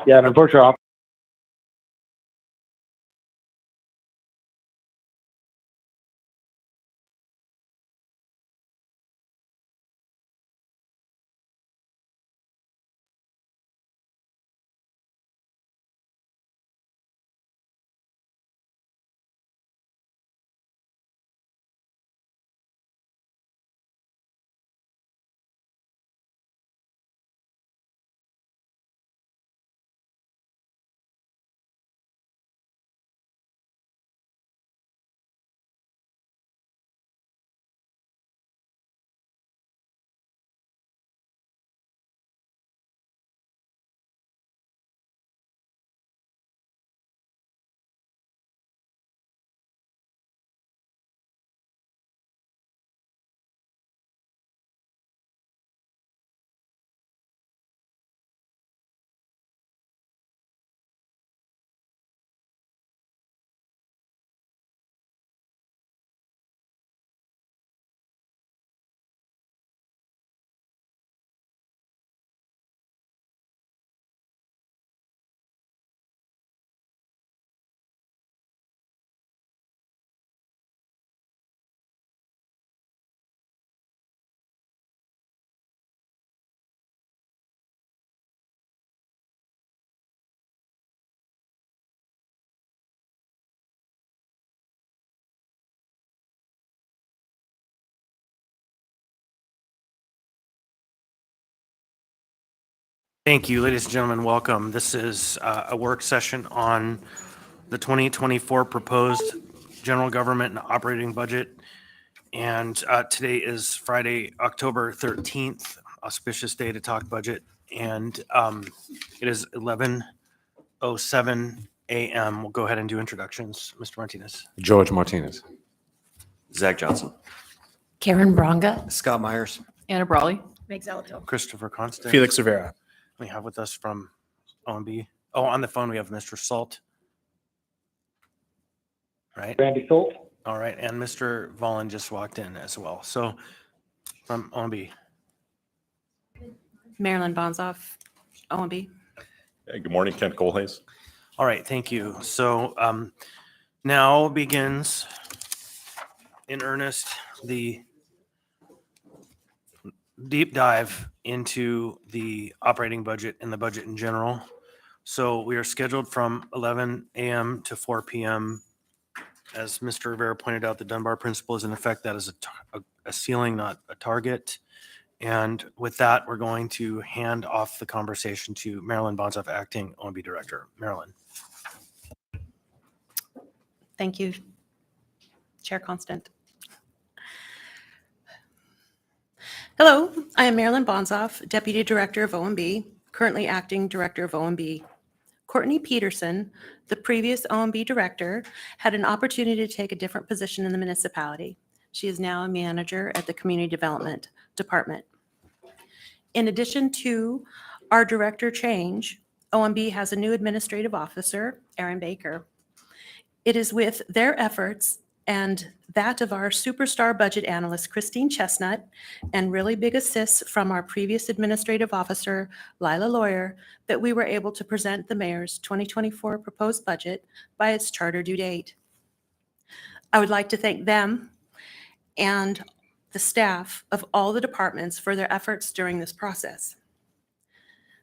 Yeah, and unfortunately, Thank you, ladies and gentlemen. Welcome. This is a work session on the 2024 proposed general government and operating budget. And today is Friday, October 13th, auspicious day to talk budget. And it is 11:07 a.m. We'll go ahead and do introductions. Mr. Martinez. George Martinez. Zach Johnson. Karen Bronga. Scott Myers. Anna Brawley. Meg Zalato. Christopher Constant. Felix Rivera. We have with us from OMB. Oh, on the phone we have Mr. Salt. Right? Randy Salt. All right, and Mr. Vollen just walked in as well. So from OMB. Marilyn Bonzoff, OMB. Hey, good morning, Kent Colhays. All right, thank you. So now begins in earnest the deep dive into the operating budget and the budget in general. So we are scheduled from 11 a.m. to 4 p.m. As Mr. Rivera pointed out, the Dunbar principle is in effect. That is a ceiling, not a target. And with that, we're going to hand off the conversation to Marilyn Bonzoff, Acting OMB Director. Marilyn. Thank you, Chair Constant. Hello, I am Marilyn Bonzoff, Deputy Director of OMB, currently Acting Director of OMB. Courtney Peterson, the previous OMB Director, had an opportunity to take a different position in the municipality. She is now a manager at the Community Development Department. In addition to our director change, OMB has a new administrative officer, Erin Baker. It is with their efforts and that of our superstar budget analyst, Christine Chestnut, and really big assists from our previous administrative officer, Lila Lawyer, that we were able to present the mayor's 2024 proposed budget by its charter due date. I would like to thank them and the staff of all the departments for their efforts during this process.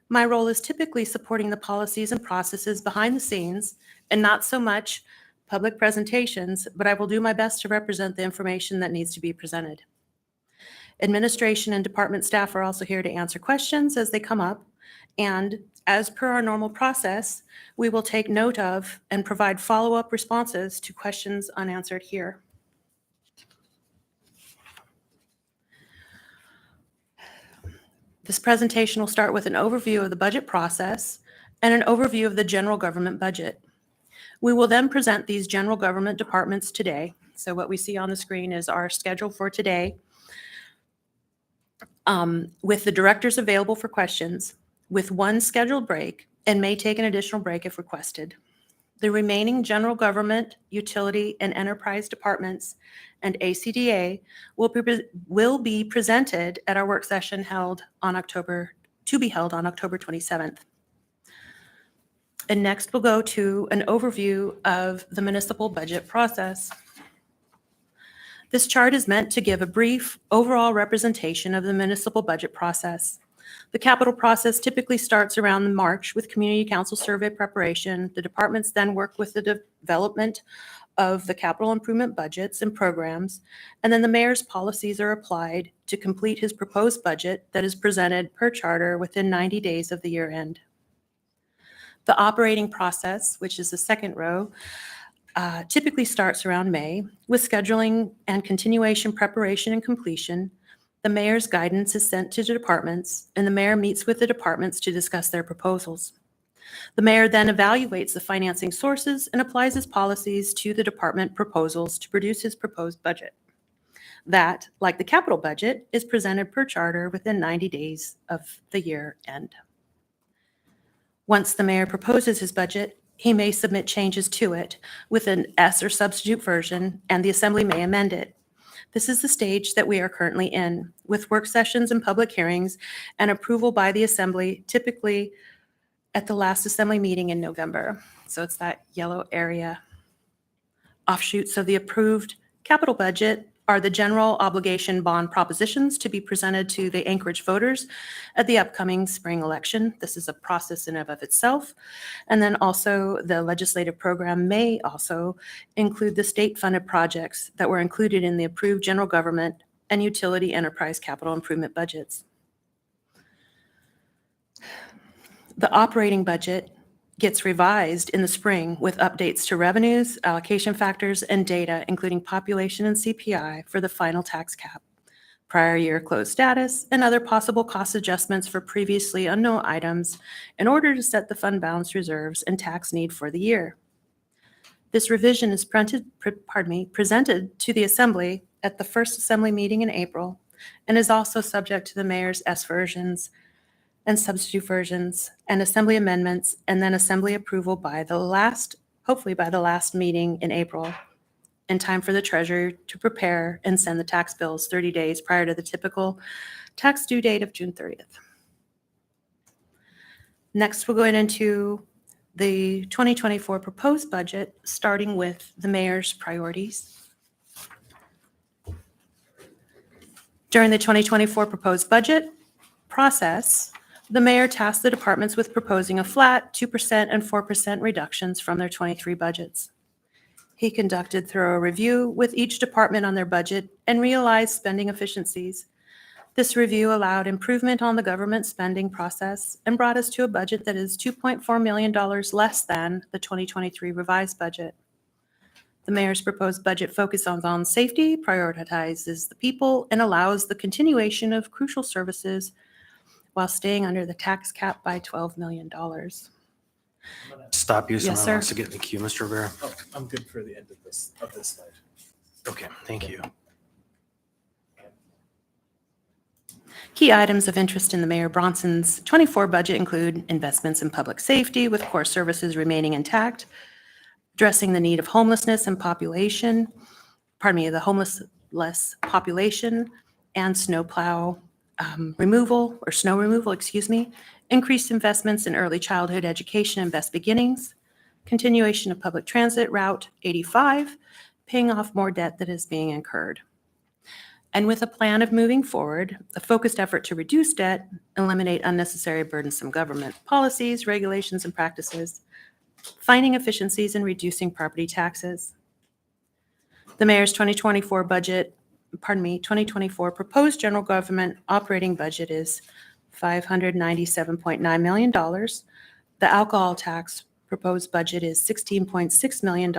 My role is typically supporting the policies and processes behind the scenes and not so much public presentations, but I will do my best to represent the information that needs to be presented. Administration and department staff are also here to answer questions as they come up, and as per our normal process, we will take note of and provide follow-up responses to questions unanswered here. This presentation will start with an overview of the budget process and an overview of the general government budget. We will then present these general government departments today. So what we see on the screen is our schedule for today, with the directors available for questions, with one scheduled break, and may take an additional break if requested. The remaining general government, utility, and enterprise departments and ACDA will be presented at our work session to be held on October 27th. And next we'll go to an overview of the municipal budget process. This chart is meant to give a brief overall representation of the municipal budget process. The capital process typically starts around March with community council survey preparation. The departments then work with the development of the capital improvement budgets and programs, and then the mayor's policies are applied to complete his proposed budget that is presented per charter within 90 days of the year end. The operating process, which is the second row, typically starts around May with scheduling and continuation preparation and completion. The mayor's guidance is sent to the departments, and the mayor meets with the departments to discuss their proposals. The mayor then evaluates the financing sources and applies his policies to the department proposals to produce his proposed budget. That, like the capital budget, is presented per charter within 90 days of the year end. Once the mayor proposes his budget, he may submit changes to it with an S or substitute version, and the assembly may amend it. This is the stage that we are currently in, with work sessions and public hearings and approval by the assembly, typically at the last assembly meeting in November. So it's that yellow area. Offshoots of the approved capital budget are the general obligation bond propositions to be presented to the Anchorage voters at the upcoming spring election. This is a process in and of itself. And then also the legislative program may also include the state-funded projects that were included in the approved general government and utility enterprise capital improvement budgets. The operating budget gets revised in the spring with updates to revenues, allocation factors, and data, including population and CPI for the final tax cap, prior year closed status, and other possible cost adjustments for previously unknown items in order to set the fund balance reserves and tax need for the year. This revision is presented to the assembly at the first assembly meeting in April and is also subject to the mayor's S versions and substitute versions and assembly amendments, and then assembly approval by the last, hopefully by the last meeting in April, in time for the treasurer to prepare and send the tax bills 30 days prior to the typical tax due date of June 30th. Next, we'll go into the 2024 proposed budget, starting with the mayor's priorities. During the 2024 proposed budget process, the mayor tasked the departments with proposing a flat 2% and 4% reductions from their 23 budgets. He conducted thorough review with each department on their budget and realized spending efficiencies. This review allowed improvement on the government spending process and brought us to a budget that is $2.4 million less than the 2023 revised budget. The mayor's proposed budget focuses on safety, prioritizes the people, and allows the continuation of crucial services while staying under the tax cap by $12 million. Stop you. Yes, Someone sir. wants to get in the queue, Mr. Rivera. Oh, I'm good for the end of this slide. Okay, thank you. Key items of interest in the Mayor Bronson's 24 budget include investments in public safety with core services remaining intact, addressing the need of homelessness and population, the homeless population, and snow removal, increased investments in early childhood education and best beginnings, continuation of public transit Route 85, paying off more debt that is being incurred. And with a plan of moving forward, a focused effort to reduce debt, eliminate unnecessary burdensome government policies, regulations, and practices, finding efficiencies and reducing property taxes. The mayor's 2024 proposed general government operating budget is $597.9 million. The alcohol tax proposed budget is $16.6 million.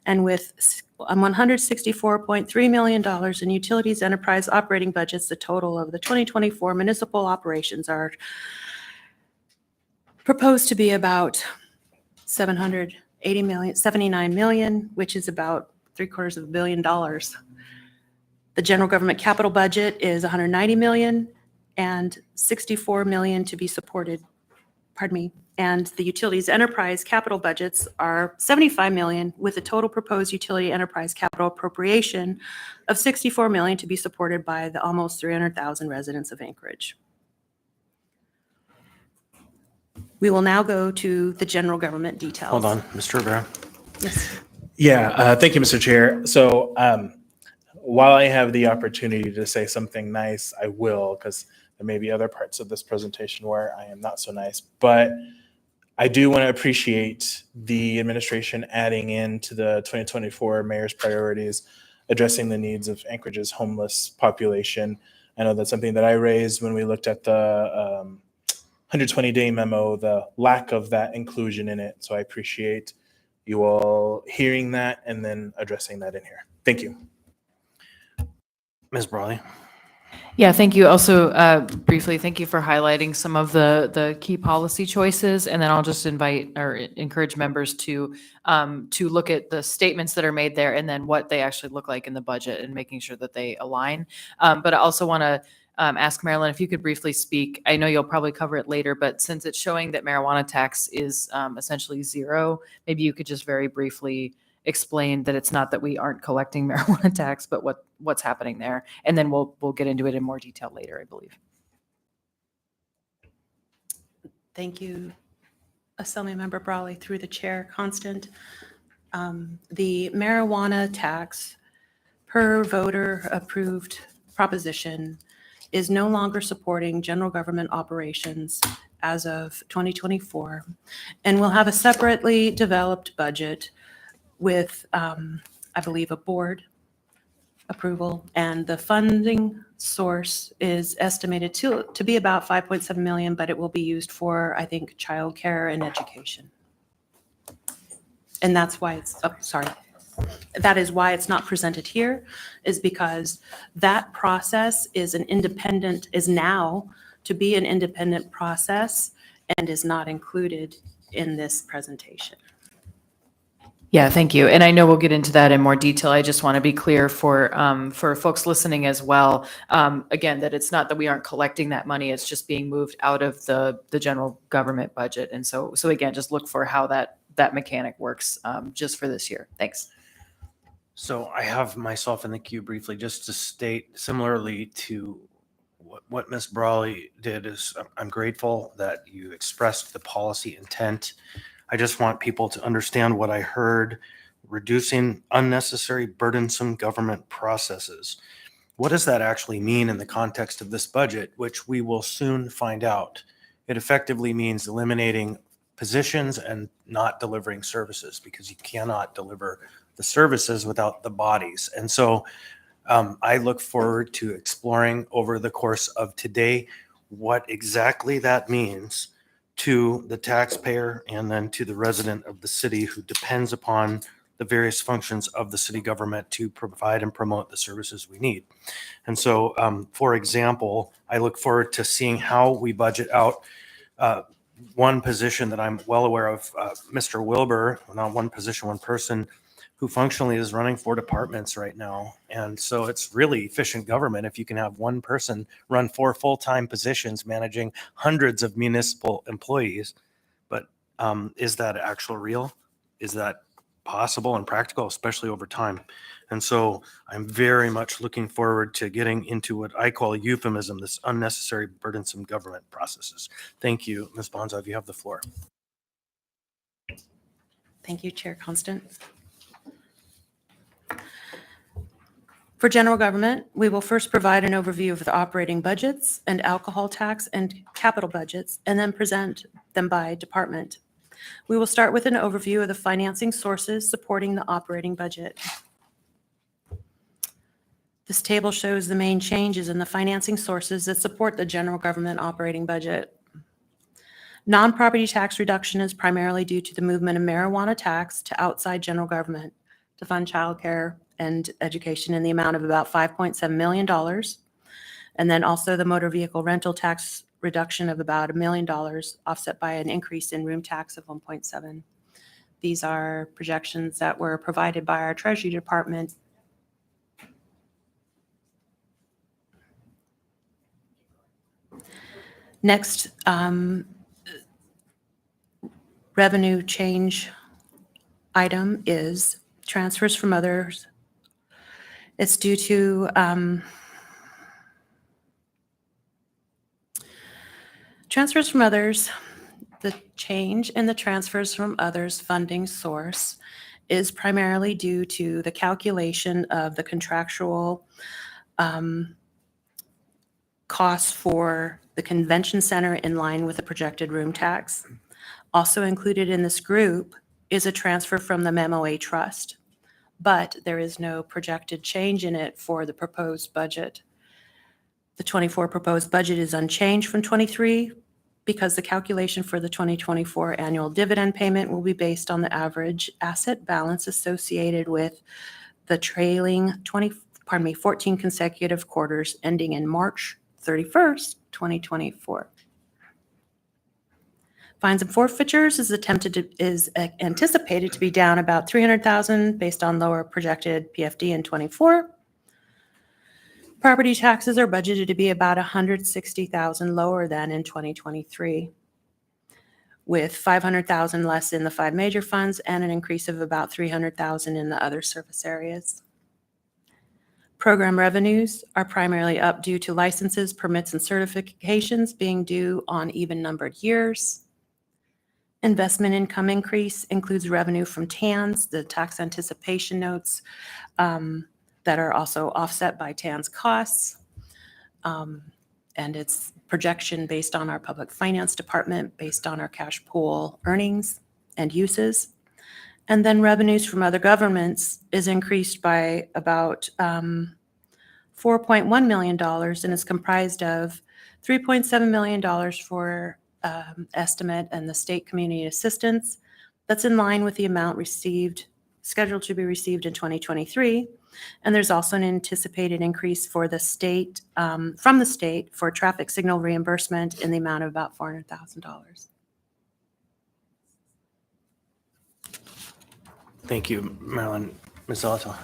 And with $164.3 million in utilities enterprise operating budgets, the total of the 2024 municipal operations are proposed to be about $79 million, which is about $750 million. The general government capital budget is $190 million and $64 million to be supported, and the utilities enterprise capital budgets are $75 million with a total proposed utility enterprise capital appropriation of $64 million to be supported by the almost 300,000 residents of Anchorage. We will now go to the general government details. Hold on, Mr. Rivera. Yes. Yeah, thank you, Mr. Chair. So while I have the opportunity to say something nice, I will, because there may be other parts of this presentation where I am not so nice. But I do want to appreciate the administration adding into the 2024 mayor's priorities, addressing the needs of Anchorage's homeless population. I know that's something that I raised when we looked at the 120-day memo, the lack of that inclusion in it. So I appreciate you all hearing that and then addressing that in here. Thank you. Ms. Brawley. Yeah, thank you. Also, briefly, thank you for highlighting some of the key policy choices. And then I'll just invite or encourage members to look at the statements that are made there and then what they actually look like in the budget and making sure that they align. But I also want to ask Marilyn if you could briefly speak. I know you'll probably cover it later, but since it's showing that marijuana tax is essentially zero, maybe you could just very briefly explain that it's not that we aren't collecting marijuana tax, but what's happening there. And then we'll get into it in more detail later, I believe. Thank you, Assemblymember Brawley, through the chair, Constant. The marijuana tax per voter approved proposition is no longer supporting general government operations as of 2024, and will have a separately developed budget with, I believe, a board approval, and the funding source is estimated to be about 5.7 million, but it will be used for, I think, childcare and education. And that's why that is why it's not presented here, is because that process is now to be an independent process and is not included in this presentation. Yeah, thank you. And I know we'll get into that in more detail. I just want to be clear for folks listening as well. Again, that it's not that we aren't collecting that money, it's just being moved out of the general government budget. And so again, just look for how that mechanic works just for this year. Thanks. So I have myself in the queue briefly just to state similarly to what Ms. Brawley did is I'm grateful that you expressed the policy intent. I just want people to understand what I heard, reducing unnecessary burdensome government processes. What does that actually mean in the context of this budget, which we will soon find out? It effectively means eliminating positions and not delivering services, because you cannot deliver the services without the bodies. And so I look forward to exploring over the course of today what exactly that means to the taxpayer and then to the resident of the city who depends upon the various functions of the city government to provide and promote the services we need. And so, for example, I look forward to seeing how we budget out one position that I'm well aware of, Mr. Wilbur, not one position, one person, who functionally is running 4 departments right now. And so it's really efficient government if you can have one person run 4 full-time positions managing hundreds of municipal employees. But is that actual real? Is that possible and practical, especially over time? And so I'm very much looking forward to getting into what I call a euphemism, this unnecessary burdensome government processes. Thank you, Ms. Bonzov, you have the floor. Thank you, Chair Constant. For general government, we will first provide an overview of the operating budgets and alcohol tax and capital budgets, and then present them by department. We will start with an overview of the financing sources supporting the operating budget. This table shows the main changes in the financing sources that support the general government operating budget. Non-property tax reduction is primarily due to the movement of marijuana tax to outside general government to fund childcare and education in the amount of about $5.7 million. And then also the motor vehicle rental tax reduction of about $1 million, offset by an increase in room tax of 1.7. These are projections that were provided by our Treasury Department. Next, revenue change item is transfers from others. It's due to transfers from others The change in the transfers from others funding source is primarily due to the calculation of the contractual costs for the convention center in line with the projected room tax. Also included in this group is a transfer from the MMOA trust, but there is no projected change in it for the proposed budget. The 24 proposed budget is unchanged from 23 because the calculation for the 2024 annual dividend payment will be based on the average asset balance associated with the trailing 14 consecutive quarters ending in March 31st, 2024. Fines and forfeitures is anticipated to be down about $300,000 based on lower projected PFD in 24. Property taxes are budgeted to be about $160,000 lower than in 2023, with $500,000 less in the 5 major funds and an increase of about $300,000 in the other service areas. Program revenues are primarily up due to licenses, permits, and certifications being due on even-numbered years. Investment income increase includes revenue from TANs, the tax anticipation notes, that are also offset by TAN's costs. And its projection based on our public finance department, based on our cash pool earnings and uses. And then revenues from other governments is increased by about $4.1 million and is comprised of $3.7 million for estimate and the state community assistance. That's in line with the amount scheduled to be received in 2023. And there's also an anticipated increase for the state, from the state for traffic signal reimbursement in the amount of about $400,000. Thank you, Marilyn. Ms. Zalato.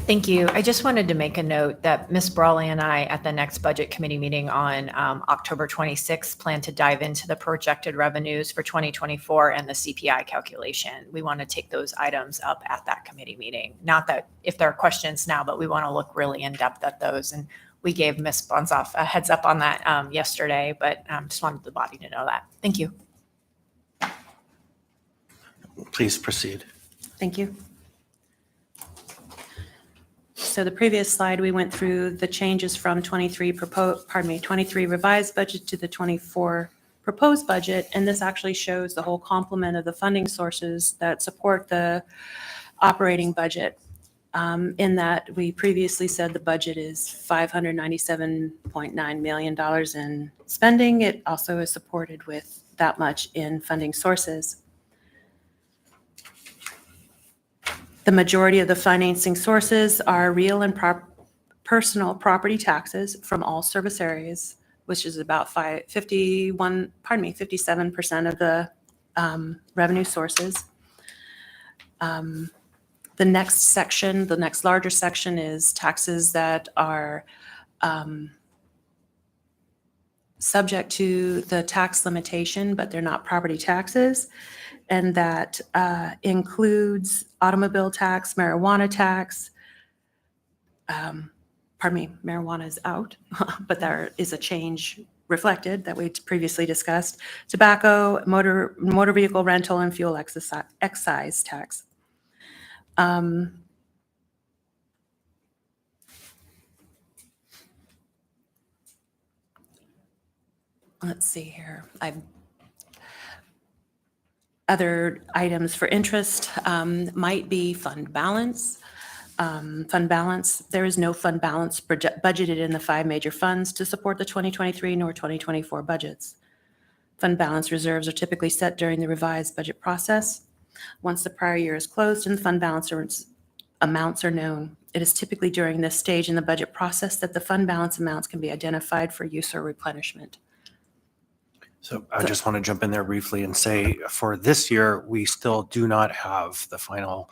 Thank you. I just wanted to make a note that Ms. Brawley and I, at the next budget committee meeting on October 26th, plan to dive into the projected revenues for 2024 and the CPI calculation. We want to take those items up at that committee meeting. Not that if there are questions now, but we want to look really in depth at those. And we gave Ms. Bonzoff a heads up on that yesterday, but just wanted the body to know that. Thank you. Please proceed. Thank you. So the previous slide, we went through the changes from 23 revised budget to the 24 proposed budget. And this actually shows the whole complement of the funding sources that support the operating budget. In that we previously said the budget is $597.9 million in spending. It also is supported with that much in funding sources. The majority of the financing sources are real and personal property taxes from all service areas, which is about 57% of the revenue sources. The next section, the next larger section, is taxes that are subject to the tax limitation, but they're not property taxes. And that includes automobile tax, marijuana tax. Marijuana is out, but there is a change reflected that we previously discussed. Tobacco, motor vehicle rental, and fuel excise tax. Let's see here. Other items for interest might be fund balance. There is no fund balance budgeted in the 5 major funds to support the 2023 nor 2024 budgets. Fund balance reserves are typically set during the revised budget process. Once the prior year is closed and fund balance amounts are known, it is typically during this stage in the budget process that the fund balance amounts can be identified for use or replenishment. So I just want to jump in there briefly and say for this year, we still do not have the final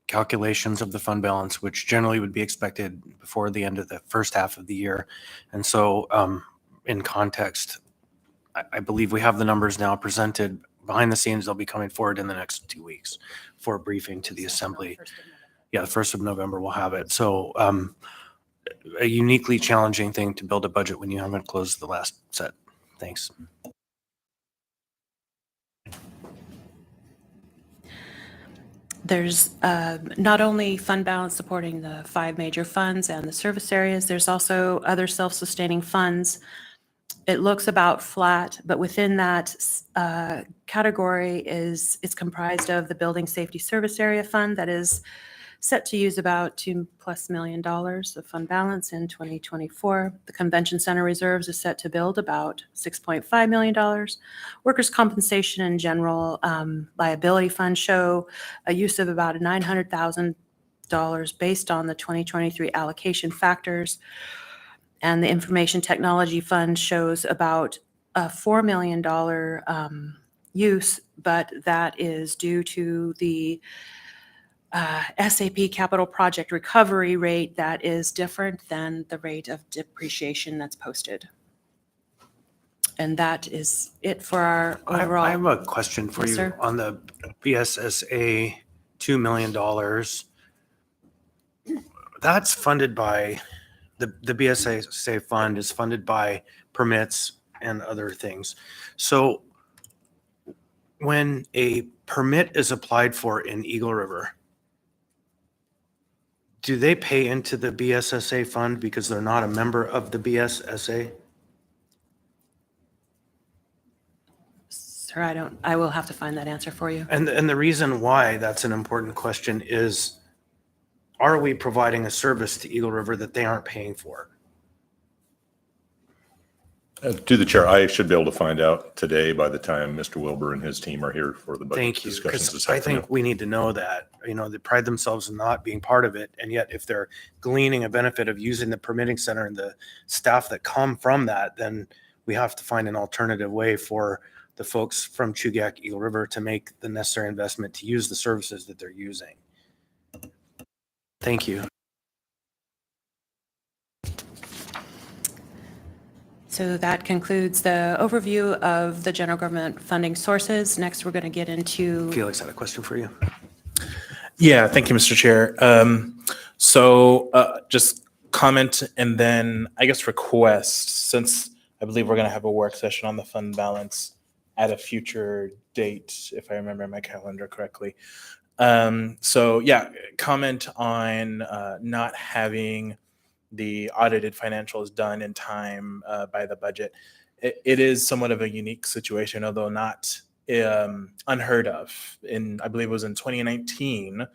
calculations of the fund balance, which generally would be expected before the end of the first half of the year. And so in context, I believe we have the numbers now presented behind the scenes. They'll be coming forward in the next 2 weeks for a briefing to the assembly. Yeah, the 1st of November we'll have it. So a uniquely challenging thing to build a budget when you haven't closed the last set. Thanks. There's not only fund balance supporting the 5 major funds and the service areas, there's also other self-sustaining funds. It looks about flat, but within that category it's comprised of the Building Safety Service Area Fund that is set to use about $2+ million of fund balance in 2024. The Convention Center reserves is set to build about $6.5 million. Workers' compensation and general liability funds show a use of about $900,000 based on the 2023 allocation factors. And the information technology fund shows about a $4 million use, but that is due to the SAP capital project recovery rate that is different than the rate of depreciation that's posted. And that is it for our overall. I have a question for Yes, you sir. on the BSSA $2 million. That's funded by, the BSSA fund is funded by permits and other things. So when a permit is applied for in Eagle River, do they pay into the BSSA fund because they're not a member of the BSSA? Sir, I will have to find that answer for you. And the reason why that's an important question is, are we providing a service to Eagle River that they aren't paying for? To the chair, I should be able to find out today by the time Mr. Wilbur and his team are here for the budget Thank you, discussions because this I afternoon. think we need to know that. You know, they pride themselves in not being part of it, and yet if they're gleaning a benefit of using the permitting center and the staff that come from that, then we have to find an alternative way for the folks from Chugach, Eagle River to make the necessary investment to use the services that they're using. Thank you. So that concludes the overview of the general government funding sources. Next, we're going to get into. Felix had a question for you. Yeah, thank you, Mr. Chair. Just comment and then I guess request, since I believe we're going to have a work session on the fund balance at a future date, if I remember my calendar correctly. Comment on not having the audited financials done in time by the budget. It is somewhat of a unique situation, although not unheard of. I believe it was in 2019,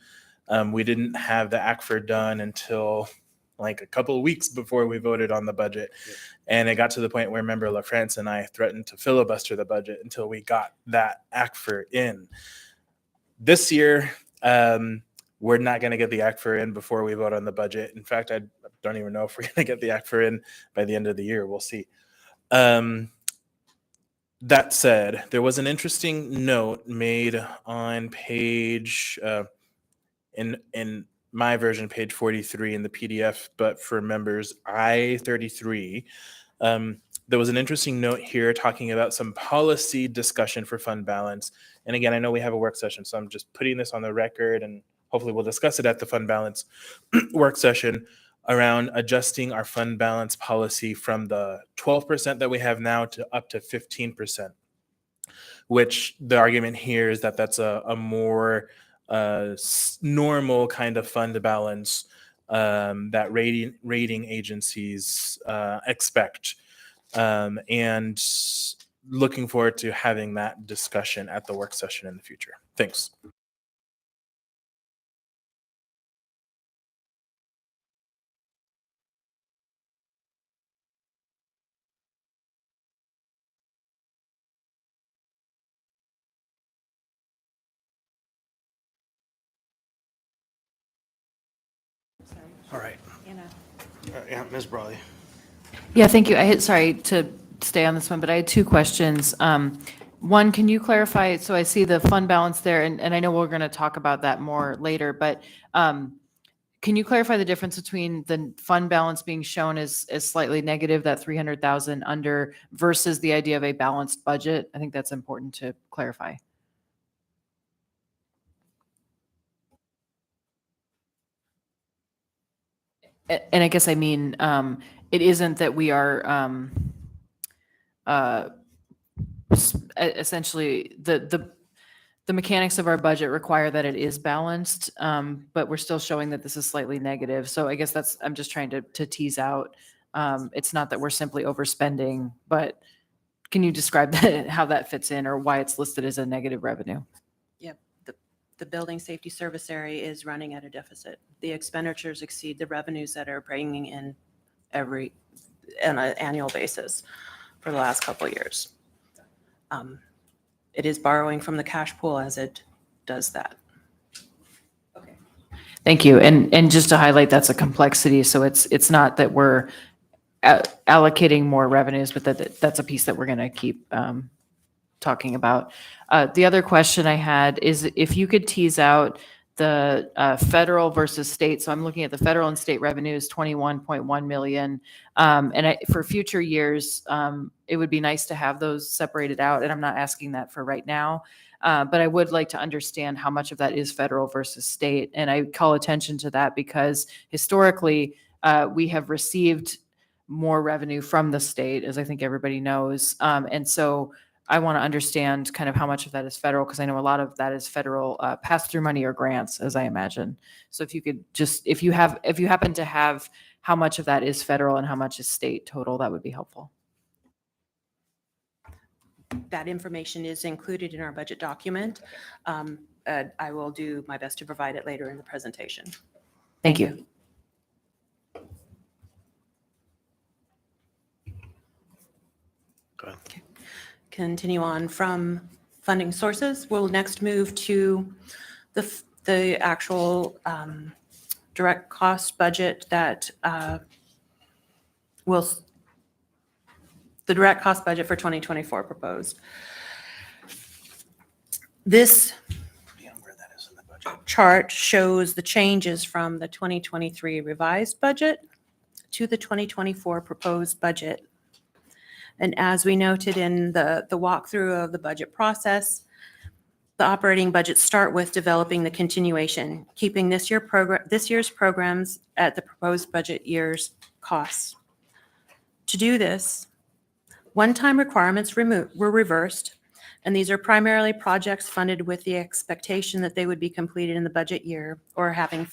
we didn't have the ACFR done until like a couple of weeks before we voted on the budget. Yeah. And it got to the point where Member LaFrance and I threatened to filibuster the budget until we got that ACFR in. This year, we're not going to get the ACFR in before we vote on the budget. In fact, I don't even know if we're going to get the ACFR in by the end of the year. We'll see. That said, there was an interesting note made on page, in my version, page 43 in the PDF, but for members I-33, there was an interesting note here talking about some policy discussion for fund balance. And again, I know we have a work session, so I'm just putting this on the record, and hopefully we'll discuss it at the fund balance work session around adjusting our fund balance policy from the 12% that we have now to up to 15%, which the argument here is that that's a more normal kind of fund balance that rating agencies expect. And looking forward to having that discussion at the work session in the future. Thanks. All right. Yeah, Ms. Brawley. Yeah, thank you. Sorry to stay on this one, but I had two questions. One, can you clarify, so I see the fund balance there, and I know we're going to talk about that more later, but can you clarify the difference between the fund balance being shown as slightly negative, that 300,000 under, versus the idea of a balanced budget? I think that's important to clarify. And I guess I mean, it isn't that we are essentially the mechanics of our budget require that it is balanced, but we're still showing that this is slightly negative. So I guess I'm just trying to tease out. It's not that we're simply overspending, but can you describe that, how that fits in or why it's listed as a negative revenue? Yep, the building safety service area is running at a deficit. The expenditures exceed the revenues that are bringing in on an annual basis for the last couple of years. It is borrowing from the cash pool as it does that. Thank you. And just to highlight, that's a complexity. So it's not that we're allocating more revenues, but that's a piece that we're going to keep talking about. The other question I had is if you could tease out the federal versus state. So I'm looking at the federal and state revenues, 21.1 million. For future years, it would be nice to have those separated out. And I'm not asking that for right now. But I would like to understand how much of that is federal versus state. And I call attention to that because historically, we have received more revenue from the state, as I think everybody knows. And so I want to understand kind of how much of that is federal, because I know a lot of that is federal pass-through money or grants, as I imagine. So if you could just, if you happen to have how much of that is federal and how much is state total, that would be helpful. That information is included in our budget document. I will do my best to provide it later in the presentation. Thank you. Go ahead. Continue on from funding sources. We'll next move to the actual direct cost budget that the direct cost budget for 2024 proposed. This Where that is in the budget. chart shows the changes from the 2023 revised budget to the 2024 proposed budget. And as we noted in the walkthrough of the budget process, the operating budgets start with developing the continuation, keeping this year's programs at the proposed budget year's costs. To do this, one-time requirements were reversed, and these are primarily projects funded with the expectation that they would be completed in the budget year or having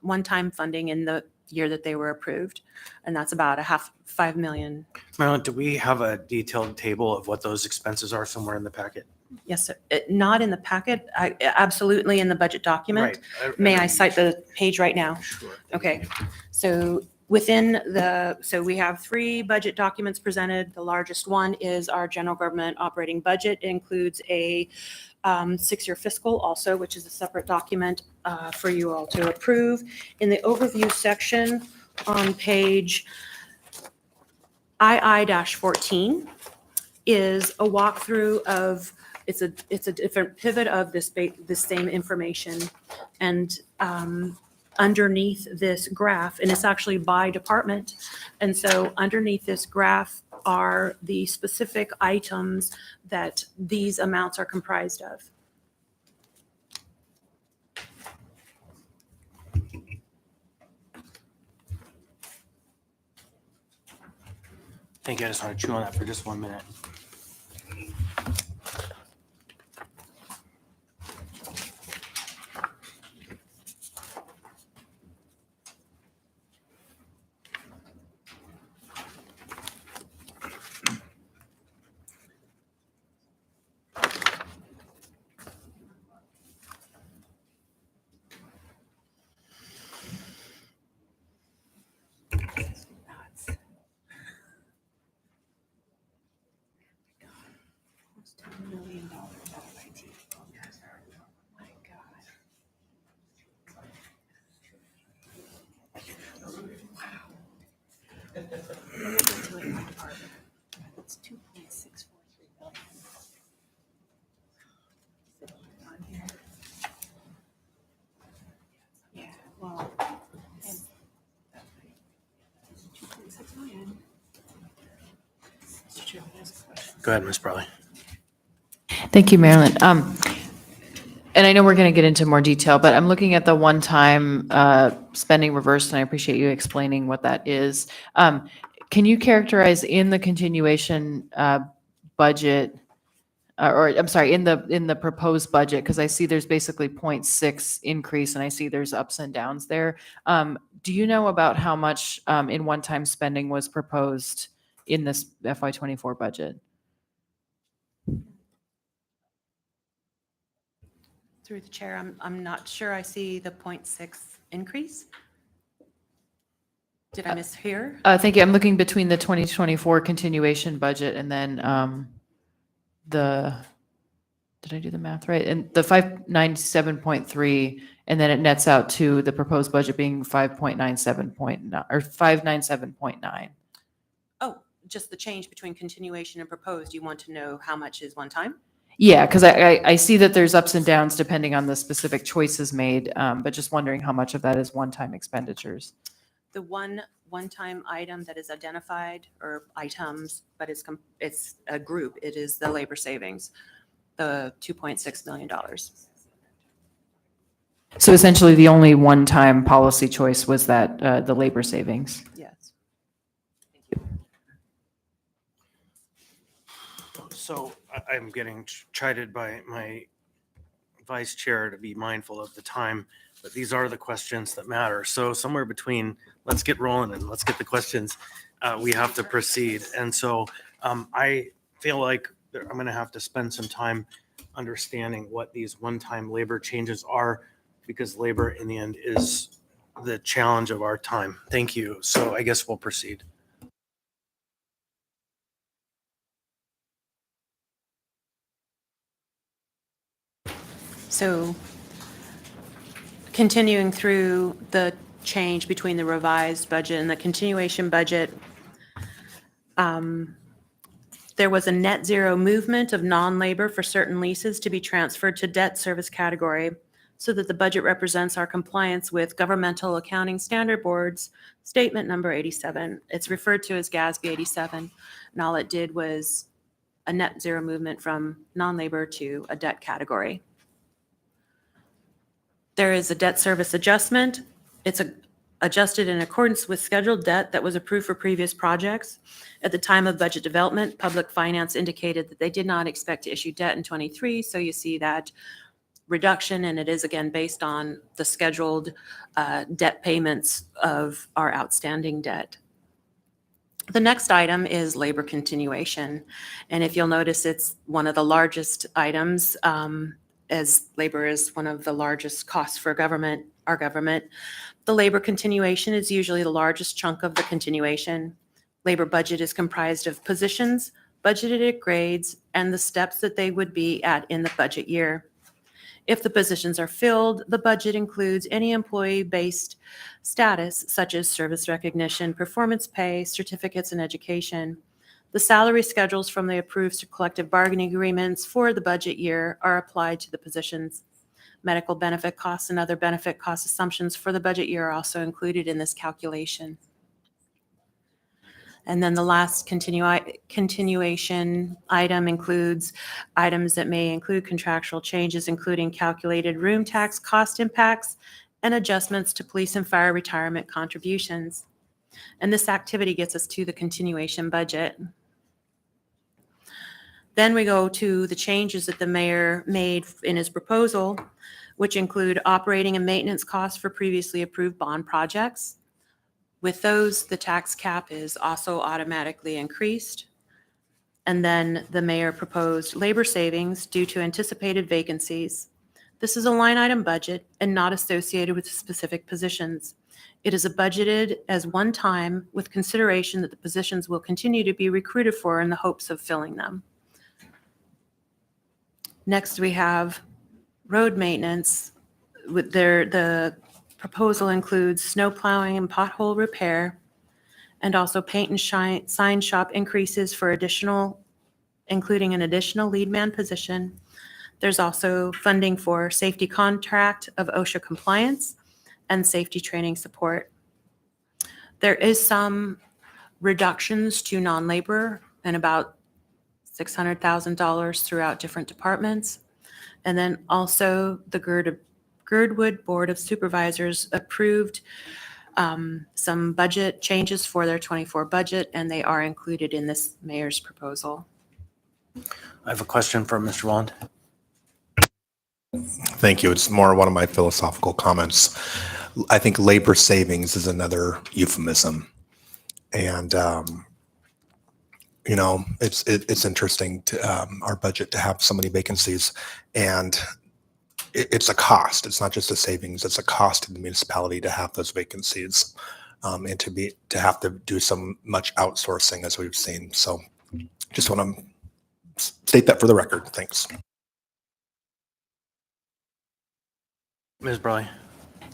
one-time funding in the year that they were approved. And that's about $5 million. Marilyn, do we have a detailed table of what those expenses are somewhere in the packet? Yes, sir. Not in the packet, absolutely in the budget document. Right. May I cite the page right now? Sure. Okay, so we have 3 budget documents presented. The largest one is our general government operating budget. It includes a 6-year fiscal also, which is a separate document for you all to approve. In the overview section on page II-14 is a walkthrough of, it's a different pivot of this same information. And underneath this graph, and it's actually by department. And so underneath this graph are the specific items that these amounts are comprised of. Thank you. I just want to chew on that for just 1 minute. It's 2.643 billion. Yeah, well, 2.6 million. Go ahead, Ms. Brawley. Thank you, Marilyn. And I know we're going to get into more detail, but I'm looking at the one-time spending reverse, and I appreciate you explaining what that is. Can you characterize in the continuation budget or I'm sorry, in the proposed budget, because I see there's basically 0.6 increase and I see there's ups and downs there. Do you know about how much in one-time spending was proposed in this FY24 budget? Through the chair, I'm not sure I see the 0.6 increase. Did I mishear? Thank you. I'm looking between the 2024 continuation budget and then did I do the math right? And the 597.3, and then it nets out to the proposed budget being 5.97.9 or 597.9. Oh, just the change between continuation and proposed. You want to know how much is one time? Yeah, because I see that there's ups and downs depending on the specific choices made, but just wondering how much of that is one-time expenditures. The one-time item that is identified, or items, but it's a group, it is the labor savings, the $2.6 million. So essentially, the only one-time policy choice was that the labor savings. Yes. So I'm getting chided by my vice chair to be mindful of the time, but these are the questions that matter. So somewhere between let's get rolling and let's get the questions, we have to proceed. And so I feel like I'm going to have to spend some time understanding what these one-time labor changes are, because labor in the end is the challenge of our time. Thank you. So I guess we'll proceed. So continuing through the change between the revised budget and the continuation budget, there was a net zero movement of non-labor for certain leases to be transferred to debt service category so that the budget represents our compliance with Governmental Accounting Standard Board's statement number 87. It's referred to as GASB 87, and all it did was a net zero movement from non-labor to a debt category. There is a debt service adjustment. It's adjusted in accordance with scheduled debt that was approved for previous projects. At the time of budget development, Public Finance indicated that they did not expect to issue debt in '23, so you see that reduction, and it is again based on the scheduled debt payments of our outstanding debt. The next item is labor continuation, and if you'll notice, it's one of the largest items, as labor is one of the largest costs for our government. The labor continuation is usually the largest chunk of the continuation. Labor budget is comprised of positions, budgeted grades, and the steps that they would be at in the budget year. If the positions are filled, the budget includes any employee-based status, such as service recognition, performance pay, certificates, and education. The salary schedules from the approved collective bargaining agreements for the budget year are applied to the positions. Medical benefit costs and other benefit cost assumptions for the budget year are also included in this calculation. And then the last continuation item includes items that may include contractual changes, including calculated room tax cost impacts and adjustments to police and fire retirement contributions. And this activity gets us to the continuation budget. Then we go to the changes that the mayor made in his proposal, which include operating and maintenance costs for previously approved bond projects. With those, the tax cap is also automatically increased. And then the mayor proposed labor savings due to anticipated vacancies. This is a line item budget and not associated with specific positions. It is budgeted as one time with consideration that the positions will continue to be recruited for in the hopes of filling them. Next, we have road maintenance. The proposal includes snow plowing and pothole repair, and also paint and sign shop increases for including an additional lead man position. There's also funding for safety contract of OSHA compliance and safety training support. There is some reductions to non-labor and about $600,000 throughout different departments. And then also the Girdwood Board of Supervisors approved some budget changes for their '24 budget, and they are included in this mayor's proposal. I have a question for Mr. Walland. Thank you. It's more one of my philosophical comments. I think labor savings is another euphemism. And, it's interesting to our budget to have so many vacancies, and it's a cost. It's not just a savings. It's a cost to the municipality to have those vacancies, and to have to do some much outsourcing as we've seen. So just want to state that for the record. Thanks. Ms. Brawley.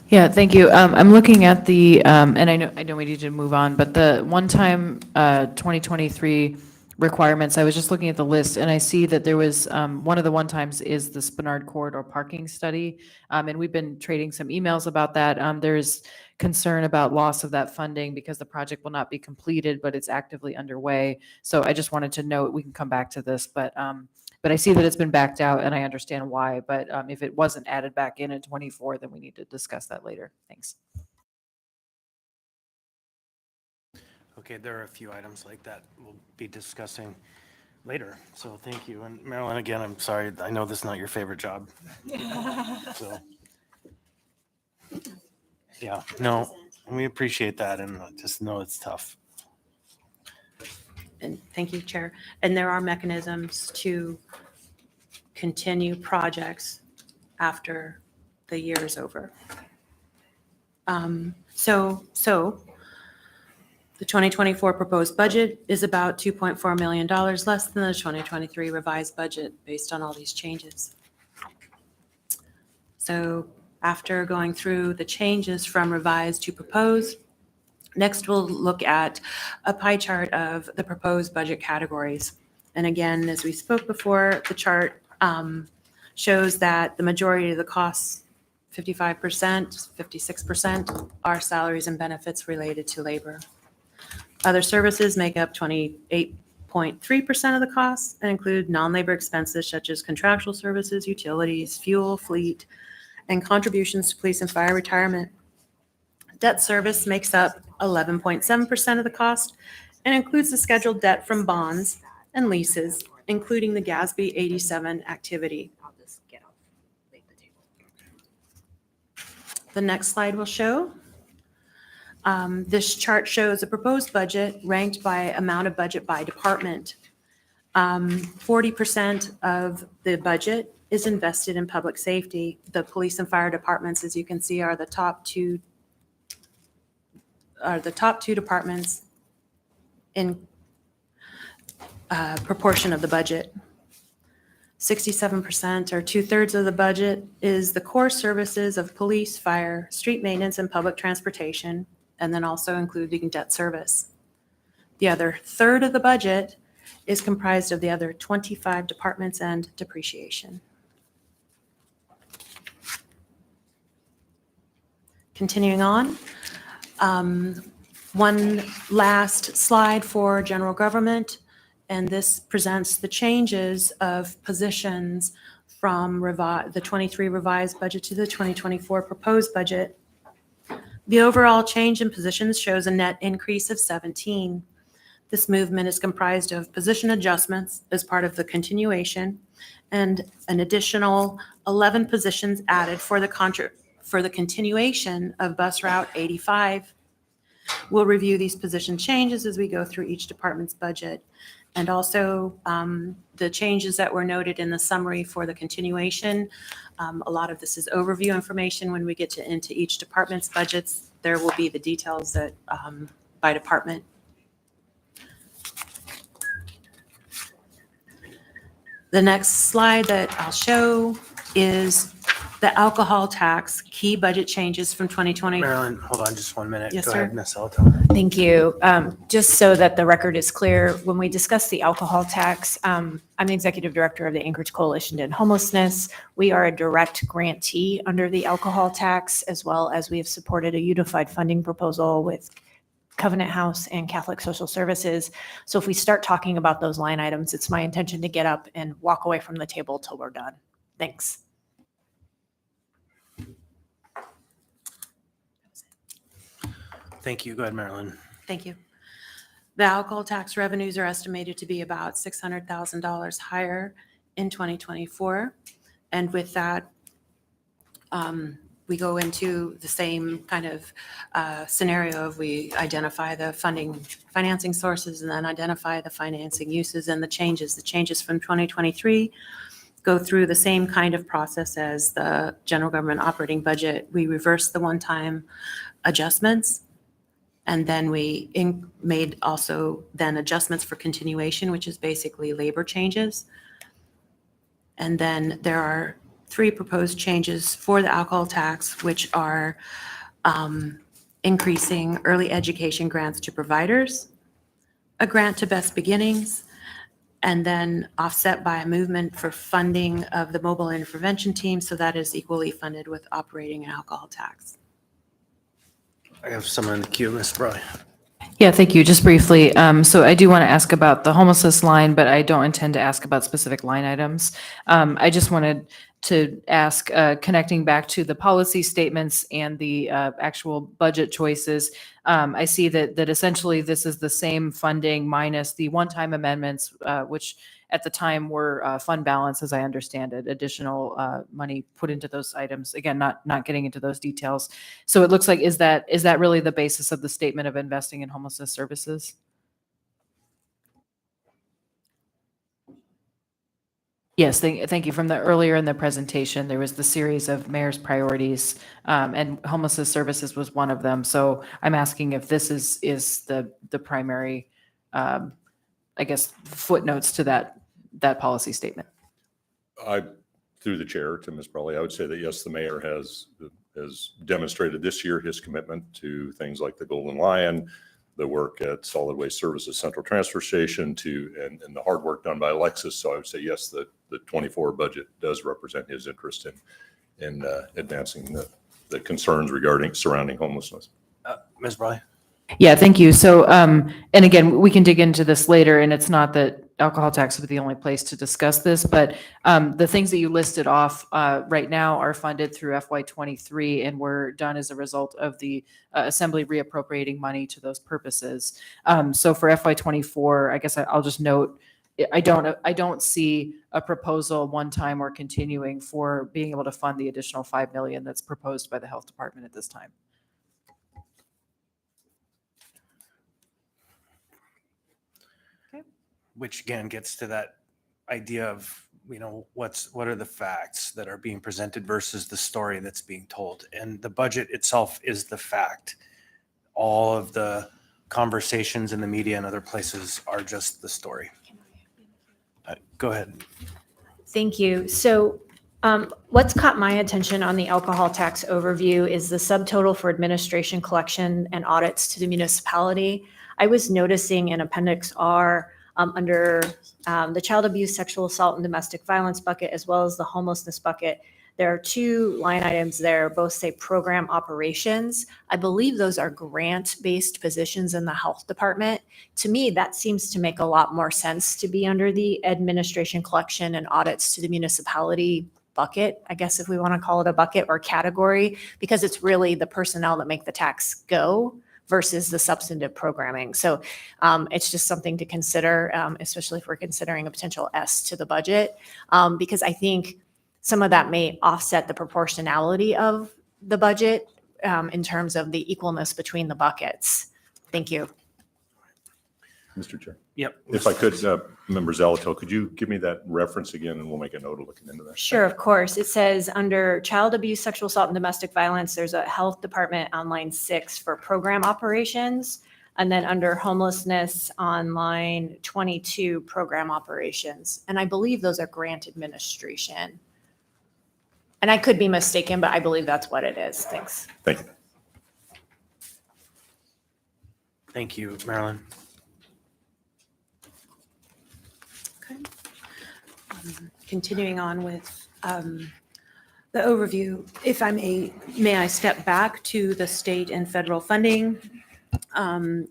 Yeah, thank you. I'm looking at the, and I know we need to move on, but the one-time 2023 requirements, I was just looking at the list and I see that there was, one of the one-times is the Spenard Corridor parking study. And we've been trading some emails about that. There's concern about loss of that funding because the project will not be completed, but it's actively underway. So I just wanted to note, we can come back to this, but I see that it's been backed out and I understand why, but if it wasn't added back in 24, then we need to discuss that later. Thanks. Okay, there are a few items like that we'll be discussing later. So thank you. And Marilyn, again, I'm sorry. I know this is not your favorite job. So, yeah, no, we appreciate that. And I just know it's tough. And thank you, Chair. And there are mechanisms to continue projects after the year is over. So the 2024 proposed budget is about $2.4 million less than the 2023 revised budget based on all these changes. So after going through the changes from revised to proposed, next we'll look at a pie chart of the proposed budget categories. And again, as we spoke before, the chart shows that the majority of the costs, 55%, 56%, are salaries and benefits related to labor. Other services make up 28.3% of the costs and include non-labor expenses such as contractual services, utilities, fuel, fleet, and contributions to police and fire retirement. Debt service makes up 11.7% of the cost and includes the scheduled debt from bonds and leases, including the GASB 87 activity. The next slide will show. This chart shows a proposed budget ranked by amount of budget by department. 40% of the budget is invested in public safety. The police and fire departments, as you can see, are the top two departments in proportion of the budget. 67% or 2/3 of the budget is the core services of police, fire, street maintenance, and public transportation, and then also including debt service. The other third of the budget is comprised of the other 25 departments and depreciation. Continuing on, one last slide for general government, and this presents the changes of positions from the 23 revised budget to the 2024 proposed budget. The overall change in positions shows a net increase of 17. This movement is comprised of position adjustments as part of the continuation and an additional 11 positions added for the continuation of Bus Route 85. We'll review these position changes as we go through each department's budget. And also the changes that were noted in the summary for the continuation. A lot of this is overview information. When we get into each department's budgets, there will be the details that by department. The next slide that I'll show is the alcohol tax key budget changes from 2020. Marilyn, hold on just 1 minute. Yes, Go sir. ahead, Ms. Salato. Thank you. Just so that the record is clear, when we discuss the alcohol tax, I'm the executive director of the Anchorage Coalition to End Homelessness. We are a direct grantee under the alcohol tax, as well as we have supported a unified funding proposal with Covenant House and Catholic Social Services. So if we start talking about those line items, it's my intention to get up and walk away from the table till we're done. Thanks. Thank you. Go ahead, Marilyn. Thank you. The alcohol tax revenues are estimated to be about $600,000 higher in 2024. And with that, we go into the same kind of scenario of we identify the financing sources and then identify the financing uses and the changes. The changes from 2023 go through the same kind of process as the general government operating budget. We reverse the one-time adjustments, and then we made also then adjustments for continuation, which is basically labor changes. And then there are 3 proposed changes for the alcohol tax, which are increasing early education grants to providers, a grant to Best Beginnings, and then offset by a movement for funding of the mobile intervention team. So that is equally funded with operating and alcohol tax. I have someone in the queue, Ms. Brawley. Yeah, thank you. Just briefly, so I do want to ask about the homelessness line, but I don't intend to ask about specific line items. I just wanted to ask, connecting back to the policy statements and the actual budget choices. I see that essentially this is the same funding minus the one-time amendments, which at the time were fund balance, as I understand it, additional money put into those items. Again, not getting into those details. So it looks like, is that really the basis of the statement of investing in homelessness services? Yes, thank you. From the earlier in the presentation, there was the series of mayor's priorities, and homelessness services was one of them. So I'm asking if this is the primary, I guess, footnotes to that policy statement. Through the chair to Ms. Brawley, I would say that yes, the mayor has demonstrated this year his commitment to things like the Golden Lion, the work at Solid Waste Services Central Transfer Station, and the hard work done by Alexis. So I would say yes, the 24 budget does represent his interest in advancing the concerns surrounding homelessness. Ms. Brawley? Yeah, thank you. So, and again, we can dig into this later, and it's not that alcohol tax would be the only place to discuss this, but the things that you listed off right now are funded through FY23 and were done as a result of the Assembly reappropriating money to those purposes. So for FY24, I guess I'll just note, I don't see a proposal one time or continuing for being able to fund the additional $5 million that's proposed by the health department at this time. Which again gets to that idea of, what are the facts that are being presented versus the story that's being told. And the budget itself is the fact. All of the conversations in the media and other places are just the story. Go ahead. Thank you. So what's caught my attention on the alcohol tax overview is the subtotal for administration, collection, and audits to the municipality. I was noticing in Appendix R, under the child abuse, sexual assault, and domestic violence bucket, as well as the homelessness bucket, there are 2 line items there, both say program operations. I believe those are grant-based positions in the health department. To me, that seems to make a lot more sense to be under the administration, collection, and audits to the municipality bucket, I guess if we want to call it a bucket or category, because it's really the personnel that make the tax go versus the substantive programming. So it's just something to consider, especially if we're considering a potential S to the budget, because I think some of that may offset the proportionality of the budget in terms of the equalness between the buckets. Thank you. Mr. Chair. Yep. If I could, Member Zalato, could you give me that reference again and we'll make a note of looking into that? Sure, of course. It says under child abuse, sexual assault, and domestic violence, there's a health department on line 6 for program operations. And then under homelessness on line 22, program operations. And I believe those are grant administration. And I could be mistaken, but I believe that's what it is. Thanks. Thank you. Thank you, Marilyn. Continuing on with the overview, if I may I step back to the state and federal funding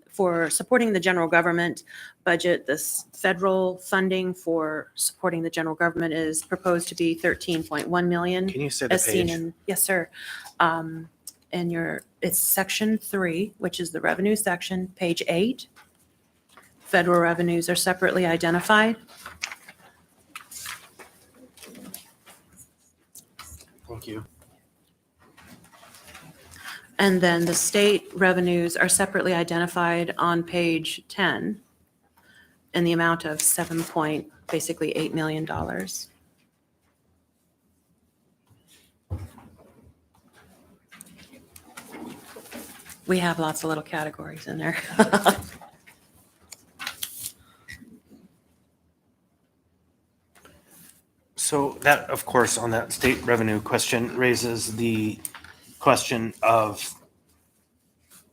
for supporting the general government budget. This federal funding for supporting the general government is proposed to be $13.1 million. Can you say the as seen page? in, yes, sir. And it's section 3, which is the revenue section, page 8. federal revenues are separately identified. Thank you. And then the state revenues are separately identified on page 10 in the amount of basically $8 million. We have lots of little categories in there. So that, of course, on that state revenue question raises the question of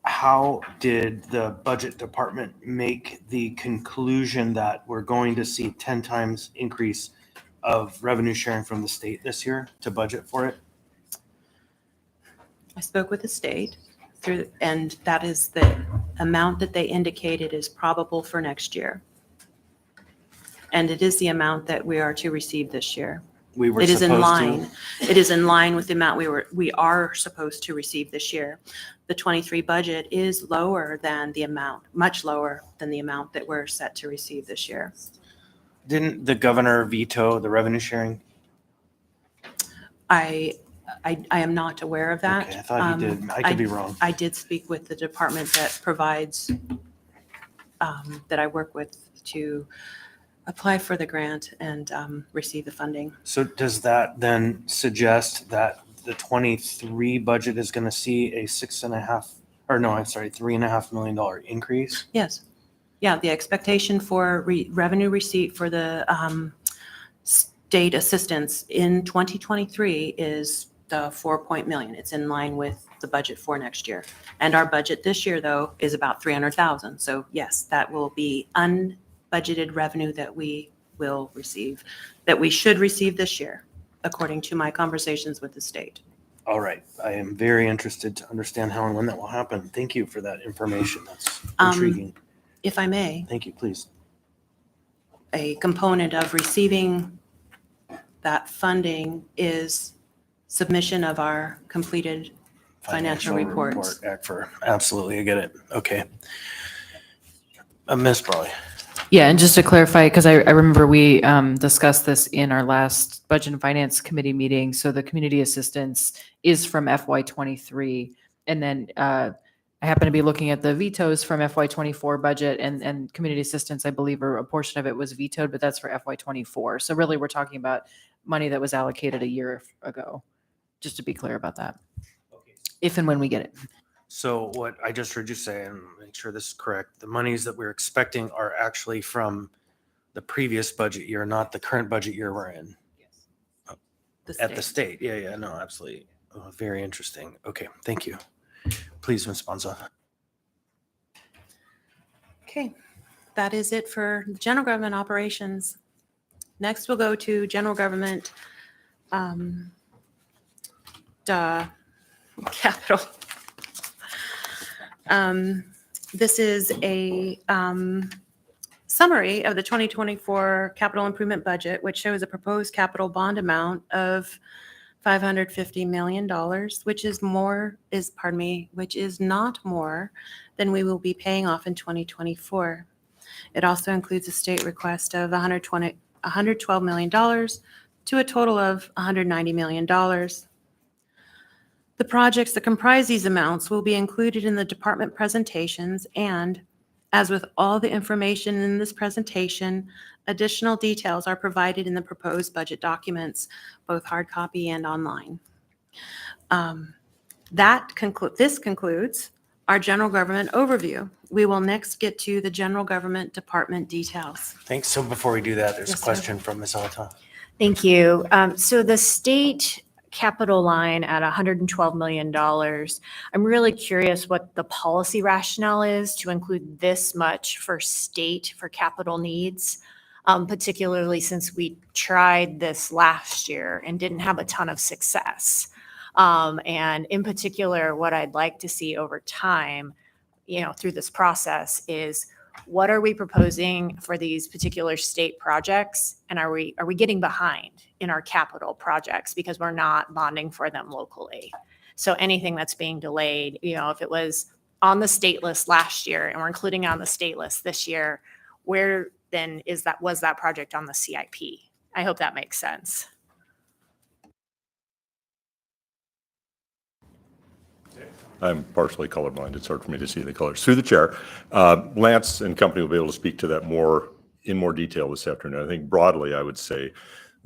how did the budget department make the conclusion that we're going to see 10 times increase of revenue sharing from the state this year to budget for it? I spoke with the state and that is the amount that they indicated is probable for next year. And it is the amount that we are to receive this year. We were It is in supposed line. to. It is in line with the amount we are supposed to receive this year. The 23 budget is lower than the amount, much lower than the amount that we're set to receive this year. Didn't the governor veto the revenue sharing? I am not aware of that. Okay, I thought he did. I could be wrong. I did speak with the department that provides, that I work with to apply for the grant and receive the funding. So does that then suggest that the 23 budget is going to see a $3.5 million increase? Yes. Yeah, the expectation for revenue receipt for the state assistance in 2023 is the $4 million. It's in line with the budget for next year. And our budget this year, though, is about $300,000. So yes, that will be unbudgeted revenue that we will receive, that we should receive this year, according to my conversations with the state. All right. I am very interested to understand how and when that will happen. Thank you for that information. That's Um, intriguing. If I may, Thank you, please. a component of receiving that funding is submission of our completed financial reports. Absolutely. I get it. Okay. Ms. Brawley. Yeah, and just to clarify, because I remember we discussed this in our last Budget and Finance Committee meeting. So the community assistance is from FY23. And then I happen to be looking at the vetoes from FY24 budget and community assistance, I believe, or a portion of it was vetoed, but that's for FY24. So really, we're talking about money that was allocated a year ago, just to be clear about that, if and when we get it. So what I just heard you say, and make sure this is correct, the monies that we're expecting are actually from the previous budget year, not the current budget year we're in. At the state. Yeah, no, absolutely. Oh, very interesting. Okay, thank you. Please, Ms. Bonza. Okay, that is it for general government operations. Next, we'll go to general government capital. This is a summary of the 2024 capital improvement budget, which shows a proposed capital bond amount of $550 million, which is not more than we will be paying off in 2024. It also includes a state request of $112 million to a total of $190 million. The projects that comprise these amounts will be included in the department presentations, and as with all the information in this presentation, additional details are provided in the proposed budget documents, both hard copy and online. This concludes our general government overview. We will next get to the general government department details. Thanks. So before we do that, there's a Yes, sir. question from Ms. Alta. Thank you. So the state capital line at $112 million, I'm really curious what the policy rationale is to include this much for capital needs, particularly since we tried this last year and didn't have a ton of success. And in particular, what I'd like to see over time, through this process is what are we proposing for these particular state projects? And are we getting behind in our capital projects because we're not bonding for them locally? So anything that's being delayed, if it was on the state list last year and we're including it on the state list this year, where then was that project on the CIP? I hope that makes sense. I'm partially colorblind. It's hard for me to see the colors. Through the chair, Lance and company will be able to speak to that in more detail this afternoon. I think broadly, I would say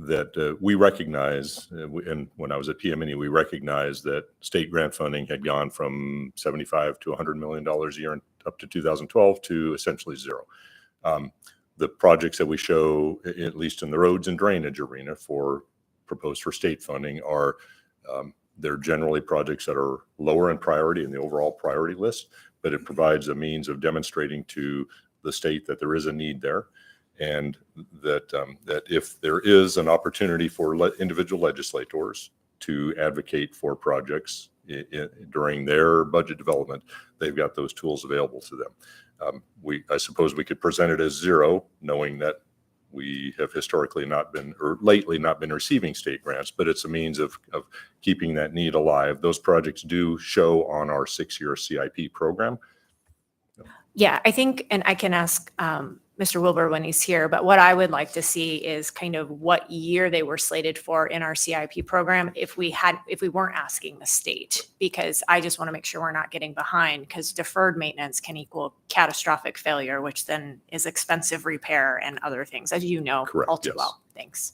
that we recognize, and when I was at PM&E, we recognized that state grant funding had gone from $75 to $100 million a year up to 2012 to essentially zero. The projects that we show, at least in the roads and drainage arena, proposed for state funding are they're generally projects that are lower in priority in the overall priority list, but it provides a means of demonstrating to the state that there is a need there, and that if there is an opportunity for individual legislators to advocate for projects during their budget development, they've got those tools available to them. I suppose we could present it as zero, knowing that we have historically not been, or lately not been, receiving state grants, but it's a means of keeping that need alive. Those projects do show on our 6-year CIP program. Yeah, I think, and I can ask Mr. Wilbur when he's here, but what I would like to see is kind of what year they were slated for in our CIP program if we weren't asking the state, because I just want to make sure we're not getting behind, because deferred maintenance can equal catastrophic failure, which then is expensive repair and other things, as you know Correct, all too yes. well. Thanks.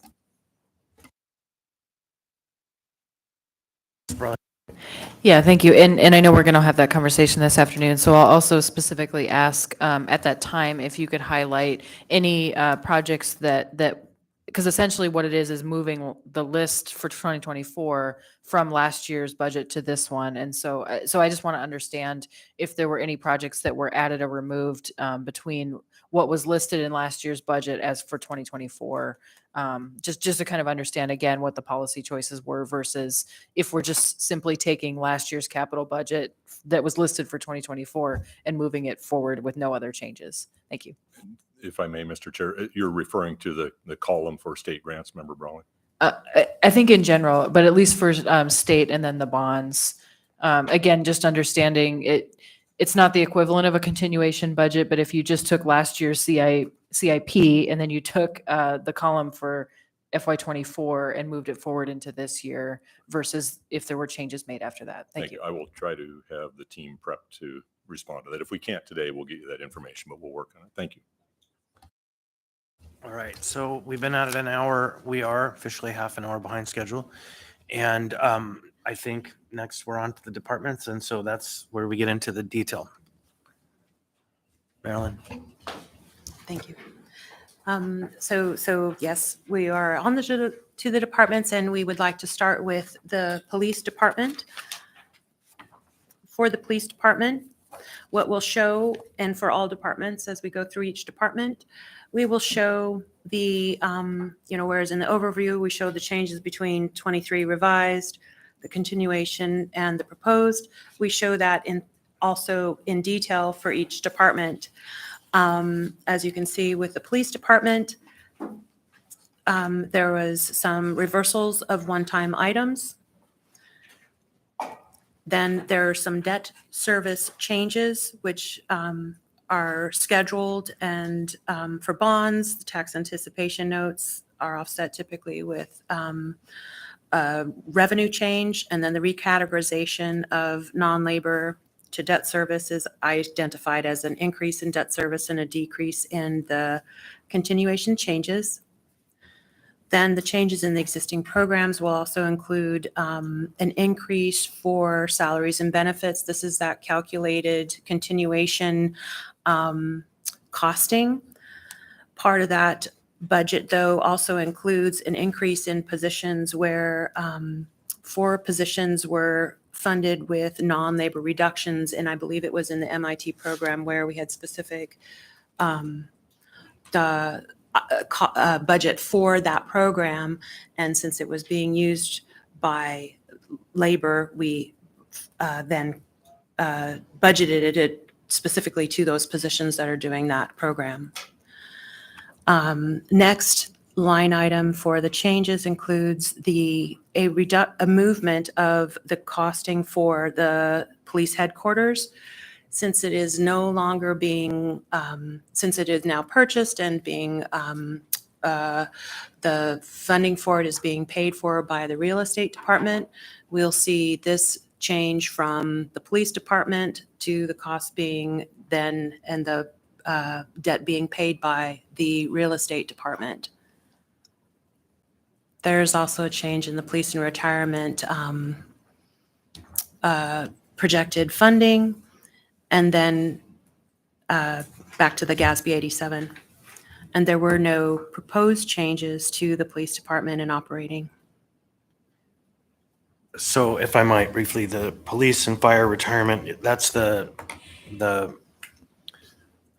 Yeah, thank you. And I know we're going to have that conversation this afternoon. So I'll also specifically ask at that time if you could highlight any projects that because essentially what it is moving the list for 2024 from last year's budget to this one. And so I just want to understand if there were any projects that were added or removed between what was listed in last year's budget as for 2024. Just to kind of understand again what the policy choices were versus if we're just simply taking last year's capital budget that was listed for 2024 and moving it forward with no other changes. Thank you. If I may, Mr. Chair, you're referring to the column for state grants, Member Brawley? I think in general, but at least for state and then the bonds. Again, just understanding it's not the equivalent of a continuation budget, but if you just took last year's CIP and then you took the column for FY24 and moved it forward into this year versus if there were changes made after that. Thank you. I will try to have the team prepped to respond to that. If we can't today, we'll get you that information, but we'll work on it. Thank you. All right, so we've been at it an hour. We are officially half an hour behind schedule. And I think next we're on to the departments. And so that's where we get into the detail. Marilyn. Thank you. So yes, we are on to the departments, and we would like to start with the police department. For the police department, what we'll show, and for all departments as we go through each department, we will show the, whereas in the overview, we show the changes between 23 revised, the continuation, and the proposed. We show that also in detail for each department. As you can see with the police department, there was some reversals of one-time items. Then there are some debt service changes, which are scheduled, and for bonds, the tax anticipation notes are offset typically with revenue change, and then the recategorization of non-labor to debt service is identified as an increase in debt service and a decrease in the continuation changes. Then the changes in the existing programs will also include an increase for salaries and benefits. This is that calculated continuation costing. Part of that budget, though, also includes an increase in positions where 4 positions were funded with non-labor reductions, and I believe it was in the MIT program where we had specific budget for that program, and since it was being used by labor, we then budgeted it specifically to those positions that are doing that program. Next line item for the changes includes a movement of the costing for the police headquarters. since it is no longer being, since it is now purchased and being, the funding for it is being paid for by the real estate department, we'll see this change from the police department to the cost being then, and the debt being paid by the real estate department. There's also a change in the police and retirement projected funding, and then back to the GASB 87. And there were no proposed changes to the police department and operating. So if I might briefly, the police and fire retirement, that's the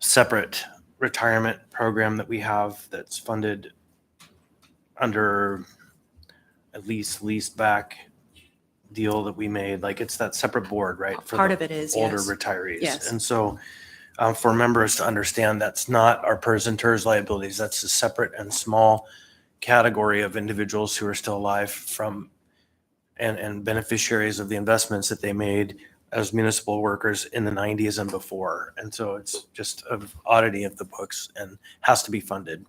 separate retirement program that we have that's funded under at least leased back deal that we made. Like, it's that separate board, right? for Part the of it is, older yes. retirees. Yes. And so for members to understand, that's not our PERS and TERS liabilities. That's a separate and small category of individuals who are still alive from and beneficiaries of the investments that they made as municipal workers in the 90s and before. And so it's just an oddity of the books and has to be funded.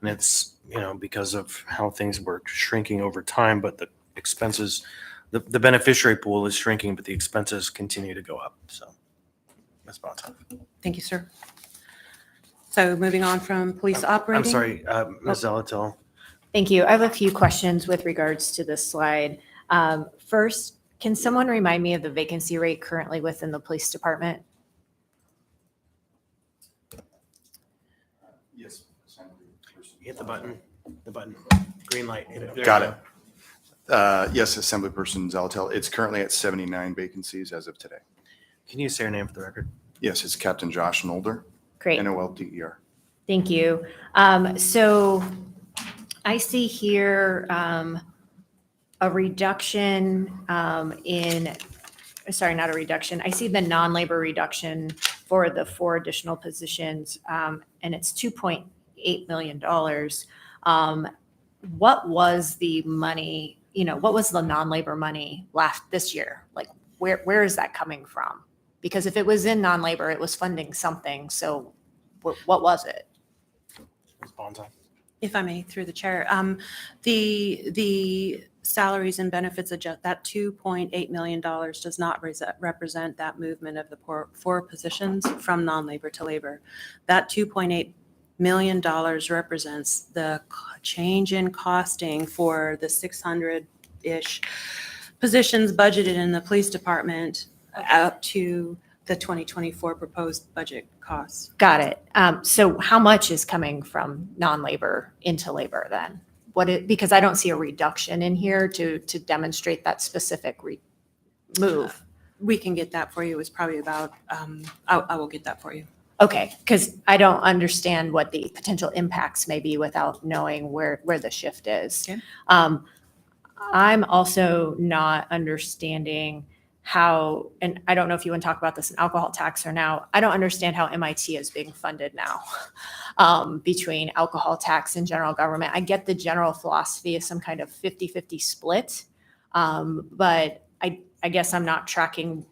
And it's, because of how things were shrinking over time, but the expenses, the beneficiary pool is shrinking, but the expenses continue to go up. So Ms. Bonta. Thank you, sir. So moving on from police operating. I'm sorry, Ms. Zelatil. Thank you. I have a few questions with regards to this slide. First, can someone remind me of the vacancy rate currently within the police department? Yes. Hit the button, green light. There Got you it. Yes, Assemblyperson Zalatel. It's currently at 79 vacancies as of today. Can you say your name for the record? Yes, it's Captain Josh Nolder, Great. NOLDER. Thank you. So I see here a reduction sorry, not a reduction. I see the non-labor reduction for the 4 additional positions, and it's $2.8 million. What was the money, what was the non-labor money this year? Like, where is that coming from? Because if it was in non-labor, it was funding something. So what was it? Ms. Bonta. If I may, through the chair, the salaries and benefits adjust, that $2.8 million does not represent that movement of the 4 positions from non-labor to labor. That $2.8 million represents the change in costing for the 600-ish positions budgeted in the police department up to the 2024 proposed budget costs. Got it. So how much is coming from non-labor into labor then? Because I don't see a reduction in here to demonstrate that specific move. We can get that for you. It's probably about, I will get that for you. Okay, because I don't understand what the potential impacts may be without knowing where the shift is. Okay. I'm also not understanding how, and I don't know if you want to talk about this in alcohol tax or now, I don't understand how MIT is being funded now between alcohol tax and general government. I get the general philosophy of some kind of 50-50 split, but I guess I'm not tracking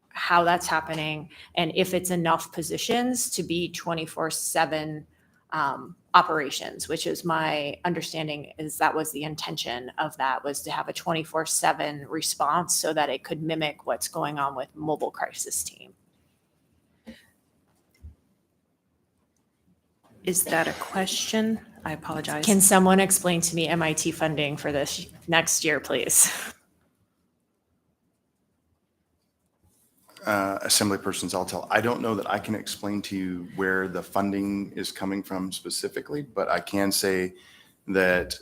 how that's happening and if it's enough positions to be 24/7 operations, which is my understanding is that was the intention of that, was to have a 24/7 response so that it could mimic what's going on with mobile crisis team. Is that a question? I apologize. Can someone explain to me MIT funding for this next year, please? Assemblyperson Zalatel, I don't know that I can explain to you where the funding is coming from specifically, but I can say that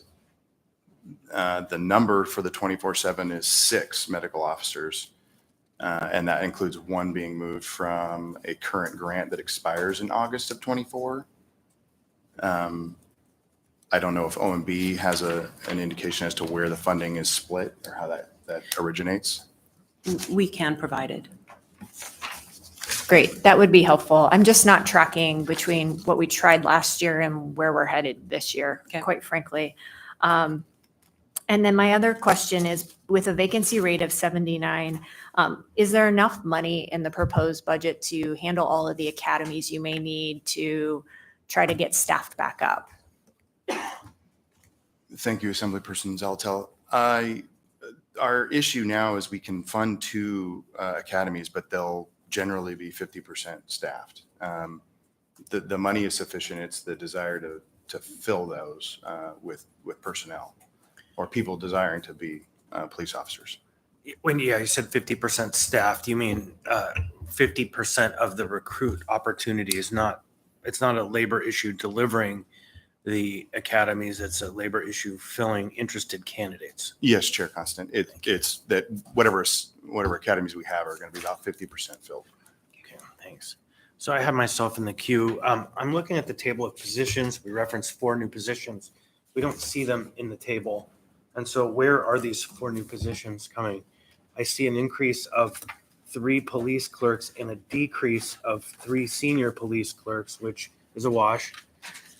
the number for the 24/7 is 6 medical officers. And that includes 1 being moved from a current grant that expires in August of 24. I don't know if OMB has an indication as to where the funding is split or how that originates. We can provide it. Great, that would be helpful. I'm just not tracking between what we tried last year and where we're headed this year, Okay. quite frankly. And And then my other question is, with a vacancy rate of 79, is there enough money in the proposed budget to handle all of the academies you may need to try to get staffed back up? Thank you, Assemblyperson Zaltel. Our issue now is we can fund 2 academies, but they'll generally be 50% staffed. The money is sufficient. It's the desire to fill those with personnel or people desiring to be police officers. When you said 50% staffed, you mean 50% of the recruit opportunity is not, it's not a labor issue delivering the academies, it's a labor issue filling interested candidates. Yes, Chair Constant. It's that whatever academies we have are going to be about 50% filled. Okay, thanks. So I have myself in the queue. I'm looking at the table of positions. We referenced 4 new positions. We don't see them in the table. And so where are these 4 new positions coming? I see an increase of 3 police clerks and a decrease of 3 senior police clerks, which is a wash,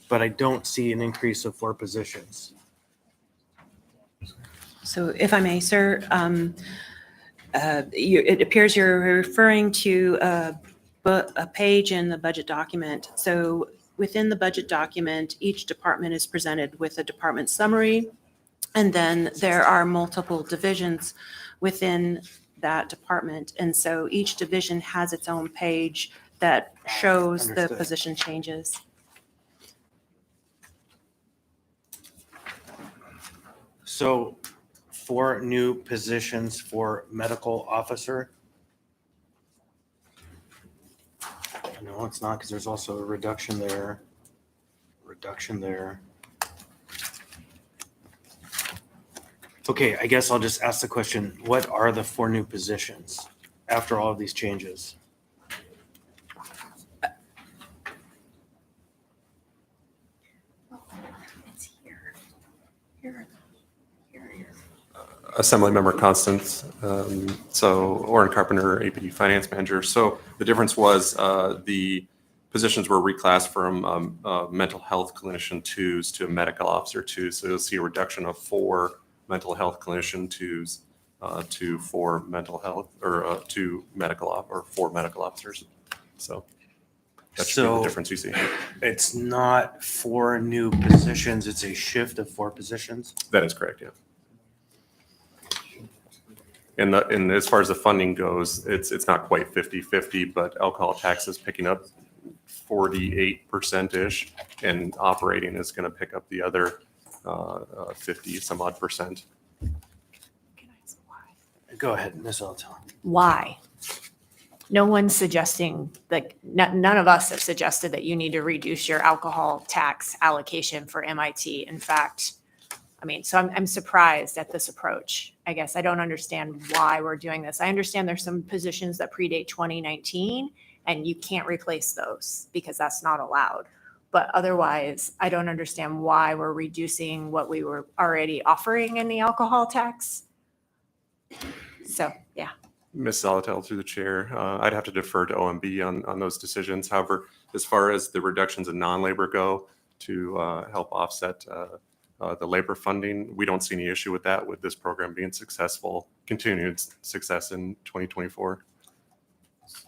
but I don't see an increase of 4 positions. So if I may, sir, it appears you're referring to a page in the budget document. So within the budget document, each department is presented with a department summary, and then there are multiple divisions within that department. And so each division has its own page that shows the Understood. position changes. So 4 new positions for medical officer. No, it's not, because there's also a reduction there. Reduction there. Okay, I guess I'll just ask the question, what are the 4 new positions after all of these changes? It's here. Assemblymember Constance, so Orrin Carpenter, APD Finance Manager. So the difference was the positions were reclassed from mental health clinician 2s to medical officer 2s. So you'll see a reduction of 4 mental health clinician 2s to 4 mental health or 2 medical or 4 medical officers. So that should be the difference you see. It's not 4 new positions, it's a shift of 4 positions? That is correct, yeah. And as far as the funding goes, it's not quite 50-50, but alcohol tax is picking up 48%-ish, and operating is going to pick up the other 50 some odd percent. Go ahead, Ms. Altel. Why? No one's suggesting, like, none of us have suggested that you need to reduce your alcohol tax allocation for MIT. In fact, I mean, so I'm surprised at this approach. I guess I don't understand why we're doing this. I understand there's some positions that predate 2019 and you can't replace those because that's not allowed. But otherwise, I don't understand why we're reducing what we were already offering in the alcohol tax. So, yeah. Ms. Zalatel, through the chair, I'd have to defer to OMB on those decisions. However, as far as the reductions in non-labor go to help offset the labor funding, we don't see any issue with that, with this program being successful, continued success in 2024.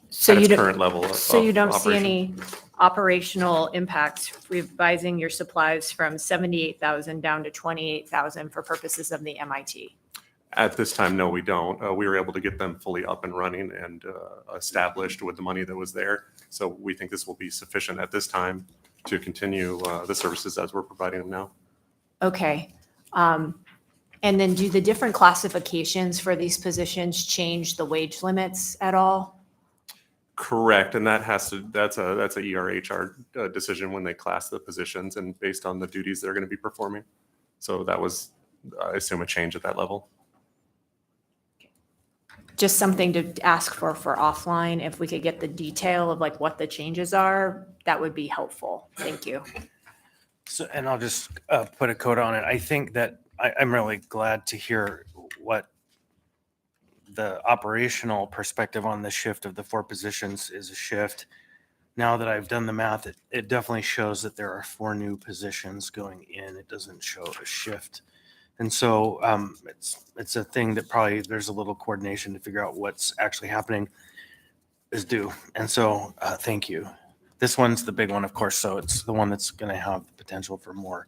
So at you its don't, current level of so you don't see operation. any operational impact revising your supplies from 78,000 down to 28,000 for purposes of the MIT? At this time, no, we don't. We were able to get them fully up and running and established with the money that was there. So we think this will be sufficient at this time to continue the services as we're providing them now. Okay. And then do the different classifications for these positions change the wage limits at all? Correct, and that's a ERHR decision when they class the positions and based on the duties they're going to be performing. So that was, I assume, a change at that level. Just something to ask for offline. If we could get the detail of like what the changes are, that would be helpful. Thank you. So, and I'll just put a code on it. I think that I'm really glad to hear what the operational perspective on the shift of the 4 positions is a shift. Now that I've done the math, it definitely shows that there are 4 new positions going in. It doesn't show a shift And so it's a thing that probably there's a little coordination to figure out what's actually happening is due. And so thank you. This one's the big one, of course, so it's the one that's going to have the potential for more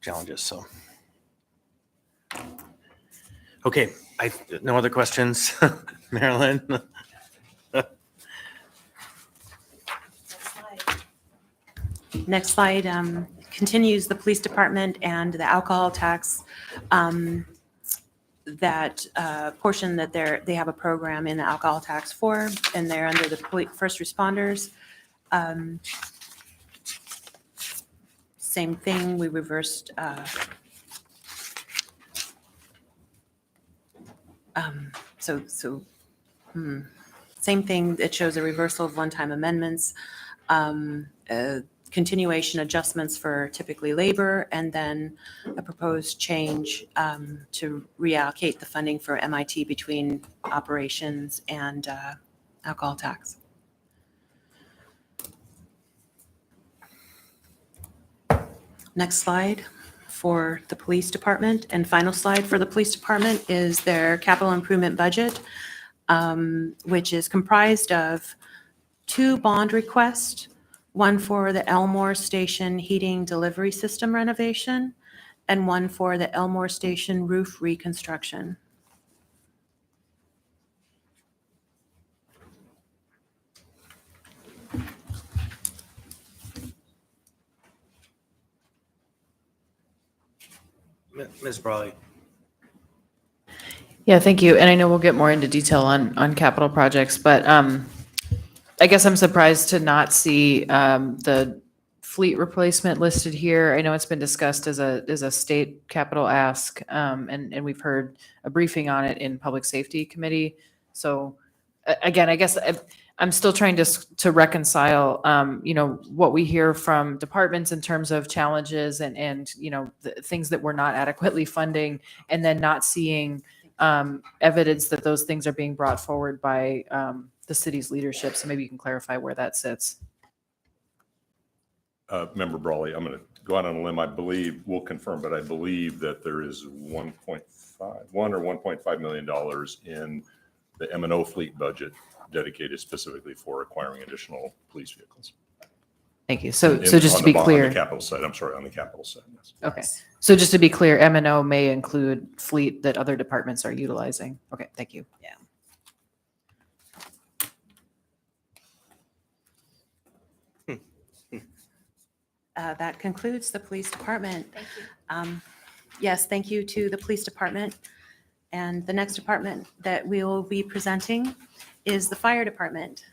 challenges. So, okay, no other questions, Marilyn? Next slide continues the police department and the alcohol tax. That portion that they have a program in the alcohol tax for, and they're under the first responders. Same thing, we reversed. Same thing, it shows a reversal of one-time amendments, continuation adjustments for typically labor, and then a proposed change to reallocate the funding for MIT between operations and alcohol tax. Next slide for the police department, and final slide for the police department is their capital improvement budget, which is comprised of 2 bond requests, one for the Elmore Station heating delivery system renovation, and one for the Elmore Station roof reconstruction. Ms. Brawley. Yeah, thank you. And I know we'll get more into detail on capital projects, but I guess I'm surprised to not see the fleet replacement listed here. I know it's been discussed as a state capital ask, and we've heard a briefing on it in Public Safety Committee. So again, I guess I'm still trying to reconcile, what we hear from departments in terms of challenges and the things that we're not adequately funding, and then not seeing evidence that those things are being brought forward by the city's leadership. So maybe you can clarify where that sits. Member Brawley, I'm going to go out on a limb. I believe, we'll confirm, but I believe that there is $1 or $1.5 million in the M&O fleet budget dedicated specifically for acquiring additional police vehicles. Thank you. So just to be clear. On the capital side, I'm sorry, on the capital side, yes. Okay. So just to be clear, M&O may include fleet that other departments are utilizing. Okay, thank you. Yeah. That concludes the police department. Thank you. Yes, thank you to the police department. And the next department that we will be presenting is the fire department.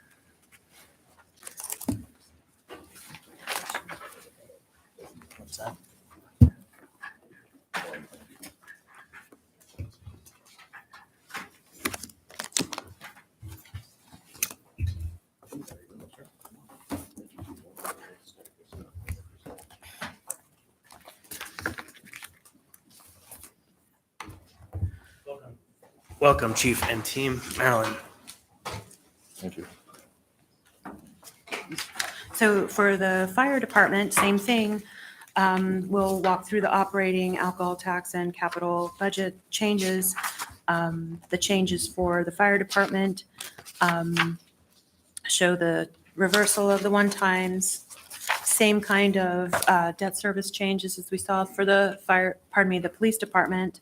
What's that? Welcome, Chief and team. Marilyn. Thank you. So for the fire department, same thing. We'll walk through the operating, alcohol tax, and capital budget changes. The changes for the fire department show the reversal of the one-times, same kind of debt service changes as we saw for the the police department,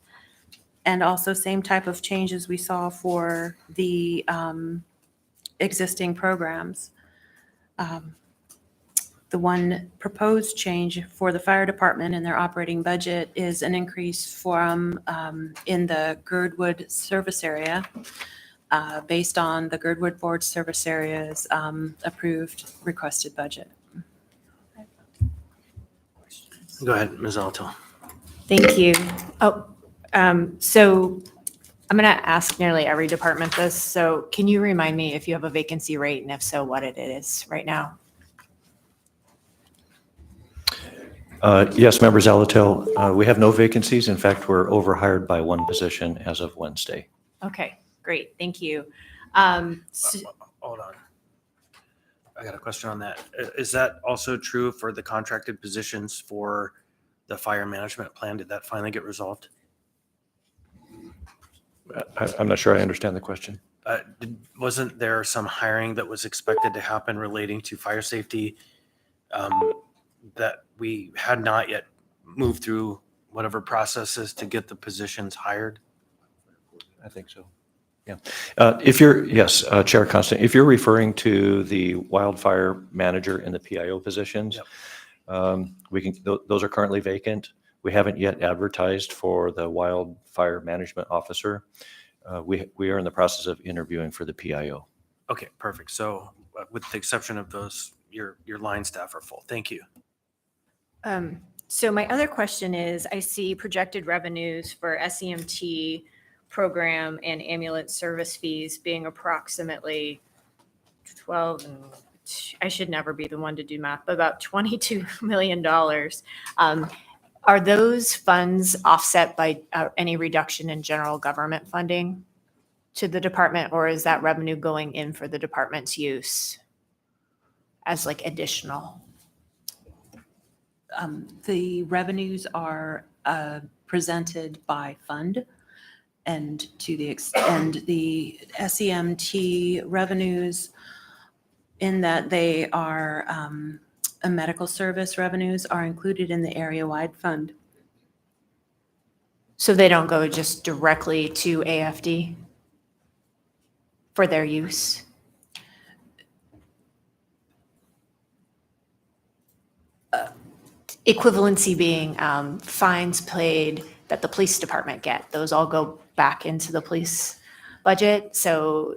and also same type of changes we saw for the existing programs. The one proposed change for the fire department in their operating budget is an increase from in the Girdwood service area based on the Girdwood Board service area's approved requested budget. Go ahead, Ms. Alto. Thank you. So I'm going to ask nearly every department this. So can you remind me if you have a vacancy rate, and if so, what it is right now? Yes, Member Zalatil, we have no vacancies. In fact, we're overhired by one position as of Wednesday. Okay, great. Thank you. Hold on. I got a question on that. Is that also true for the contracted positions for the fire management plan? Did that finally get resolved? I'm not sure I understand the question. Wasn't there some hiring that was expected to happen relating to fire safety that we had not yet moved through whatever processes to get the positions hired? I think so. Yeah. Yes, Chair Constant, if you're referring to the wildfire manager and the PIO positions, those are currently vacant. We haven't yet advertised for the wildfire management officer. We are in the process of interviewing for the PIO. Okay, perfect. So with the exception of those, your line staff are full. Thank you. So my other question is, I see projected revenues for SEMT program and ambulance service fees being approximately 12, and I should never be the one to do math, but about $22 million. Are those funds offset by any reduction in general government funding to the department, or is that revenue going in for the department's use as like additional? The revenues are presented by fund, and the SEMT revenues, in that they are a medical service revenues, are included in the area-wide fund. So they don't go just directly to AFD for their use? Equivalency being fines paid that the police department get. Those all go back into the police budget. So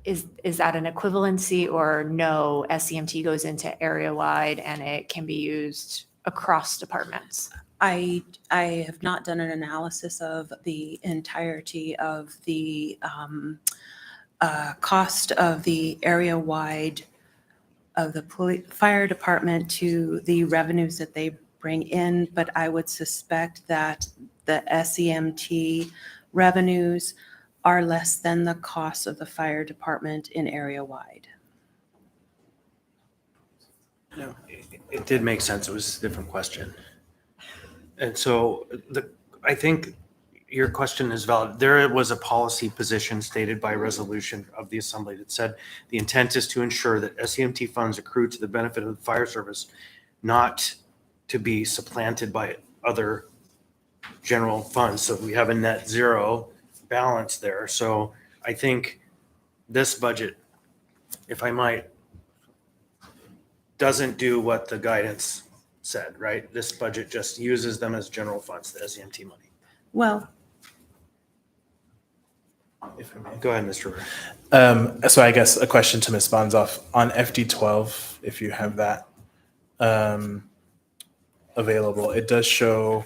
is that an equivalency, or no, SEMT goes into area-wide and it can be used across departments? I have not done an analysis of the entirety of the cost of the area-wide of the fire department to the revenues that they bring in, but I would suspect that the SEMT revenues are less than the cost of the fire department in area-wide. No, it did make sense. It was a different question. And so I think your question is valid. There was a policy position stated by resolution of the assembly that said the intent is to ensure that SEMT funds accrue to the benefit of the fire service, not to be supplanted by other general funds. So we have a net zero balance there. So I think this budget, if I might, doesn't do what the guidance said, right? This budget just uses them as general funds, the SEMT money. Well, If I may. Go ahead, Mr. Ray. So I guess a question to Ms. Bonzoff on FD12, if you have that available, it does show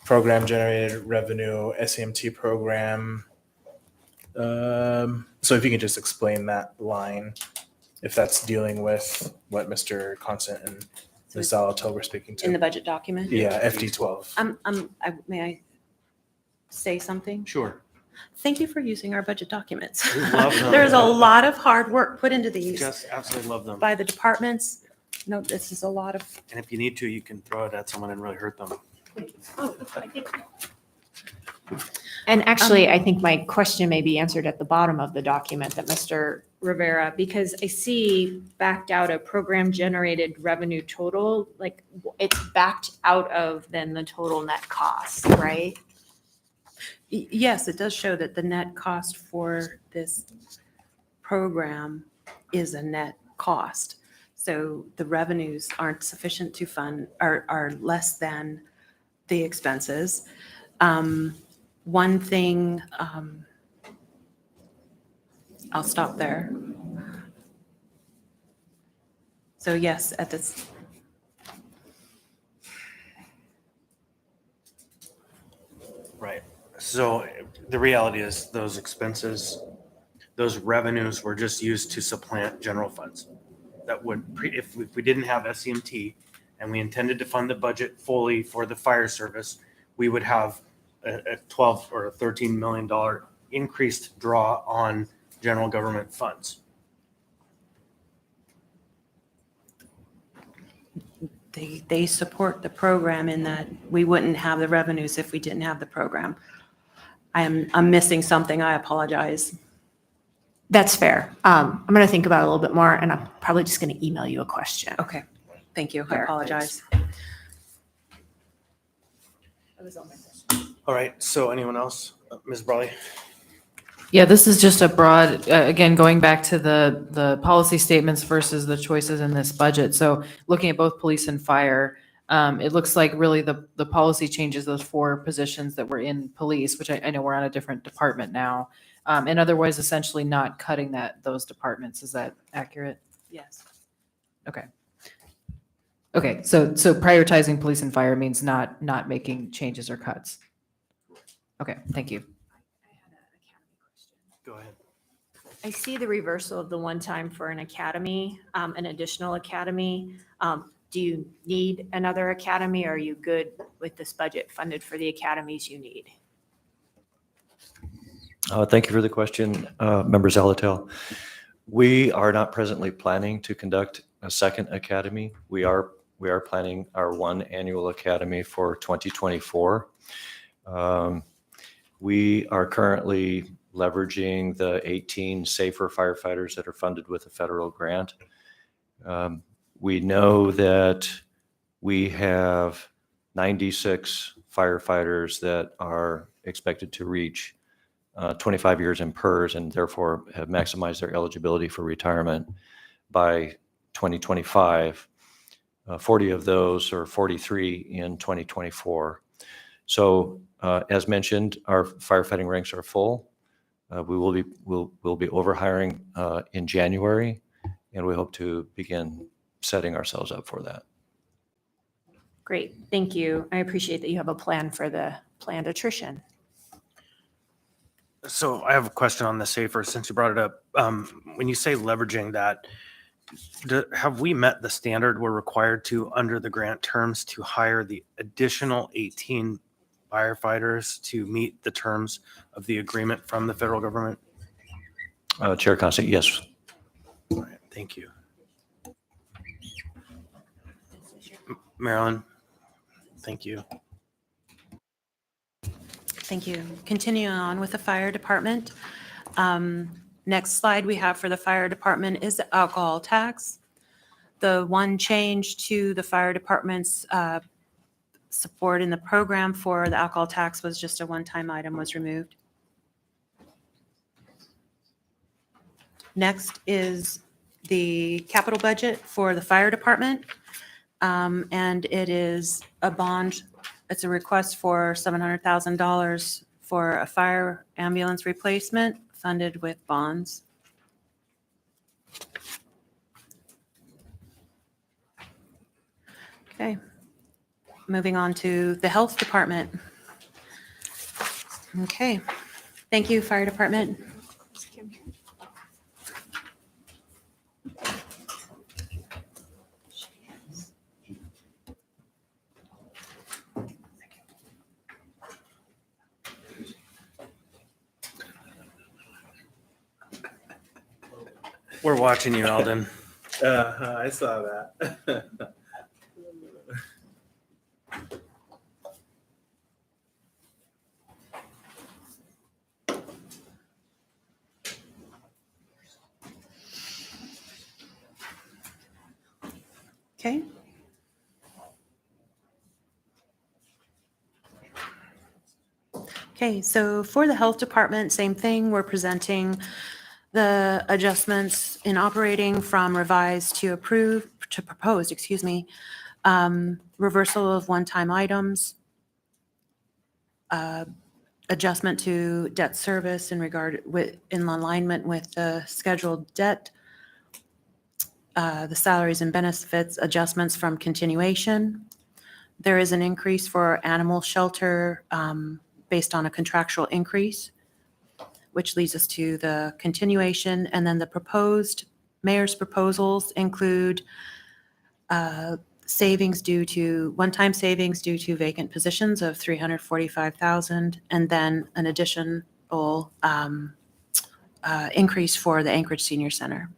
program generated revenue, SEMT program. So if you can just explain that line, if that's dealing with what Mr. Constant and Ms. Zalatel were speaking to. in the budget document? Yeah, FD12. May I say something? Sure. Thank you for using our budget documents. We love them. There's a lot of hard work put into these Just absolutely love them. by the departments. No, this is a lot of, And if you need to, you can throw it at someone and really hurt them. And actually, I think my question may be answered at the bottom of the document that Mr. Rivera, because I see backed out a program generated revenue total, like it's backed out of then the total net cost, right? yes, it does show that the net cost for this program is a net cost. So the revenues aren't sufficient to fund, are less than the expenses. One thing, I'll stop there. So yes, at this, Right. So the reality is those expenses, those revenues were just used to supplant general funds. That would, if we didn't have SEMT and we intended to fund the budget fully for the fire service, we would have a 12 or a $13 million increased draw on general government funds. they support the program in that we wouldn't have the revenues if we didn't have the program. I'm missing something. I apologize. That's fair. I'm going to think about it a little bit more, and I'm probably just going to email you a question. Okay, thank you. I Fair, apologize. All right, so anyone else? Ms. Brawley? Yeah, this is just a broad, again, going back to the policy statements versus the choices in this budget. So looking at both police and fire, it looks like really the policy changes those 4 positions that were in police, which I know we're on a different department now. And otherwise essentially not cutting those departments. Is that accurate? Yes. Okay. Okay, so prioritizing police and fire means not making changes or cuts. Okay, thank you. Go ahead. I see the reversal of the one time for an academy, an additional academy. Do you need another academy, or are you good with this budget funded for the academies you need? Thank you for the question, Member Zalatel. We are not presently planning to conduct a second academy. We are planning our one annual academy for 2024. We are currently leveraging the 18 safer firefighters that are funded with a federal grant. We know that we have 96 firefighters that are expected to reach 25 years in PERS and therefore have maximized their eligibility for retirement by 2025. 40 of those, or 43 in 2024. So as mentioned, our firefighting ranks are full. We'll be overhiring in January, and we hope to begin setting ourselves up for that. Great, thank you. I appreciate that you have a plan for the planned attrition. So I have a question on the safer, since you brought it up. When you say leveraging that, have we met the standard we're required to under the grant terms to hire the additional 18 firefighters to meet the terms of the agreement from the federal government? Chair Constant, yes. All right, thank you. Marilyn, thank you. Thank you. Continuing on with the fire department. Next slide we have for the fire department is the alcohol tax. The one change to the fire department's support in the program for the alcohol tax was just a one-time item was removed. Next is the capital budget for the fire department. And it is a bond. It's a request for $700,000 for a fire ambulance replacement funded with bonds. Okay. Moving on to the health department. Okay. Thank you, fire department. We're watching you, Alden. I saw that. Okay. Okay, so for the health department, same thing. We're presenting the adjustments in operating from revised to proposed, excuse me. Reversal of one-time items. Adjustment to debt service in alignment with the scheduled debt. The salaries and benefits adjustments from continuation. There is an increase for animal shelter based on a contractual increase, which leads us to the continuation. And then the proposed mayor's proposals include savings due to one-time savings due to vacant positions of $345,000, and then an additional increase for the Anchorage Senior Center.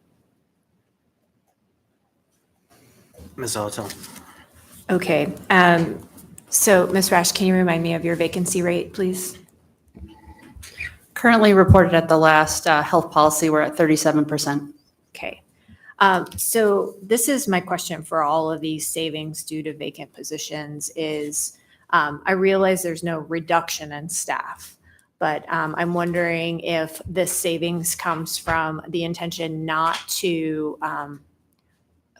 Ms. Zalatel. Okay, so Ms. Rash, can you remind me of your vacancy rate, please? Currently reported at the last health policy, we're at 37%. Okay. So this is my question for all of these savings due to vacant positions is, I realize there's no reduction in staff, but I'm wondering if this savings comes from the intention not to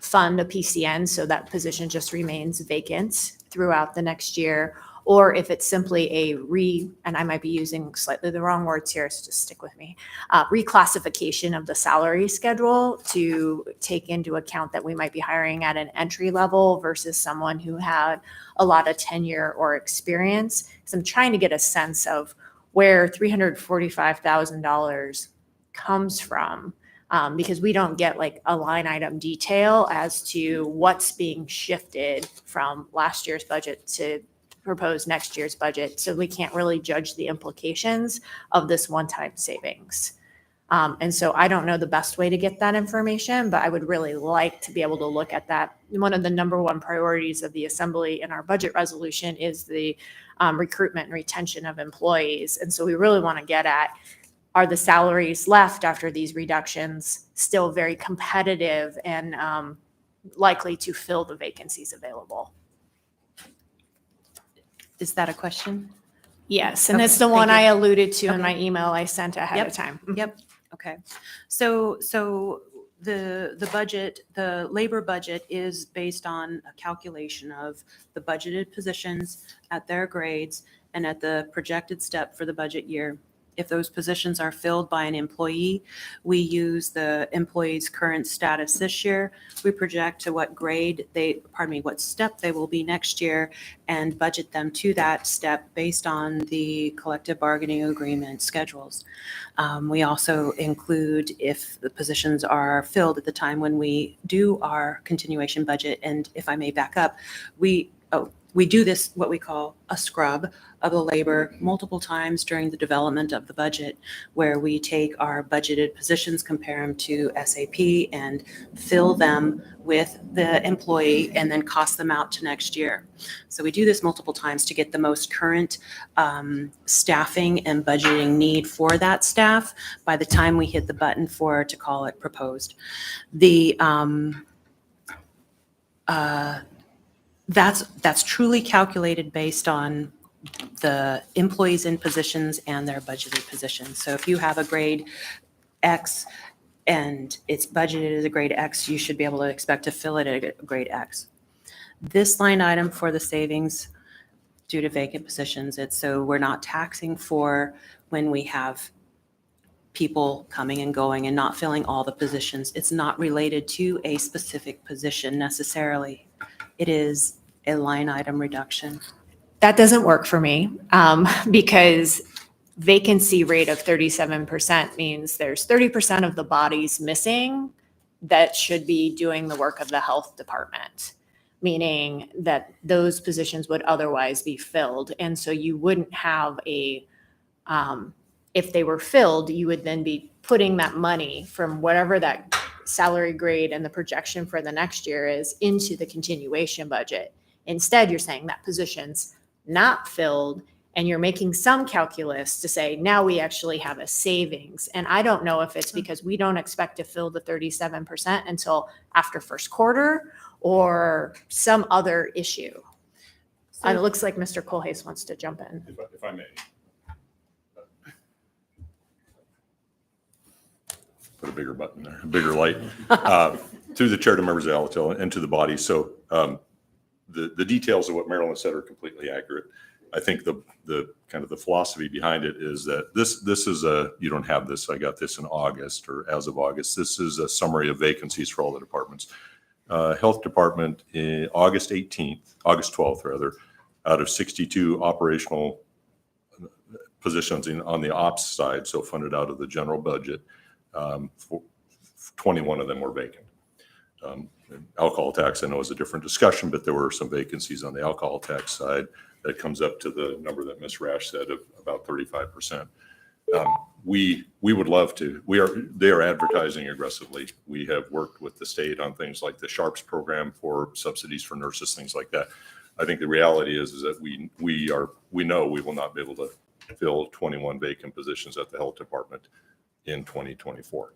fund a PCN, so that position just remains vacant throughout the next year, or if it's simply and I might be using slightly the wrong words here, so just stick with me, reclassification of the salary schedule to take into account that we might be hiring at an entry level versus someone who had a lot of tenure or experience. So I'm trying to get a sense of where $345,000 comes from, because we don't get like a line item detail as to what's being shifted from last year's budget to propose next year's budget. So we can't really judge the implications of this one-time savings. And so I don't know the best way to get that information, but I would really like to be able to look at that. One of the number one priorities of the Assembly in our budget resolution is the recruitment and retention of employees. And so we really want to get at, are the salaries left after these reductions still very competitive and likely to fill the vacancies available? Is that a question? Yes, and Okay, it's the one thank I you. alluded to in Okay. my email I sent ahead Yep, of time. Yep, okay. So the budget, the labor budget is based on a calculation of the budgeted positions at their grades and at the projected step for the budget year. If those positions are filled by an employee, we use the employee's current status this year. We project to what what step they will be next year and budget them to that step based on the collective bargaining agreement schedules. We also include if the positions are filled at the time when we do our continuation budget. And if I may back up, we do this, what we call a scrub of the labor multiple times during the development of the budget, where we take our budgeted positions, compare them to SAP and fill them with the employee and then cost them out to next year. So we do this multiple times to get the most current staffing and budgeting need for that staff by the time we hit the button to call it proposed. That's truly calculated based on the employees in positions and their budgeted positions. So if you have a grade X and it's budgeted as a grade X, you should be able to expect to fill it at a grade X. This line item for the savings due to vacant positions, it's so we're not taxing for when we have people coming and going and not filling all the positions. It's not related to a specific position necessarily. It is a line item reduction. That doesn't work for me because vacancy rate of 37% means there's 30% of the bodies missing that should be doing the work of the health department, meaning that those positions would otherwise be filled. And so you wouldn't have if they were filled, you would then be putting that money from whatever that salary grade and the projection for the next year is into the continuation budget. Instead, you're saying that position's not filled and you're making some calculus to say, now we actually have a savings. And I don't know if it's because we don't expect to fill the 37% until after first quarter or some other issue. It looks like Mr. Colhase wants to jump in. If I may. Put a bigger button there, a bigger light. Through the chair to members of Alatel and to the body. So the details of what Marilyn said are completely accurate. I think the kind of the philosophy behind it is that this is you don't have this, I got this in August or as of August. This is a summary of vacancies for all the departments. Health Department, August 12th rather, out of 62 operational positions on the ops side, so funded out of the general budget, 21 of them were vacant. Alcohol tax, I know, is a different discussion, but there were some vacancies on the alcohol tax side that comes up to the number that Ms. Rash said of about 35%. We would love to. They are advertising aggressively. We have worked with the state on things like the SHARPS program for subsidies for nurses, things like that. I think the reality is that we know we will not be able to fill 21 vacant positions at the health department in 2024.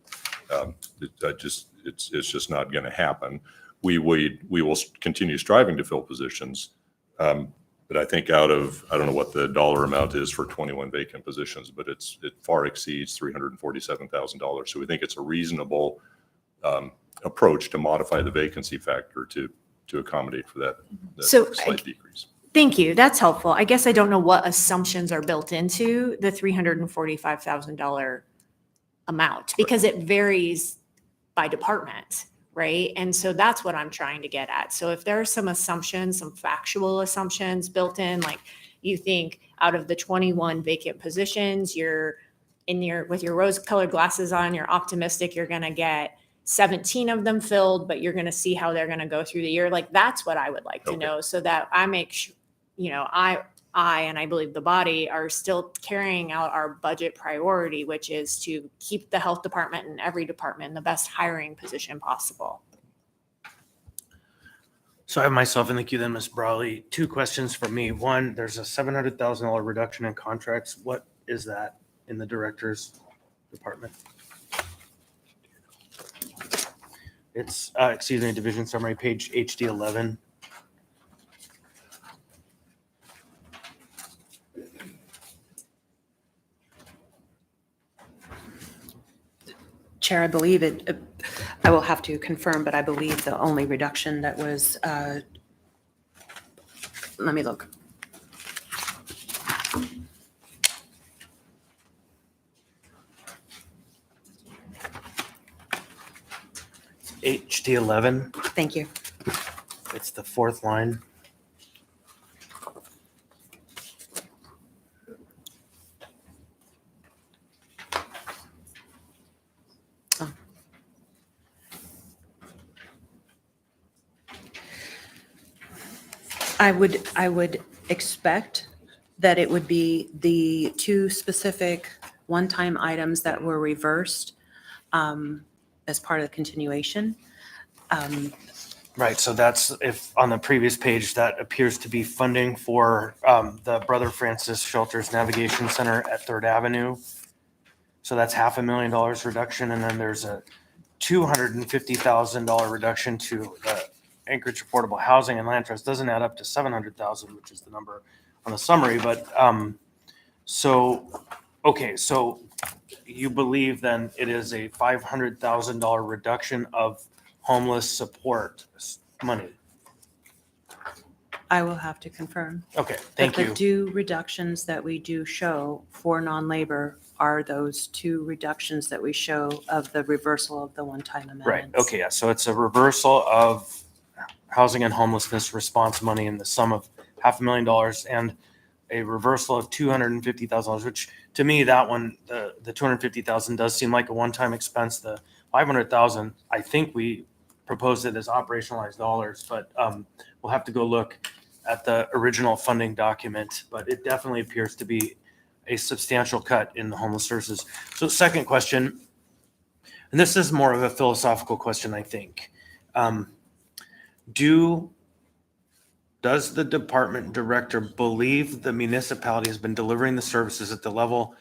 It's just not going to happen. We will continue striving to fill positions. But I think I don't know what the dollar amount is for 21 vacant positions, but it far exceeds $347,000. So we think it's a reasonable approach to modify the vacancy factor to accommodate for that So slight decrease. Thank you. That's helpful. I guess I don't know what assumptions are built into the $345,000 amount because it varies by department, right? And so that's what I'm trying to get at. So if there are some assumptions, some factual assumptions built in, like you think out of the 21 vacant positions, you're with your rose-colored glasses on, you're optimistic you're going to get 17 of them filled, but you're going to see how they're going to go through the year. Like that's what I would like to know so that I make sure, I and I believe the body are still carrying out our budget priority, which is to keep the health department and every department in the best hiring position possible. So I have myself in the queue then, Ms. Brawley. 2 questions for me. One, there's a $700,000 reduction in contracts. What is that in the director's department? It's, division summary, page HD 11. Chair, I believe I will have to confirm, but I believe the only reduction that was, let me look. HD 11. Thank you. It's the 4th line. I would expect that it would be the 2 specific one-time items that were reversed as part of the continuation. Right, so that's if on the previous page, that appears to be funding for the Brother Francis Shelters Navigation Center at 3rd Avenue. So that's $500,000 reduction, and then there's a $250,000 reduction to the Anchorage Affordable Housing and Land Trust. Doesn't add up to $700,000, which is the number on the summary. But so you believe then it is a $500,000 reduction of homeless support money? I will have to confirm. Okay, thank But you. the 2 reductions that we do show for non-labor are those 2 reductions that we show of the reversal of the one-time amendments. Right, okay, yeah, so it's a reversal of housing and homelessness response money in the sum of $500,000 and a reversal of $250,000, which to me, that one, the $250,000 does seem like a one-time expense. The $500,000, I think we proposed it as operationalized dollars, but we'll have to go look at the original funding document, but it definitely appears to be a substantial cut in the homeless services. So second question, and this is more of a philosophical question, I think. Does the department director believe the municipality has been delivering the services at the level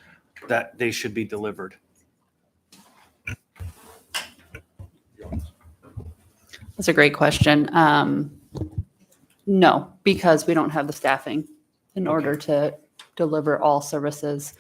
that they should be delivered? That's a great question. No, because we don't have the staffing in order to deliver all services.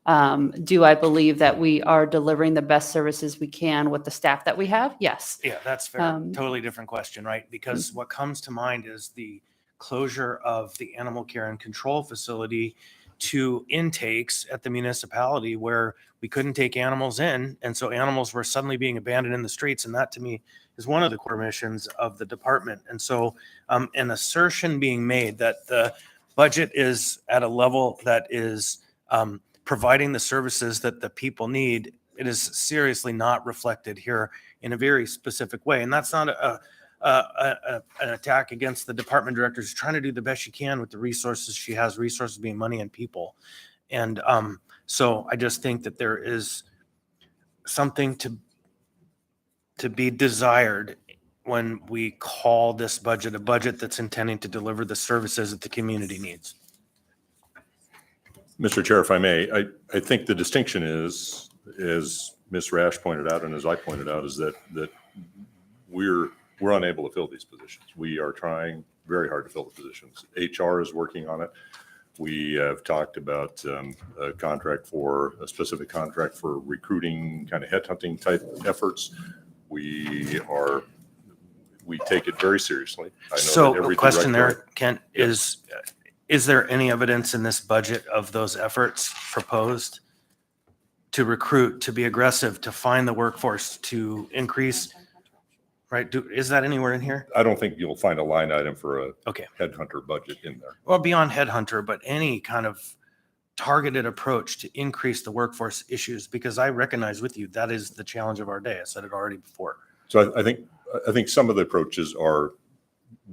Do I believe that we are delivering the best services we can with the staff that we have? Yes. Yeah, that's fair. Totally different question, right? Because what comes to mind is the closure of the animal care and control facility to intakes at the municipality where we couldn't take animals in. And so animals were suddenly being abandoned in the streets. And that to me is one of the core missions of the department. And so an assertion being made that the budget is at a level that is providing the services that the people need, it is seriously not reflected here in a very specific way. And that's not an attack against the department director who's trying to do the best she can with the resources she has, resources being money and people. And so I just think that there is something to be desired when we call this budget a budget that's intending to deliver the services that the community needs. Mr. Chair, if I may, I think the distinction is, as Ms. Rash pointed out and as I pointed out, is that we're unable to fill these positions. We are trying very hard to fill the positions. HR is working on it. We have talked about a specific contract for recruiting, kind of headhunting type efforts. We take it very seriously. I know that So every a question director- there, Kent, is there any evidence in this budget of those efforts proposed to recruit, to be aggressive, to find the workforce, to increase, right? Is that anywhere in here? I don't think you'll find a line item for a Okay. headhunter budget in there. Well, beyond headhunter, but any kind of targeted approach to increase the workforce issues, because I recognize with you, that is the challenge of our day. I said it already before. So I think some of the approaches are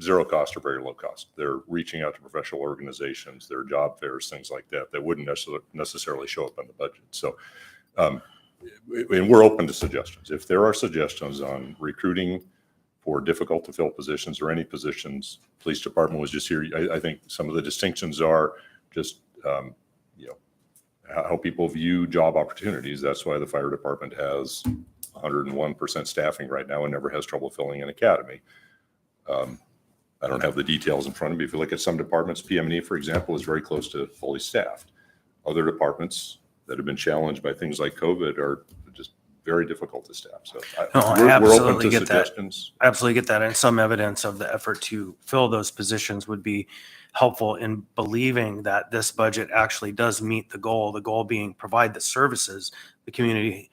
zero cost or very low cost. They're reaching out to professional organizations, their job fairs, things like that, that wouldn't necessarily show up in the budget. So, and we're open to suggestions. If there are suggestions on recruiting for difficult to fill positions or any positions, police department was just here. I think some of the distinctions are just, how people view job opportunities. That's why the fire department has 101% staffing right now and never has trouble filling an academy. I don't have the details in front of me. If you look at some departments, PM&E, for example, is very close to fully staffed. Other departments that have been challenged by things like COVID are just very difficult to staff. So I we're open absolutely to get that. suggestions. Absolutely get that. And some evidence of the effort to fill those positions would be helpful in believing that this budget actually does meet the goal being provide the services the community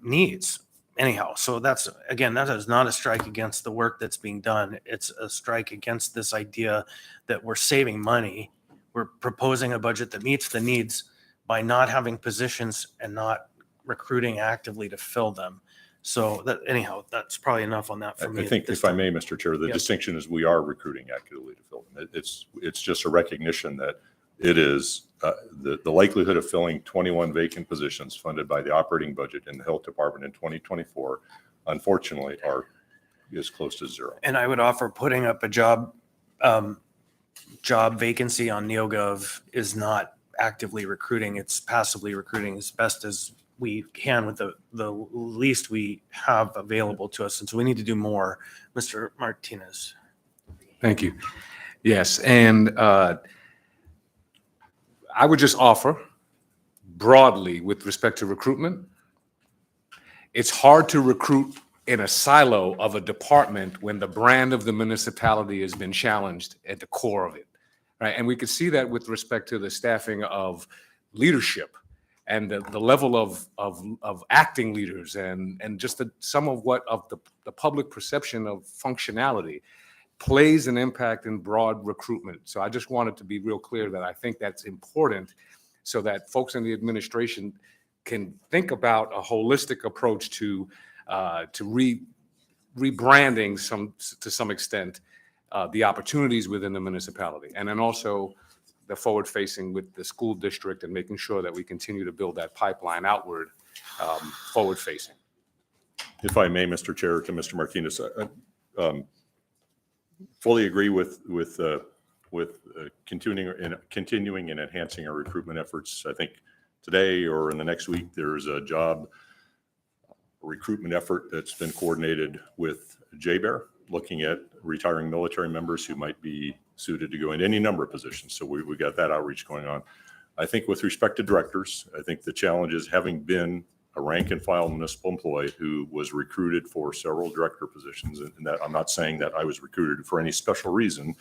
needs anyhow. So that's, again, that is not a strike against the work that's being done. It's a strike against this idea that we're saving money. We're proposing a budget that meets the needs by not having positions and not recruiting actively to fill them. So that, anyhow, that's probably enough on that for me. I think, if I may, Mr. Chair, the distinction is we are recruiting actively to fill them. It's just a recognition that it is the likelihood of filling 21 vacant positions funded by the operating budget in the health department in 2024, unfortunately, is close to zero. And I would offer putting up a job vacancy on NeoGov is not actively recruiting. It's passively recruiting as best as we can with the least we have available to us. And so we need to do more. Mr. Martinez. Thank you. Yes, and I would just offer broadly with respect to recruitment, it's hard to recruit in a silo of a department when the brand of the municipality has been challenged at the core of it, right? And we could see that with respect to the staffing of leadership and the level of acting leaders and just some of the public perception of functionality plays an impact in broad recruitment. So I just wanted to be real clear that I think that's important so that folks in the administration can think about a holistic approach to rebranding to some extent the opportunities within the municipality, and then also the forward facing with the school district and making sure that we continue to build that pipeline outward, forward facing. If I may, Mr. Chair, to Mr. Martinez, fully agree with continuing and enhancing our recruitment efforts. I think today or in the next week, there's a job recruitment effort that's been coordinated with JBEAR, looking at retiring military members who might be suited to go into any number of positions. So we got that outreach going on. I think with respect to directors, I think the challenge is having been a rank and file municipal employee who was recruited for several director positions. And that I'm not saying that I was recruited for any special reason,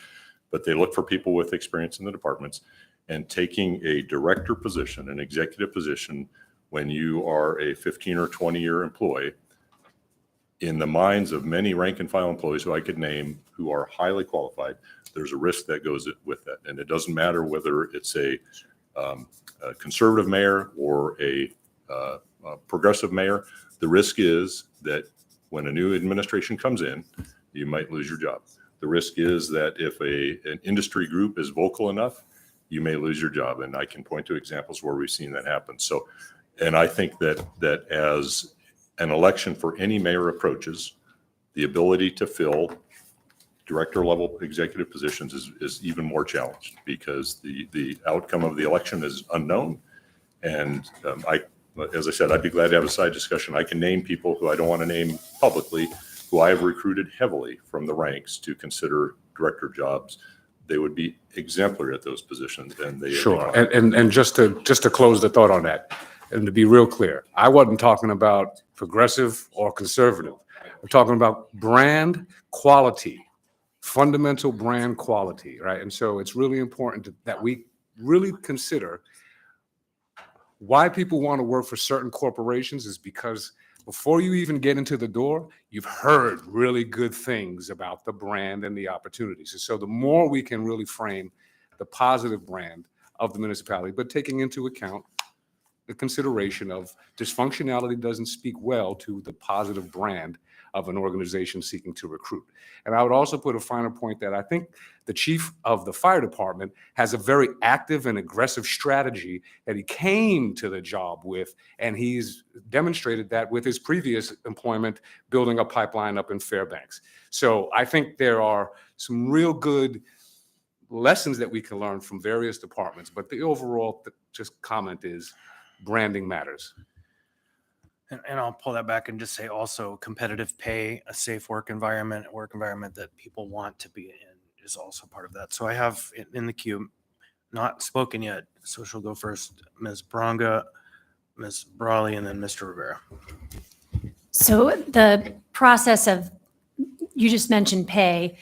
but they look for people with experience in the departments, and taking a director position, an executive position, when you are a 15 or 20 year employee, in the minds of many rank and file employees who I could name who are highly qualified, there's a risk that goes with that. And it doesn't matter whether it's a conservative mayor or a progressive mayor. The risk is that when a new administration comes in, you might lose your job. The risk is that if an industry group is vocal enough, you may lose your job. And I can point to examples where we've seen that happen. So, and I think that as an election for any mayor approaches, the ability to fill director level executive positions is even more challenged because the outcome of the election is unknown. And as I said, I'd be glad to have a side discussion. I can name people who I don't want to name publicly, who I have recruited heavily from the ranks to consider director jobs. They would be exemplary at those positions, and they Sure. And just to close the thought on that, and to be real clear, I wasn't talking about progressive or conservative. I'm talking about brand quality, fundamental brand quality, right? And so it's really important that we really consider why people want to work for certain corporations is because before you even get into the door, you've heard really good things about the brand and the opportunities. And so the more we can really frame the positive brand of the municipality, but taking into account the consideration of dysfunctionality doesn't speak well to the positive brand of an organization seeking to recruit. And I would also put a finer point that I think the chief of the fire department has a very active and aggressive strategy that he came to the job with, and he's demonstrated that with his previous employment, building a pipeline up in Fairbanks. So I think there are some real good lessons that we can learn from various departments, but the overall just comment is branding matters. And I'll pull that back and just say also competitive pay, a safe work environment, a work environment that people want to be in is also part of that. So I have in the queue, not spoken yet, so she'll go first, Ms. Bronga, Ms. Brawley, and then Mr. Rivera. So the process of, you just mentioned pay,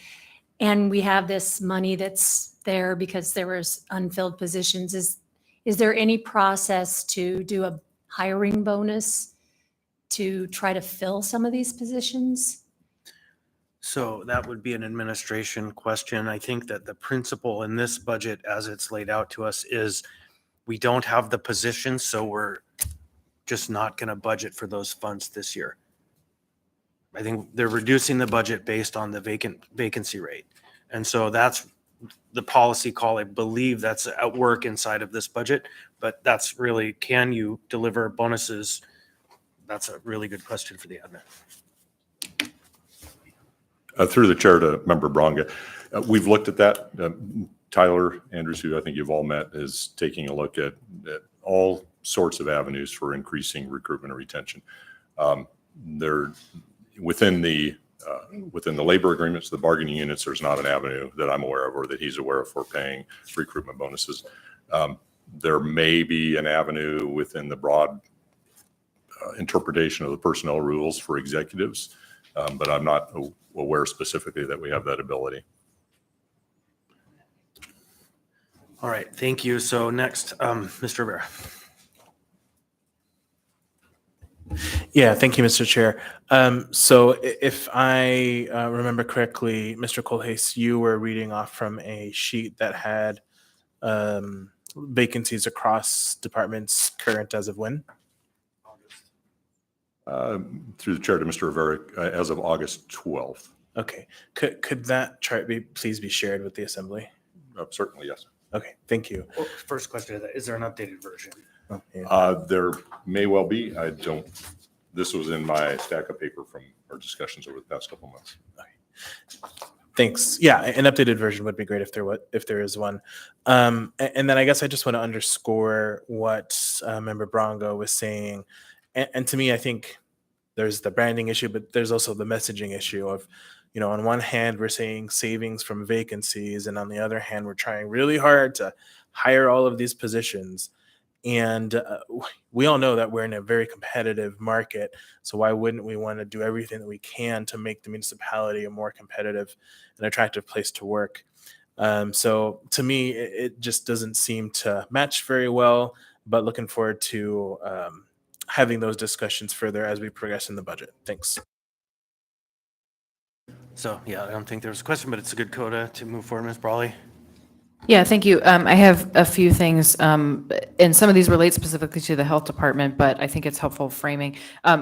and we have this money that's there because there was unfilled positions. Is there any process to do a hiring bonus to try to fill some of these positions? So that would be an administration question. I think that the principle in this budget as it's laid out to us is we don't have the positions, so we're just not going to budget for those funds this year. I think they're reducing the budget based on the vacancy rate. And so that's the policy call. I believe that's at work inside of this budget, but that's really, can you deliver bonuses? That's a really good question for the admin. Through the chair to Member Bronga, we've looked at that. Tyler Andrews, who I think you've all met, is taking a look at all sorts of avenues for increasing recruitment and retention. They're within the labor agreements, the bargaining units, there's not an avenue that I'm aware of or that he's aware of for paying recruitment bonuses. There may be an avenue within the broad interpretation of the personnel rules for executives, but I'm not aware specifically that we have that ability. All right, thank you. So next, Mr. Rivera. Yeah, thank you, Mr. Chair. So if I remember correctly, Mr. Colhase, you were reading off from a sheet that had vacancies across departments current as of when? Through the chair to Mr. Rivera, as of August 12th. Okay. Could that chart please be shared with the assembly? Certainly, yes. Okay, thank you. Well, first question, is there an updated version? Oh, yeah. There may well be. This was in my stack of paper from our discussions over the past couple months. Okay. Thanks. Yeah, an updated version would be great if there is one. And then I guess I just want to underscore what Member Brongo was saying. And to me, I think there's the branding issue, but there's also the messaging issue of, on one hand, we're saying savings from vacancies, and on the other hand, we're trying really hard to hire all of these positions. And we all know that we're in a very competitive market. So why wouldn't we want to do everything that we can to make the municipality a more competitive and attractive place to work? So to me, it just doesn't seem to match very well, but looking forward to having those discussions further as we progress in the budget. Thanks. So yeah, I don't think there was a question, but it's a good coda to move forward, Ms. Brawley. Yeah, thank you. I have a few things, and some of these relate specifically to the health department, but I think it's helpful framing.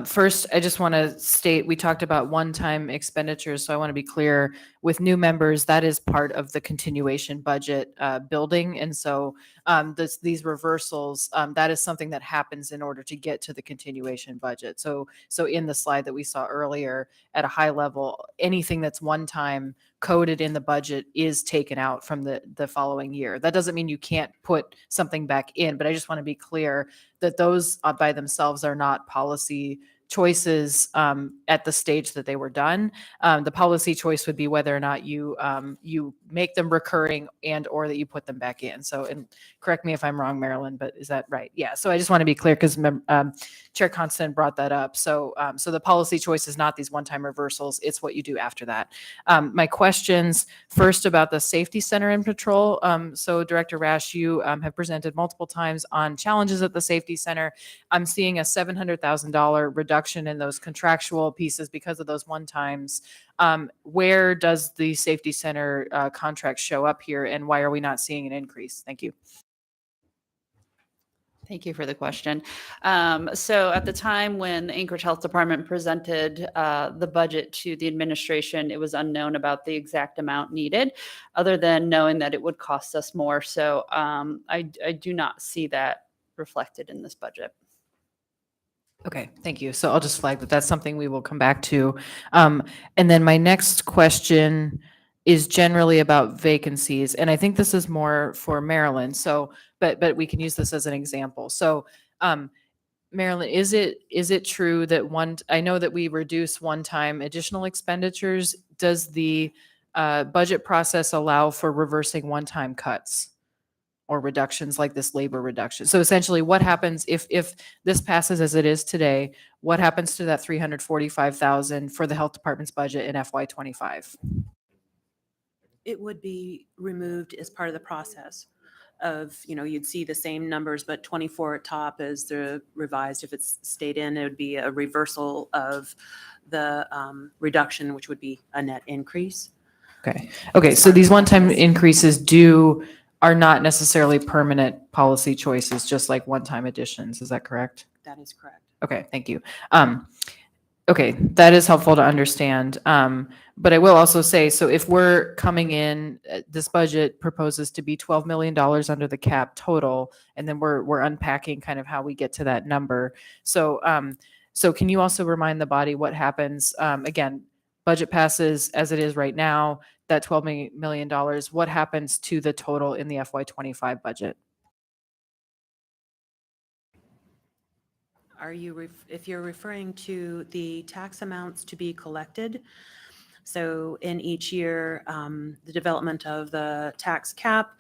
First, I just want to state, we talked about one-time expenditures, so I want to be clear. with new members, that is part of the continuation budget building. And so these reversals, that is something that happens in order to get to the continuation budget. So in the slide that we saw earlier, at a high level, anything that's one time coded in the budget is taken out from the following year. That doesn't mean you can't put something back in, but I just want to be clear that those by themselves are not policy choices at the stage that they were done. The policy choice would be whether or not you make them recurring and or that you put them back in. So, and correct me if I'm wrong, Marilyn, but is that right? Yeah. So I just want to be clear because Chair Constant brought that up. So so the policy choice is not these one-time reversals. It's what you do after that. My questions first about the safety center and patrol. So Director Rash, you have presented multiple times on challenges at the safety center. I'm seeing a $700,000 reduction in those contractual pieces because of those one-times. Where does the safety center contract show up here, and why are we not seeing an increase? Thank you. Thank you for the question. So at the time when the Anchorage Health Department presented the budget to the administration, it was unknown about the exact amount needed, other than knowing that it would cost us more. So I do not see that reflected in this budget. Okay, thank you. So I'll just flag that that's something we will come back to. And then my next question is generally about vacancies, and I think this is more for Marilyn. So, but we can use this as an example. So, Marilyn, is it true that I know that we reduce one-time additional expenditures. Does the budget process allow for reversing one-time cuts or reductions like this labor reduction? So essentially, what happens if this passes as it is today? What happens to that $345,000 for the health department's budget in FY25? It would be removed as part of the process of, you'd see the same numbers, but 24 at top is the revised. If it's stayed in, it would be a reversal of the reduction, which would be a net increase. Okay. So these one-time increases are not necessarily permanent policy choices, just like one-time additions. Is that correct? That is correct. Okay, thank you. Okay, that is helpful to understand. But I will also say, so if we're coming in, this budget proposes to be $12 million under the cap total, and then we're unpacking kind of how we get to that number. So, so can you also remind the body what happens? Again, budget passes as it is right now, that $12 million, what happens to the total in the FY25 budget? If you're referring to the tax amounts to be collected, so in each year, the development of the tax cap,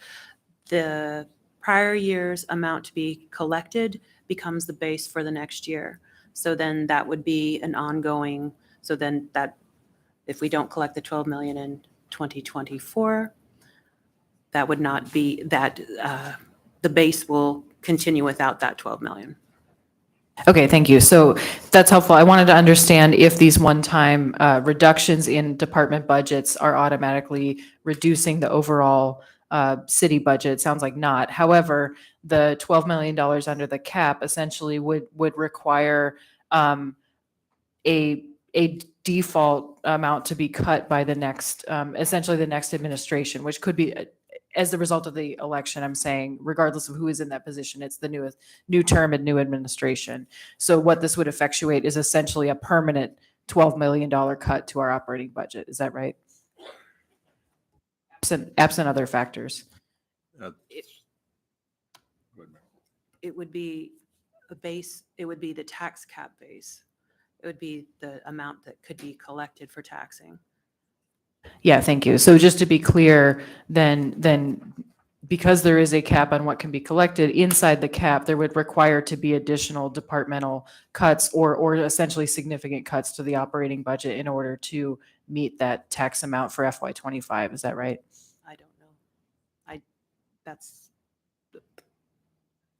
the prior year's amount to be collected becomes the base for the next year. So then that would be an ongoing, so then that, if we don't collect the 12 million in 2024, that would not be, that the base will continue without that 12 million. Okay, thank you. So that's helpful. I wanted to understand if these one-time reductions in department budgets are automatically reducing the overall city budget. It sounds like not. However, the $12 million under the cap essentially would require a default amount to be cut by the next, essentially the next administration, which could be as the result of the election. I'm saying, regardless of who is in that position, it's the new term and new administration. So what this would effectuate is essentially a permanent $12 million cut to our operating budget. Is that right? Absent other factors. It would be a base, it would be the tax cap base. It would be the amount that could be collected for taxing. Yeah, thank you. So just to be clear, then because there is a cap on what can be collected, inside the cap, there would require to be additional departmental cuts or essentially significant cuts to the operating budget in order to meet that tax amount for FY25. Is that right? I don't know. That's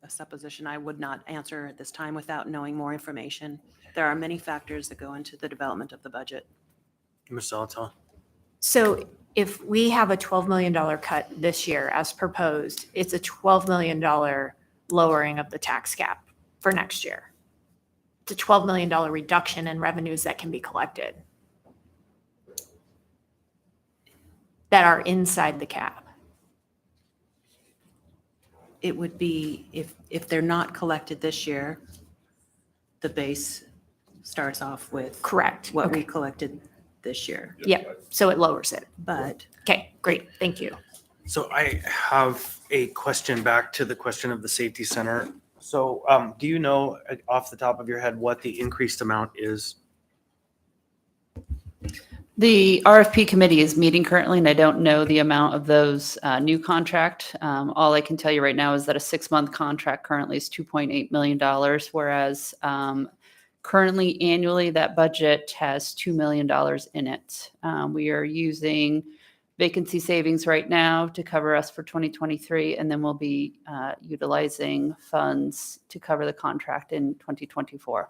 a supposition I would not answer at this time without knowing more information. There are many factors that go into the development of the budget. Ms. Zalatow. So if we have a $12 million cut this year as proposed, it's a $12 million lowering of the tax cap for next year. It's a $12 million reduction in revenues that can be collected. that are inside the cap. It would be, if they're not collected this year, the base starts off with Correct. what we Okay. collected this year. Yep. So it lowers it. But Okay, great. Thank you. So I have a question back to the question of the safety center. So do you know off the top of your head what the increased amount is? The RFP committee is meeting currently, and I don't know the amount of those new contract. All I can tell you right now is that a 6-month contract currently is $2.8 million, whereas currently annually that budget has $2 million in it. We are using vacancy savings right now to cover us for 2023, and then we'll be utilizing funds to cover the contract in 2024.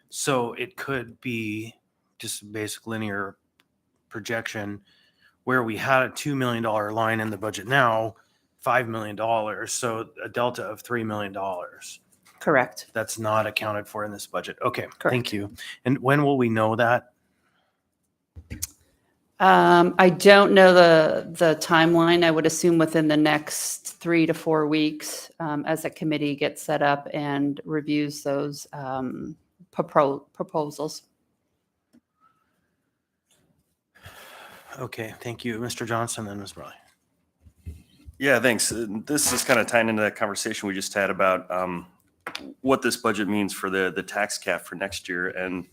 So it could be just basic linear projection where we had a $2 million line in the budget now, $5 million. So a delta of $3 million. Correct. That's not accounted for in this budget. Okay, Correct. thank you. And when will we know that? I don't know the timeline. I would assume within the next 3 to 4 weeks, as a committee gets set up and reviews those proposals. Okay, thank you. Mr. Johnson and Ms. Brawley. Yeah, thanks. This is kind of tying into that conversation we just had about what this budget means for the tax cap for next year. And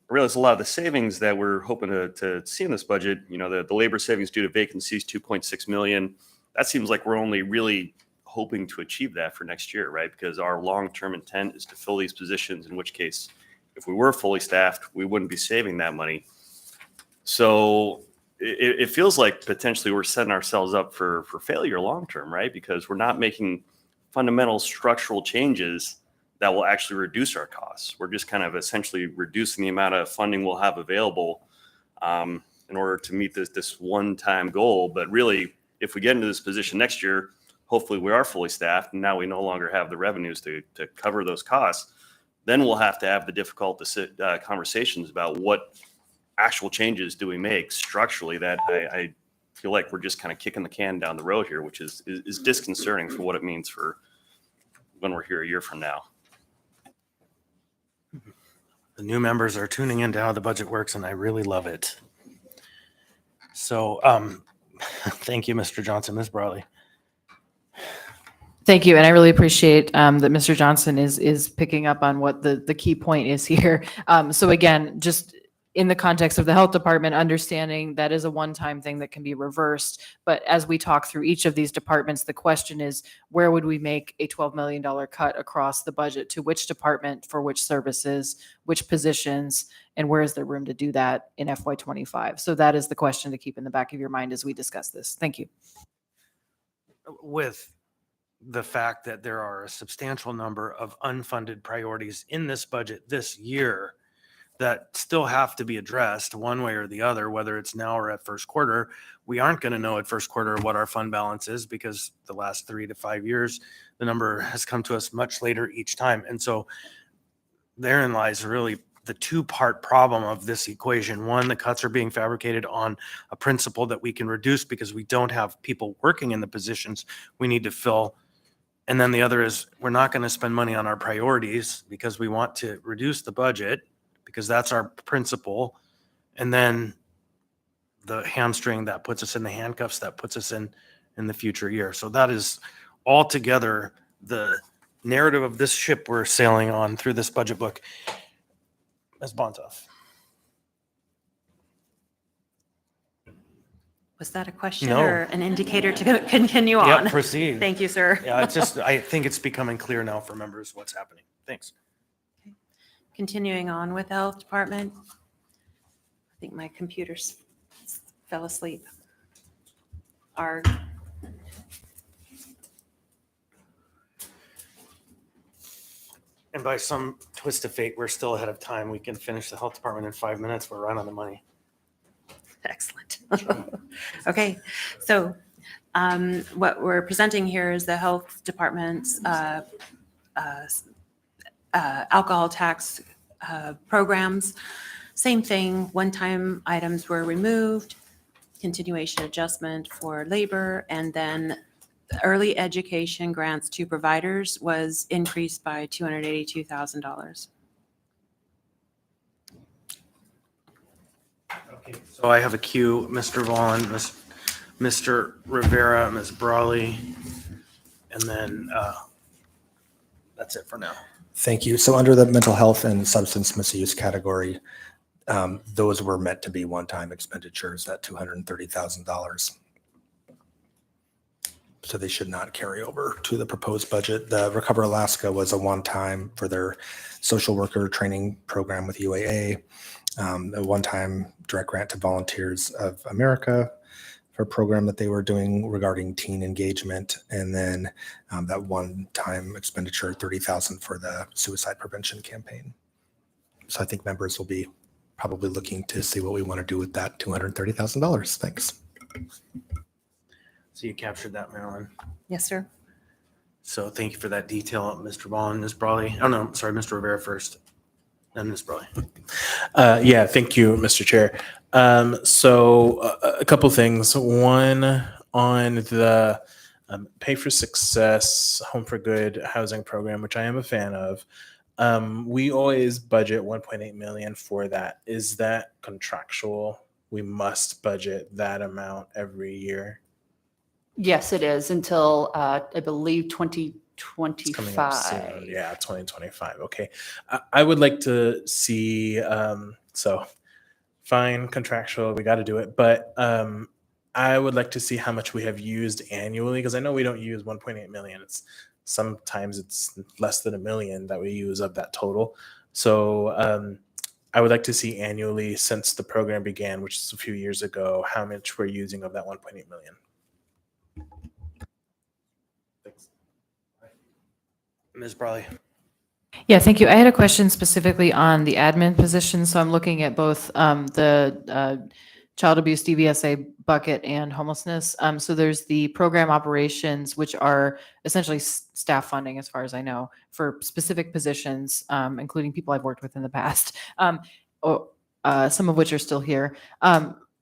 I realize a lot of the savings that we're hoping to see in this budget, you know, the labor savings due to vacancies, 2.6 million, that seems like we're only really hoping to achieve that for next year, right? Because our long-term intent is to fill these positions, in which case, if we were fully staffed, we wouldn't be saving that money. So it feels like potentially we're setting ourselves up for failure long-term, right? Because we're not making fundamental structural changes that will actually reduce our costs. We're just kind of essentially reducing the amount of funding we'll have available in order to meet this one-time goal. But really, if we get into this position next year, hopefully we are fully staffed and now we no longer have the revenues to cover those costs. Then we'll have to have the difficult conversations about what actual changes do we make structurally that I feel like we're just kind of kicking the can down the road here, which is disconcerting for what it means for when we're here a year from now. The new members are tuning into how the budget works, and I really love it. So thank you, Mr. Johnson. Ms. Brawley. Thank you, and I really appreciate that Mr. Johnson is picking up on what the key point is here. So again, just in the context of the health department, understanding that is a one-time thing that can be reversed. But as we talk through each of these departments, the question is, where would we make a $12 million cut across the budget to which department for which services, which positions, and where is there room to do that in FY25? So that is the question to keep in the back of your mind as we discuss this. Thank you. With the fact that there are a substantial number of unfunded priorities in this budget this year that still have to be addressed one way or the other, whether it's now or at first quarter. We aren't going to know at first quarter what our fund balance is because the last 3 to 5 years, the number has come to us much later each time. And so therein lies really the two-part problem of this equation. One, the cuts are being fabricated on a principle that we can reduce because we don't have people working in the positions we need to fill. And then the other is we're not going to spend money on our priorities because we want to reduce the budget because that's our principle. And then the hamstring that puts us in the handcuffs, that puts us in the future year. So that is altogether the narrative of this ship we're sailing on through this budget book. Ms. Bontoff. Was that a question No. or an indicator to continue on? Yeah, proceed. Thank you, sir. Yeah, it's just, I think it's becoming clear now for members what's happening. Thanks. Continuing on with the health department. I think my computer fell asleep. Our And by some twist of fate, we're still ahead of time. We can finish the health department in 5 minutes. We're right on the money. excellent. Okay, so what we're presenting here is the health department's alcohol tax programs. Same thing, one-time items were removed. continuation adjustment for labor, and then the early education grants to providers was increased by $282,000. Okay, so I have a queue, Mr. Vaughn, Mr. Rivera, Ms. Brawley, and then that's it for now. Thank you. So under the mental health and substance misuse category, those were meant to be one-time expenditures at $230,000. So they should not carry over to the proposed budget. The Recover Alaska was a one-time for their social worker training program with UAA, a one-time direct grant to Volunteers of America for a program that they were doing regarding teen engagement, and then that one-time expenditure, $30,000 for the suicide prevention campaign. So I think members will be probably looking to see what we want to do with that $230,000. Thanks. So you captured that, Marilyn. Yes, sir. So thank you for that detail, Mr. Vaughn, Ms. Brawley. Oh, no, sorry, Mr. Rivera first, then Ms. Brawley. Yeah, thank you, Mr. Chair. So a couple things. One, on the Pay for Success Home for Good housing program, which I am a fan of, we always budget 1.8 million for that. Is that contractual? We must budget that amount every year. Yes, it is until I believe It's coming 2025. up soon. Yeah, 2025. Okay. I would like to see, so fine, contractual, we got to do it. But I would like to see how much we have used annually, because I know we don't use 1.8 million. Sometimes it's less than $1 million that we use of that total. So I would like to see annually since the program began, which is a few years ago, how much we're using of that 1.8 million. Thanks. Ms. Brawley. Yeah, thank you. I had a question specifically on the admin position. So I'm looking at both the child abuse DVSA bucket and homelessness. So there's the program operations, which are essentially staff funding, as far as I know, for specific positions, including people I've worked with in the past, some of which are still here.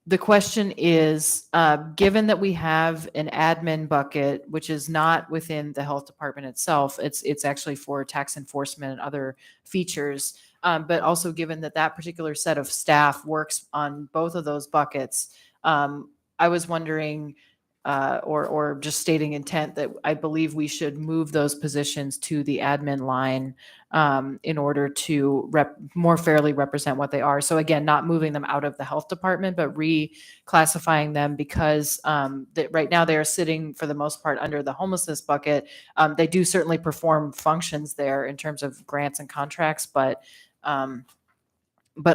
The question is, given that we have an admin bucket, which is not within the health department itself, it's actually for tax enforcement and other features. But also given that that particular set of staff works on both of those buckets, I was wondering, or just stating intent that I believe we should move those positions to the admin line in order to more fairly represent what they are. So again, not moving them out of the health department, but reclassifying them because right now they are sitting for the most part under the homelessness bucket. They do certainly perform functions there in terms of grants and contracts, but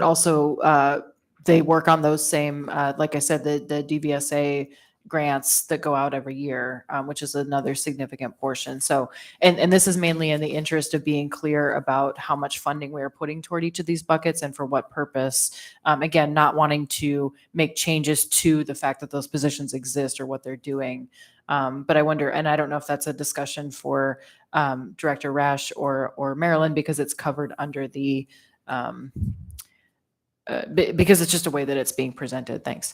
also they work on those same, like I said, the DVSA grants that go out every year, which is another significant portion. So, and this is mainly in the interest of being clear about how much funding we are putting toward each of these buckets and for what purpose. Again, not wanting to make changes to the fact that those positions exist or what they're doing. But I wonder, and I don't know if that's a discussion for Director Rash or Marilyn, because it's covered under the, because it's just a way that it's being presented. Thanks.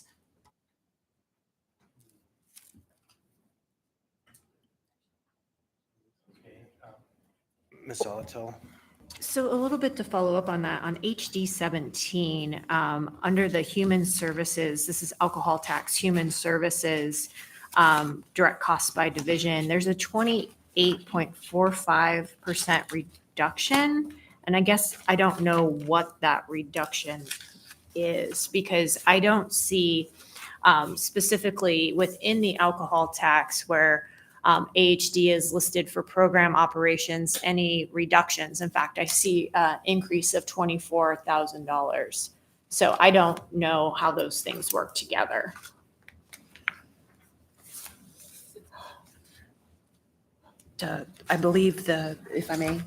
Ms. Zolotel. So a little bit to follow up on that, on HD 17, under the human services, this is alcohol tax, human services, direct costs by division, there's a 28.45% reduction. And I guess I don't know what that reduction is, because I don't see specifically within the alcohol tax where AHD is listed for program operations, any reductions. In fact, I see an increase of $24,000. So I don't know how those things work together. I believe if I may,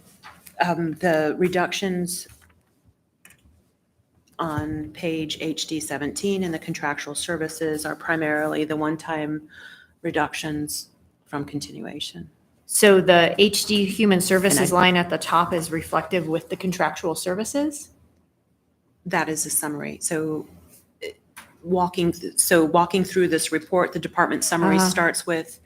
the reductions on page HD 17 in the contractual services are primarily the one-time reductions from continuation. So the HD human services And I- line at the top is reflective with the contractual services? That is a summary. So walking through this report, the department summary starts with,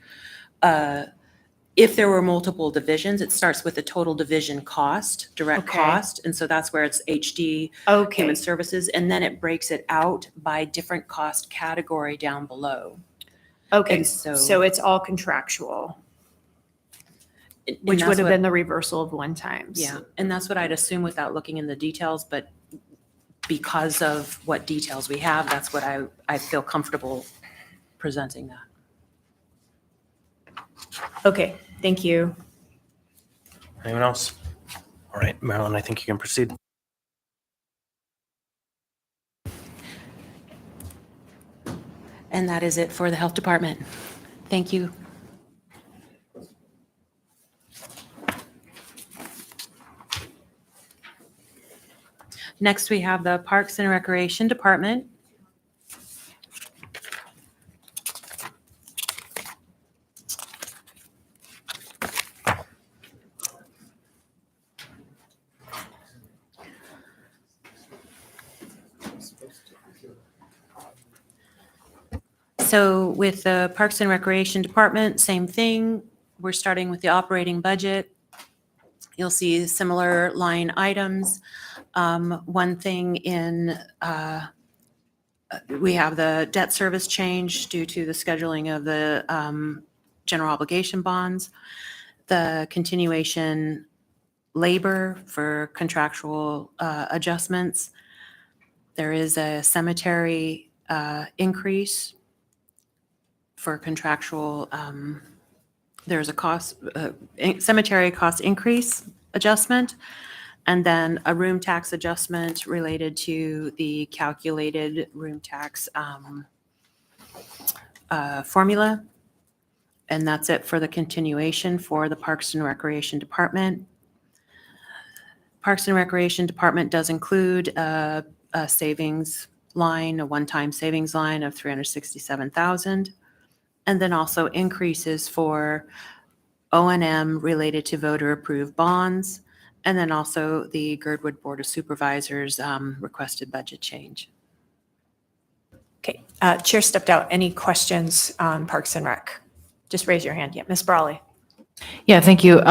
if there were multiple divisions, it starts with the total division cost, direct Okay. cost. And so that's where it's HD, Okay. Human Services, and then it breaks it out by different cost category down below. Okay. And So it's all contractual, And which that's would have what- been the reversal of one times. Yeah, and that's what I'd assume without looking in the details, but because of what details we have, that's what I feel comfortable presenting that. Okay, thank you. Anyone else? All right, Marilyn, I think you can proceed. And that is it for the Health Department. Thank you. Next, we have the Parks and Recreation Department. So with the Parks and Recreation Department, same thing. We're starting with the operating budget. You'll see similar line items. One thing we have the debt service change due to the scheduling of the general obligation bonds, the continuation labor for contractual adjustments. There is a cemetery increase for contractual, there's a cemetery cost increase adjustment, and then a room tax adjustment related to the calculated room tax formula. And that's it for the continuation for the Parks and Recreation Department. Parks and Recreation Department does include a savings line, a one-time savings line of $367,000. And then also increases for O&M related to voter-approved bonds, and then also the Girdwood Board of Supervisors requested budget change. Okay, Chair stepped out. Any questions on Parks and Rec? Just raise your hand. Yeah, Ms. Brawley. Yeah, thank you.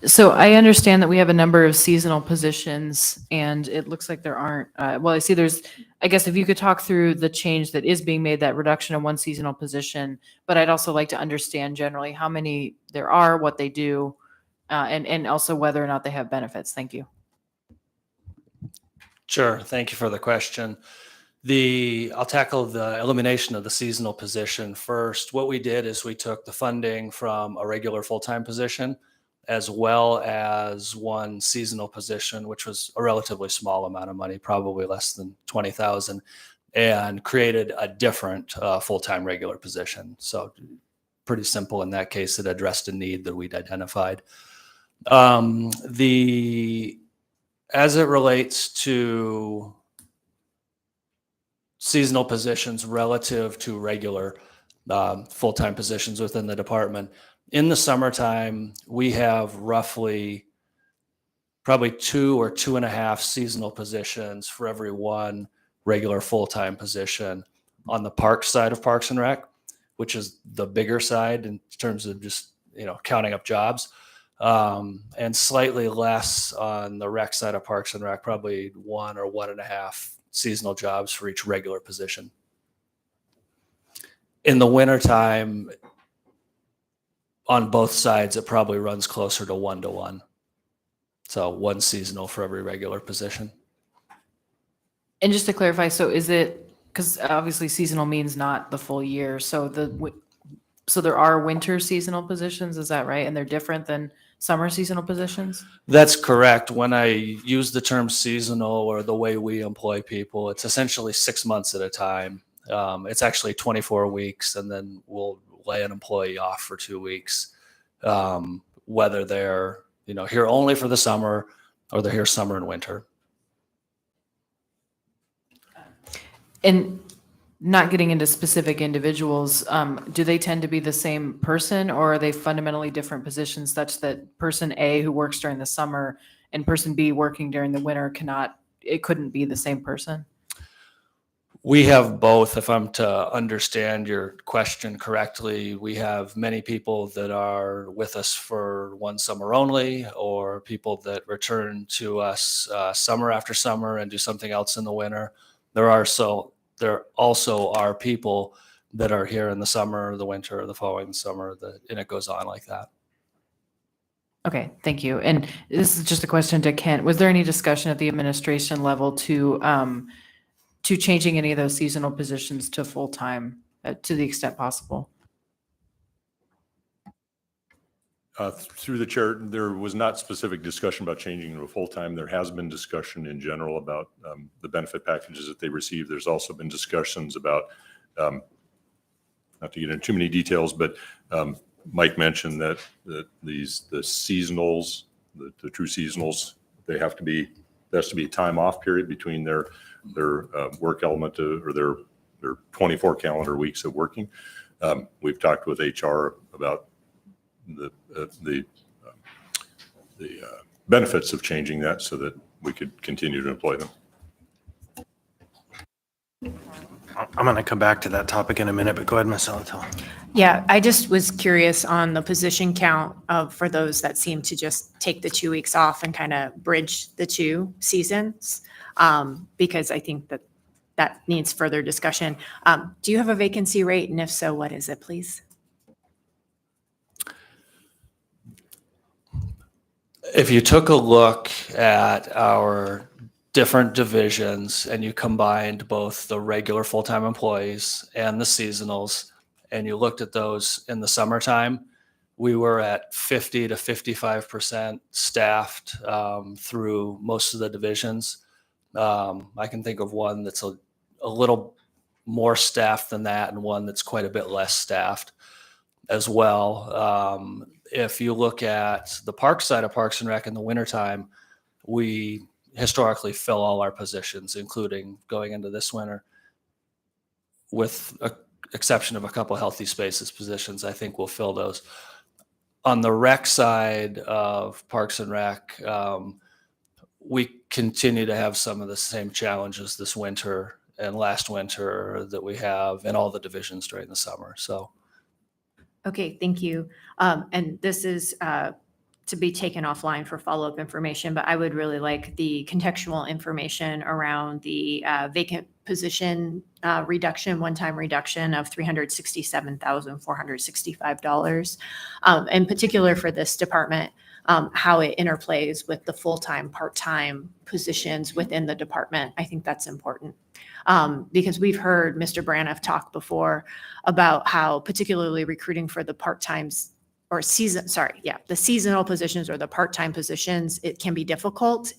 So I understand that we have a number of seasonal positions, and it looks like there aren't, well, I see I guess if you could talk through the change that is being made, that reduction of one seasonal position, but I'd also like to understand generally how many there are, what they do, and also whether or not they have benefits. Thank you. Sure. Thank you for the question. I'll tackle the elimination of the seasonal position first. What we did is we took the funding from a regular full-time position as well as one seasonal position, which was a relatively small amount of money, probably less than 20,000, and created a different full-time regular position. So pretty simple in that case. It addressed a need that we'd identified. As it relates to seasonal positions relative to regular full-time positions within the department. In the summertime, we have roughly probably 2 or 2.5 seasonal positions for every one regular full-time position on the park side of Parks and Rec, which is the bigger side in terms of just, counting up jobs, and slightly less on the rec side of Parks and Rec, probably 1 or 1.5 seasonal jobs for each regular position. In the wintertime, on both sides, it probably runs closer to 1-to-1. So 1 seasonal for every regular position. And just to clarify, so is it, because obviously seasonal means not the full year, so so there are winter seasonal positions, is that right? And they're different than summer seasonal positions? That's correct. When I use the term seasonal or the way we employ people, it's essentially 6 months at a time. It's actually 24 weeks, and then we'll lay an employee off for 2 weeks, whether they're here only for the summer or they're here summer and winter. And not getting into specific individuals, do they tend to be the same person, or are they fundamentally different positions such that person A who works during the summer and person B working during the winter couldn't be the same person? We have both. If I'm to understand your question correctly, we have many people that are with us for one summer only, or people that return to us summer after summer and do something else in the winter. There also are people that are here in the summer, the winter, or the following summer, and it goes on like that. Okay, thank you. And this is just a question to Kent. Was there any discussion at the administration level to changing any of those seasonal positions to full-time to the extent possible? Through the chair, there was not specific discussion about changing to a full-time. There has been discussion in general about the benefit packages that they receive. There's also been discussions about, not to get into too many details, but Mike mentioned that the seasonals, the true seasonals, there has to be a time off period between their work element or their 24 calendar weeks of working. We've talked with HR about the benefits of changing that so that we could continue to employ them. I'm going to come back to that topic in a minute, but go ahead, Ms. Salatil. Yeah, I just was curious on the position count for those that seem to just take the 2 weeks off and kind of bridge the two seasons, because I think that needs further discussion. Do you have a vacancy rate? And if so, what is it, please? If you took a look at our different divisions and you combined both the regular full-time employees and the seasonals, and you looked at those in the summertime, we were at 50 to 55% staffed through most of the divisions. I can think of one that's a little more staffed than that, and one that's quite a bit less staffed as well. If you look at the park side of Parks and Rec in the wintertime, we historically fill all our positions, including going into this winter, with a exception of a couple healthy spaces positions. I think we'll fill those. On the rec side of Parks and Rec, we continue to have some of the same challenges this winter and last winter that we have in all the divisions during the summer. So, Okay, thank you. And this is to be taken offline for follow-up information, but I would really like the contextual information around the vacant position reduction, one-time reduction of $367,465. In particular for this department, how it interplays with the full-time, part-time positions within the department. I think that's important. Because we've heard Mr. Braniff talk before about how particularly recruiting for the part-times or the seasonal positions or the part-time positions, it can be difficult.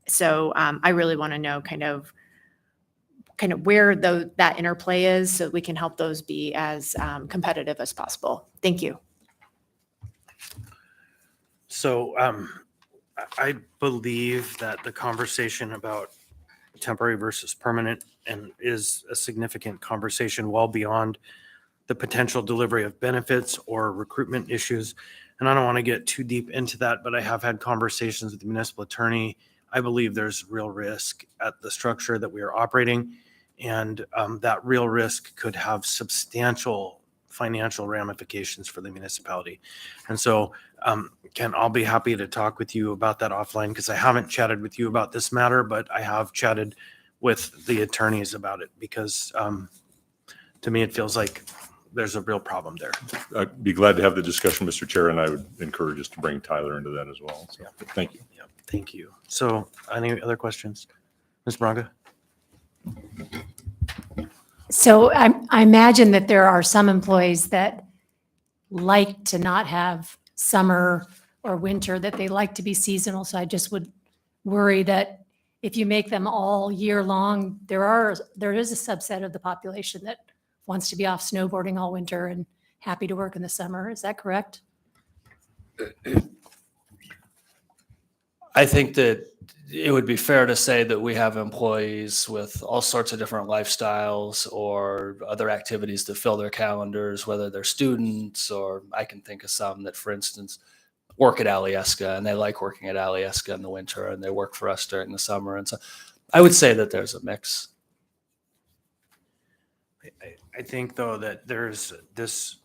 So I really want to know kind of where that interplay is so we can help those be as competitive as possible. Thank you. So I believe that the conversation about temporary versus permanent and is a significant conversation well beyond the potential delivery of benefits or recruitment issues. And I don't want to get too deep into that, but I have had conversations with the municipal attorney. I believe there's real risk at the structure that we are operating, and that real risk could have substantial financial ramifications for the municipality. And so, Ken, I'll be happy to talk with you about that offline, because I haven't chatted with you about this matter, but I have chatted with the attorneys about it, because to me, it feels like there's a real problem there. I'd be glad to have the discussion, Mr. Chair, and I would encourage us to bring Tyler into that as well. So, thank you. Yeah, thank you. So any other questions? Ms. Braga? So I imagine that there are some employees that like to not have summer or winter, that they like to be seasonal. So I just would worry that if you make them all year long, there is a subset of the population that wants to be off snowboarding all winter and happy to work in the summer. Is that correct? I think that it would be fair to say that we have employees with all sorts of different lifestyles or other activities to fill their calendars, whether they're students, or I can think of some that, for instance, work at Alyeska and they like working at Alyeska in the winter and they work for us during the summer. And so I would say that there's a mix. I think though that there's this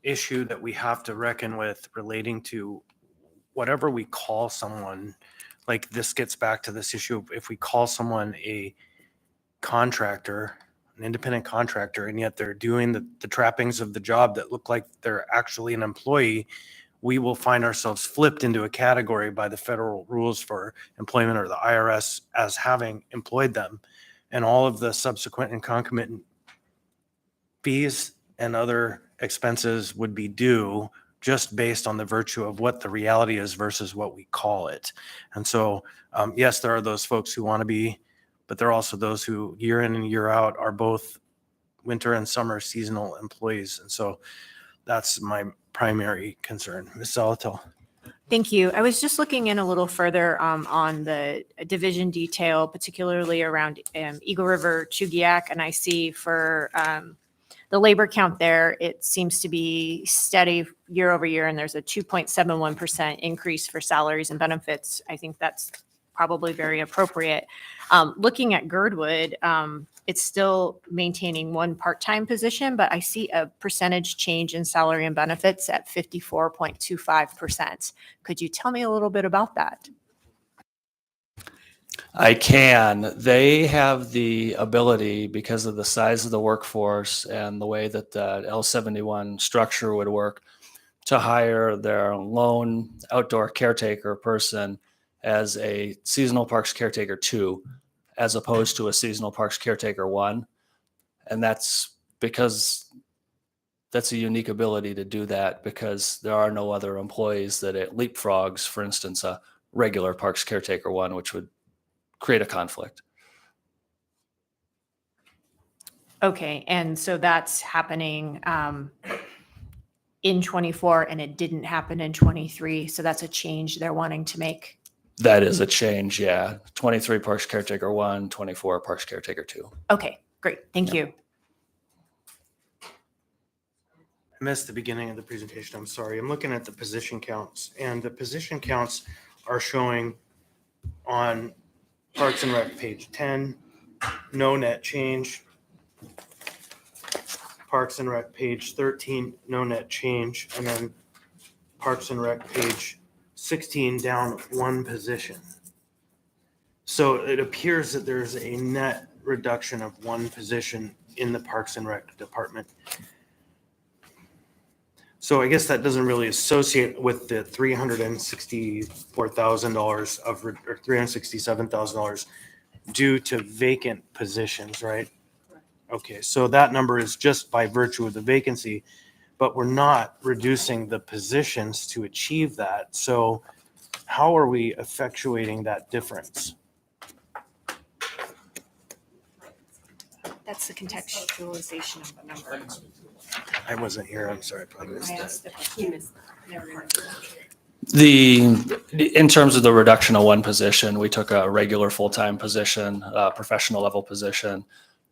issue that we have to reckon with relating to whatever we call someone. Like this gets back to this issue of if we call someone a contractor, an independent contractor, and yet they're doing the trappings of the job that look like they're actually an employee, we will find ourselves flipped into a category by the federal rules for employment or the IRS as having employed them. And all of the subsequent and concomitant fees and other expenses would be due just based on the virtue of what the reality is versus what we call it. And so, yes, there are those folks who want to be, but there are also those who year in and year out are both winter and summer seasonal employees. And so that's my primary concern. Ms. Salatil. Thank you. I was just looking in a little further on the division detail, particularly around Eagle River, Chugiak, and I see for the labor count there, it seems to be steady year over year, and there's a 2.71% increase for salaries and benefits. I think that's probably very appropriate. Looking at Girdwood, it's still maintaining one part-time position, but I see a percentage change in salary and benefits at 54.25%. Could you tell me a little bit about that? I can. They have the ability, because of the size of the workforce and the way that the L71 structure would work, to hire their lone outdoor caretaker person as a seasonal parks caretaker 2, as opposed to a seasonal parks caretaker 1. And that's because that's a unique ability to do that, because there are no other employees that it leapfrogs, for instance, a regular parks caretaker 1, which would create a conflict. Okay, and so that's happening in 24, and it didn't happen in 23. So that's a change they're wanting to make. That is a change, yeah. 23 parks caretaker 1, 24 parks caretaker 2. Okay, great. Thank you. I missed the beginning of the presentation. I'm sorry. I'm looking at the position counts, and the position counts are showing on Parks and Rec page 10, no net change. Parks and Rec page 13, no net change. And then Parks and Rec page 16, down one position. So it appears that there's a net reduction of one position in the Parks and Rec department. So I guess that doesn't really associate with the $364,000 of, or $367,000 due to vacant positions, right? Okay, so that number is just by virtue of the vacancy, but we're not reducing the positions to achieve that. So how are we effectuating that difference? That's the contextualization of the number. I wasn't here. I'm sorry. I probably missed that. In terms of the reduction of one position, we took a regular full-time position, a professional level position,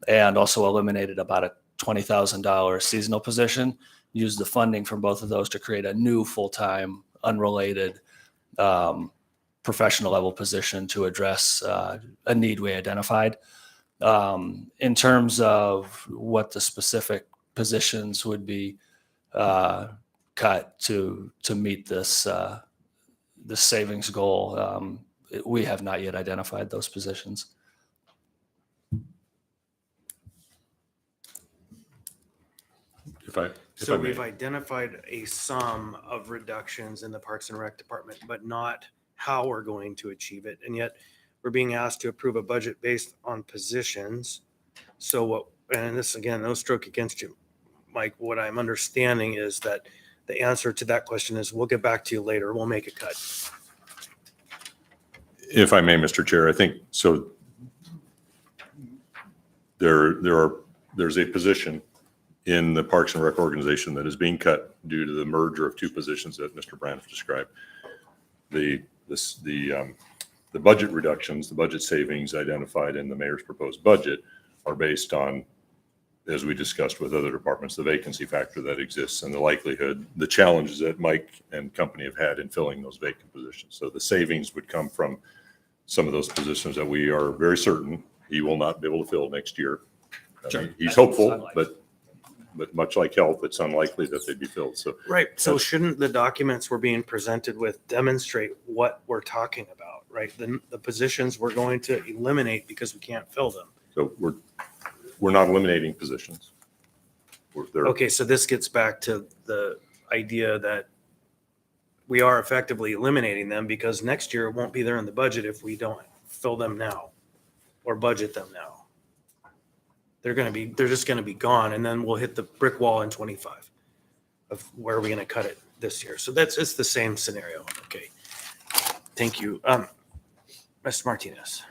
and also eliminated about a $20,000 seasonal position. Used the funding from both of those to create a new full-time, unrelated professional level position to address a need we identified. In terms of what the specific positions would be cut to meet this this savings goal, we have not yet identified those positions. So we've identified a sum of reductions in the Parks and Rec department, but not how we're going to achieve it. And yet we're being asked to approve a budget based on positions. So what, and this again, no stroke against you, Mike, what I'm understanding is that the answer to that question is we'll get back to you later. We'll make a cut. If I may, Mr. Chair, I think so. There's a position in the Parks and Rec organization that is being cut due to the merger of two positions that Mr. Brand described. The budget reductions, the budget savings identified in the mayor's proposed budget are based on, as we discussed with other departments, the vacancy factor that exists and the likelihood, the challenges that Mike and company have had in filling those vacant positions. So the savings would come from some of those positions that we are very certain he will not be able to fill next year. I mean, he's hopeful, but much like health, it's unlikely that they'd be filled. So Right. So shouldn't the documents we're being presented with demonstrate what we're talking about, right? The positions we're going to eliminate because we can't fill them. so we're not eliminating positions. They're, Okay, so this gets back to the idea that we are effectively eliminating them because next year it won't be there in the budget if we don't fill them now or budget them now. They're just gonna be gone, and then we'll hit the brick wall in 25 of where are we gonna cut it this year. So it's the same scenario. Okay. Thank you. Mr. Martinez.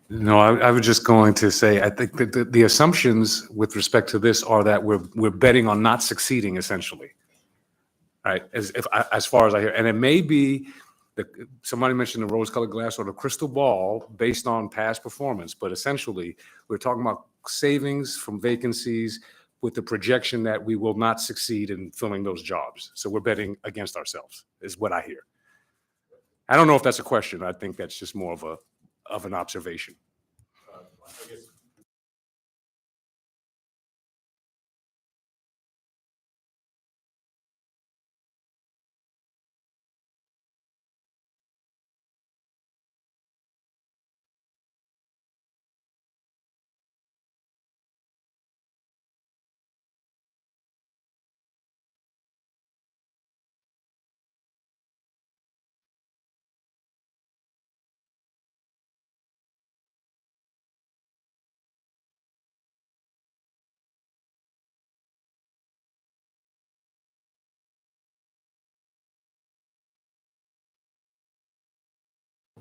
No, I was just going to say, I think that the assumptions with respect to this are that we're betting on not succeeding essentially. Right, as far as I hear, and it may be somebody mentioned the rose-colored glass or the crystal ball based on past performance, but essentially we're talking about savings from vacancies with the projection that we will not succeed in filling those jobs. So we're betting against ourselves, is what I hear. I don't know if that's a question. I think that's just more of an observation.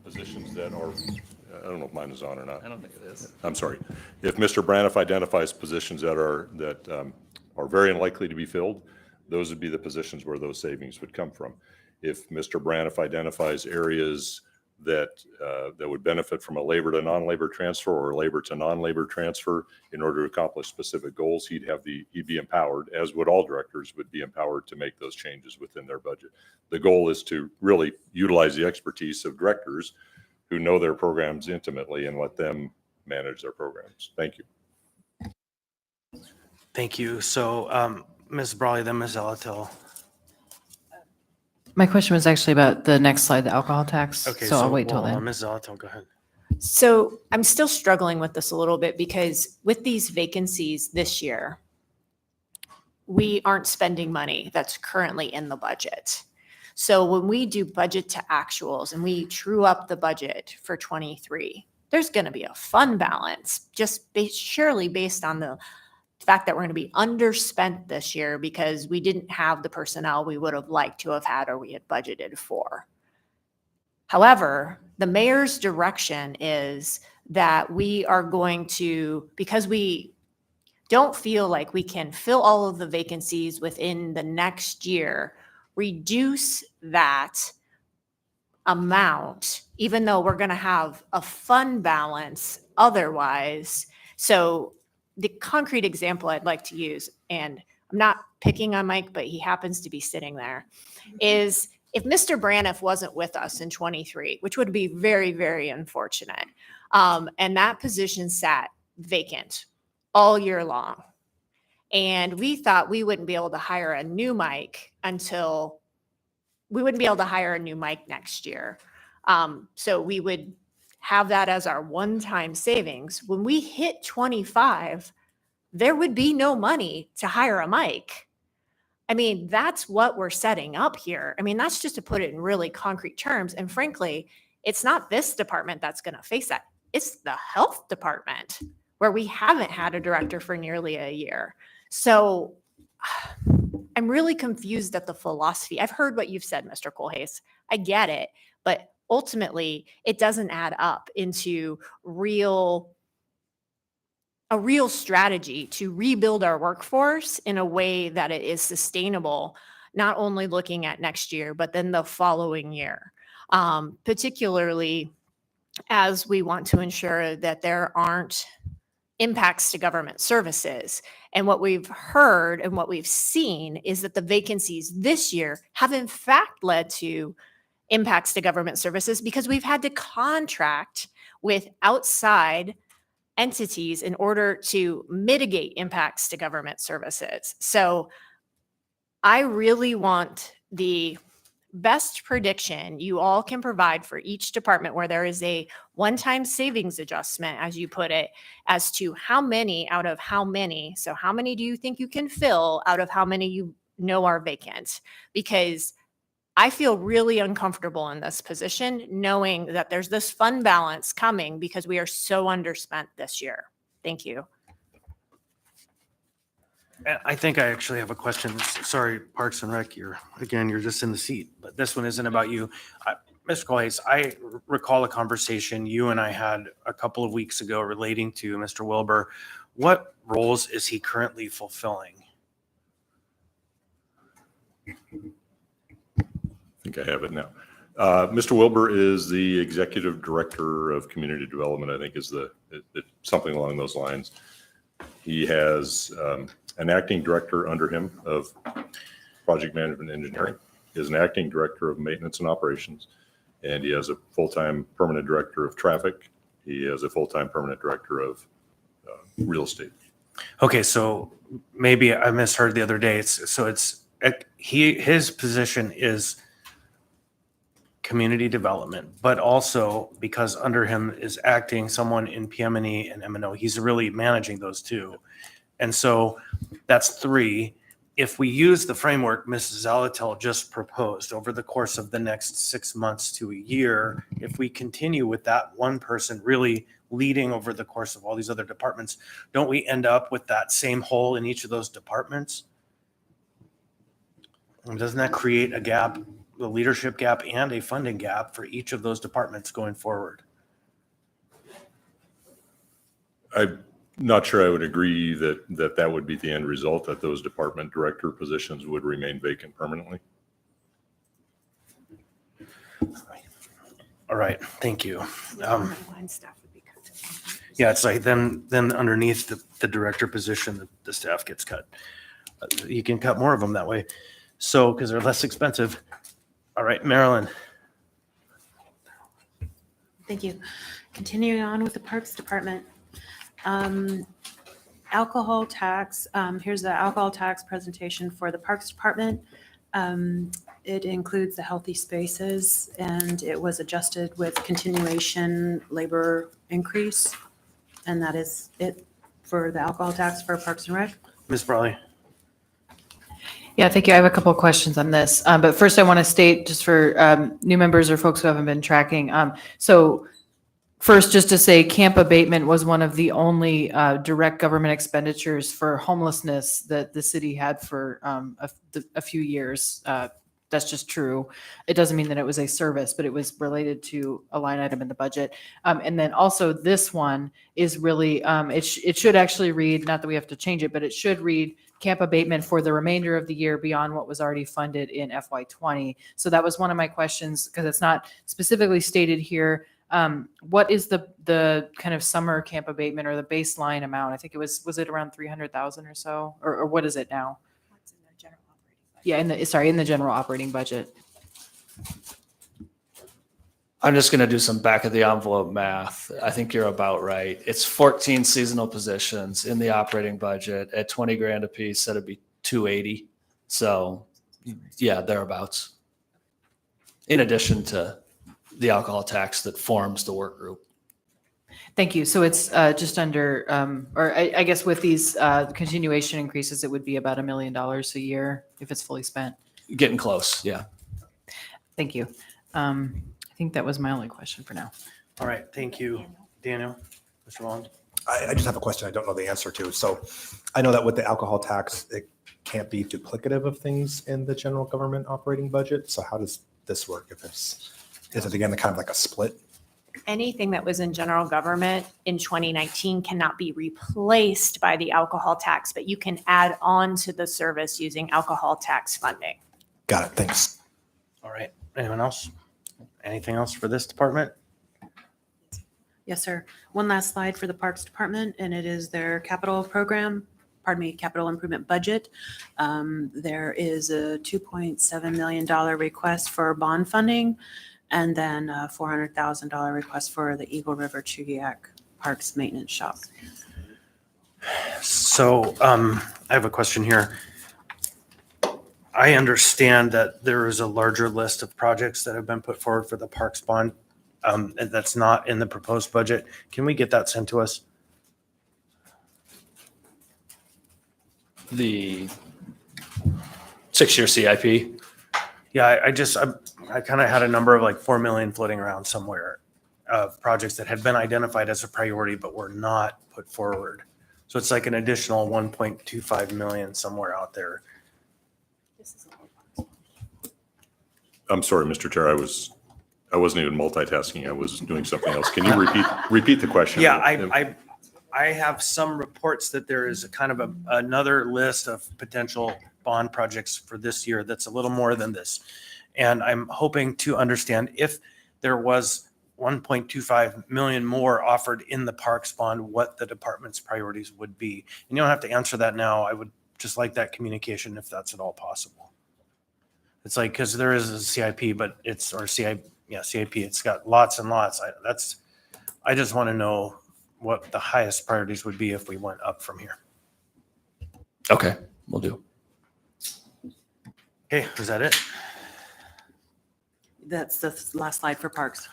positions that are, I don't know if mine is on or not. I don't think it is. I'm sorry. If Mr. Braniff identifies positions that are very unlikely to be filled, those would be the positions where those savings would come from. If Mr. Braniff identifies areas that would benefit from a labor to non-labor transfer or labor to non-labor transfer in order to accomplish specific goals, he'd be empowered, as would all directors would be empowered to make those changes within their budget. The goal is to really utilize the expertise of directors who know their programs intimately and let them manage their programs. Thank you. Thank you. So Ms. Brawley, then Ms. Zalatil. My question was actually about the next slide, the alcohol tax. Okay, So I'll wait till then. Ms. Zalatil, go ahead. So I'm still struggling with this a little bit because with these vacancies this year, we aren't spending money that's currently in the budget. So when we do budget to actuals and we true up the budget for 23, there's going to be a fund balance just surely based on the fact that we're going to be underspent this year because we didn't have the personnel we would have liked to have had or we had budgeted for. However, the mayor's direction is that we are going to, because we don't feel like we can fill all of the vacancies within the next year, reduce that amount, even though we're going to have a fund balance otherwise. So the concrete example I'd like to use, and I'm not picking on Mike, but he happens to be sitting there, is if Mr. Braniff wasn't with us in 23, which would be very, very unfortunate, and that position sat vacant all year long, and we thought we wouldn't be able to hire a new Mike until we wouldn't be able to hire a new Mike next year. So we would have that as our one-time savings. When we hit 25, there would be no money to hire a Mike. I mean, that's what we're setting up here. I mean, that's just to put it in really concrete terms. And frankly, it's not this department that's going to face that. It's the health department where we haven't had a director for nearly a year. So I'm really confused at the philosophy. I've heard what you've said, Mr. Kohlhase. I get it. But ultimately, it doesn't add up into a real strategy to rebuild our workforce in a way that it is sustainable, not only looking at next year, but then the following year, particularly as we want to ensure that there aren't impacts to government services. And what we've heard and what we've seen is that the vacancies this year have in fact led to impacts to government services because we've had to contract with outside entities in order to mitigate impacts to government services. So I really want the best prediction you all can provide for each department where there is a one-time savings adjustment, as you put it, as to how many out of how many. So how many do you think you can fill out of how many you know are vacant? Because I feel really uncomfortable in this position, knowing that there's this fund balance coming because we are so underspent this year. Thank you. And I think I actually have a question. Sorry, Parks and Rec, you're just in the seat, but this one isn't about you. Mr. Colhase, I recall a conversation you and I had a couple of weeks ago relating to Mr. Wilbur. What roles is he currently fulfilling? I think I have it now. Mr. Wilbur is the Executive Director of Community Development, I think is something along those lines. He has an acting director under him of project management engineering. He is an acting director of maintenance and operations, and he has a full-time permanent director of traffic. He has a full-time permanent director of real estate. Okay, so maybe I misheard the other day. His position is community development, but also because under him is acting someone in PM&E and M&O, he's really managing those two. And so that's 3. If we use the framework Mrs. Zalatel just proposed over the course of the next 6 months to a year, if we continue with that one person really leading over the course of all these other departments, don't we end up with that same hole in each of those departments? And doesn't that create a gap, the leadership gap and a funding gap for each of those departments going forward? I'm not sure I would agree that would be the end result, that those department director positions would remain vacant permanently. All right, thank you. Yeah, it's like then underneath the director position, the staff gets cut. You can cut more of them that way. So, because they're less expensive. All right, Marilyn. Thank you. Continuing on with the Parks Department. Alcohol tax, here's the alcohol tax presentation for the Parks Department. It includes the healthy spaces, and it was adjusted with continuation labor increase. And that is it for the alcohol tax for Parks and Rec. Ms. Brawley. Yeah, thank you. I have a couple of questions on this. But first I want to state, just for new members or folks who haven't been tracking. So first, just to say, camp abatement was one of the only direct government expenditures for homelessness that the city had for a few years. That's just true. It doesn't mean that it was a service, but it was related to a line item in the budget. And then also this one is really, it should actually read, not that we have to change it, but it should read camp abatement for the remainder of the year beyond what was already funded in FY20. So that was one of my questions, because it's not specifically stated here. What is the kind of summer camp abatement or the baseline amount? I think it was it around 300,000 or so, or what is it now? Yeah, in the general operating budget. I'm just going to do some back of the envelope math. I think you're about right. It's 14 seasonal positions in the operating budget at 20 grand a piece. That'd be 280. So yeah, thereabouts. In addition to the alcohol tax that forms the work group. Thank you. So it's just under, or I guess with these continuation increases, it would be about $1 million a year if it's fully spent. Getting close, yeah. Thank you. I think that was my only question for now. All right, thank you. Daniel, Mr. Long. I just have a question I don't know the answer to. So I know that with the alcohol tax, it can't be duplicative of things in the general government operating budget. So how does this work? Is it again kind of like a split? Anything that was in general government in 2019 cannot be replaced by the alcohol tax, but you can add on to the service using alcohol tax funding. Got it. Thanks. All right. Anyone else? Anything else for this department? Yes, sir. One last slide for the Parks Department, and it is their capital program, capital improvement budget. There is a $2.7 million request for bond funding, and then a $400,000 request for the Eagle River Chugiak Parks Maintenance Shop. So I have a question here. I understand that there is a larger list of projects that have been put forward for the Parks Bond, and that's not in the proposed budget. Can we get that sent to us? The 6-year CIP. Yeah, I kind of had a number of like 4 million floating around somewhere of projects that had been identified as a priority but were not put forward. So it's like an additional 1.25 million somewhere out there. I'm sorry, Mr. Chair, I wasn't even multitasking. I was doing something else. Can you repeat the question? Yeah, I have some reports that there is a kind of another list of potential bond projects for this year that's a little more than this. And I'm hoping to understand if there was 1.25 million more offered in the parks bond, what the department's priorities would be. And you don't have to answer that now. I would just like that communication if that's at all possible. It's like, because there is a CIP, but CIP, it's got lots and lots. I just want to know what the highest priorities would be if we went up from here. Okay, we'll do. Okay, is that it? That's the last slide for Parks.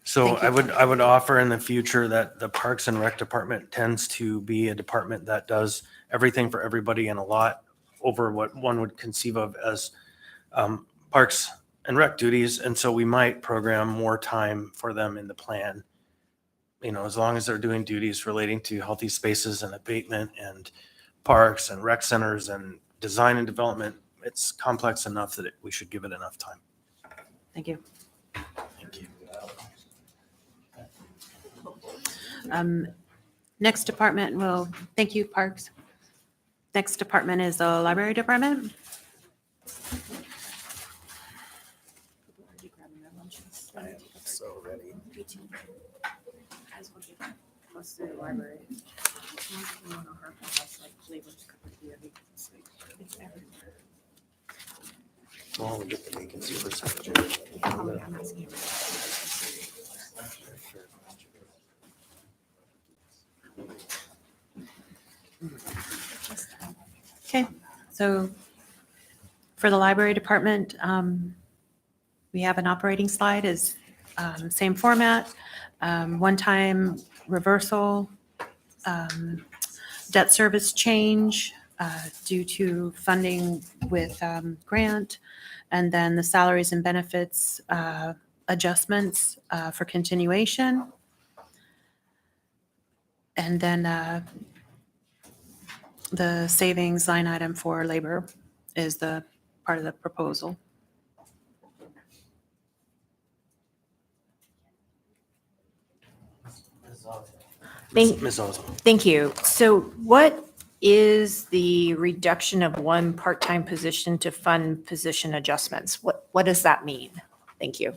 So Thank you. I would offer in the future that the Parks and Rec Department tends to be a department that does everything for everybody and a lot over what one would conceive of as Parks and Rec duties. And so we might program more time for them in the plan. You know, as long as they're doing duties relating to healthy spaces and abatement and parks and rec centers and design and development, it's complex enough that we should give it enough time. Thank you. Thank you. Next department will, thank you, Parks. Next department is the Library Department. I am so ready. Well, we'll get the vacancy percentage. Okay, so for the Library Department, we have an operating slide is same format, one-time reversal, debt service change due to funding with grant, and then the salaries and benefits adjustments for continuation. And then the savings line item for labor is the part of the proposal. Ms. Ozone. Thank you. So what is the reduction of one part-time position to fund position adjustments? What does that mean? Thank you.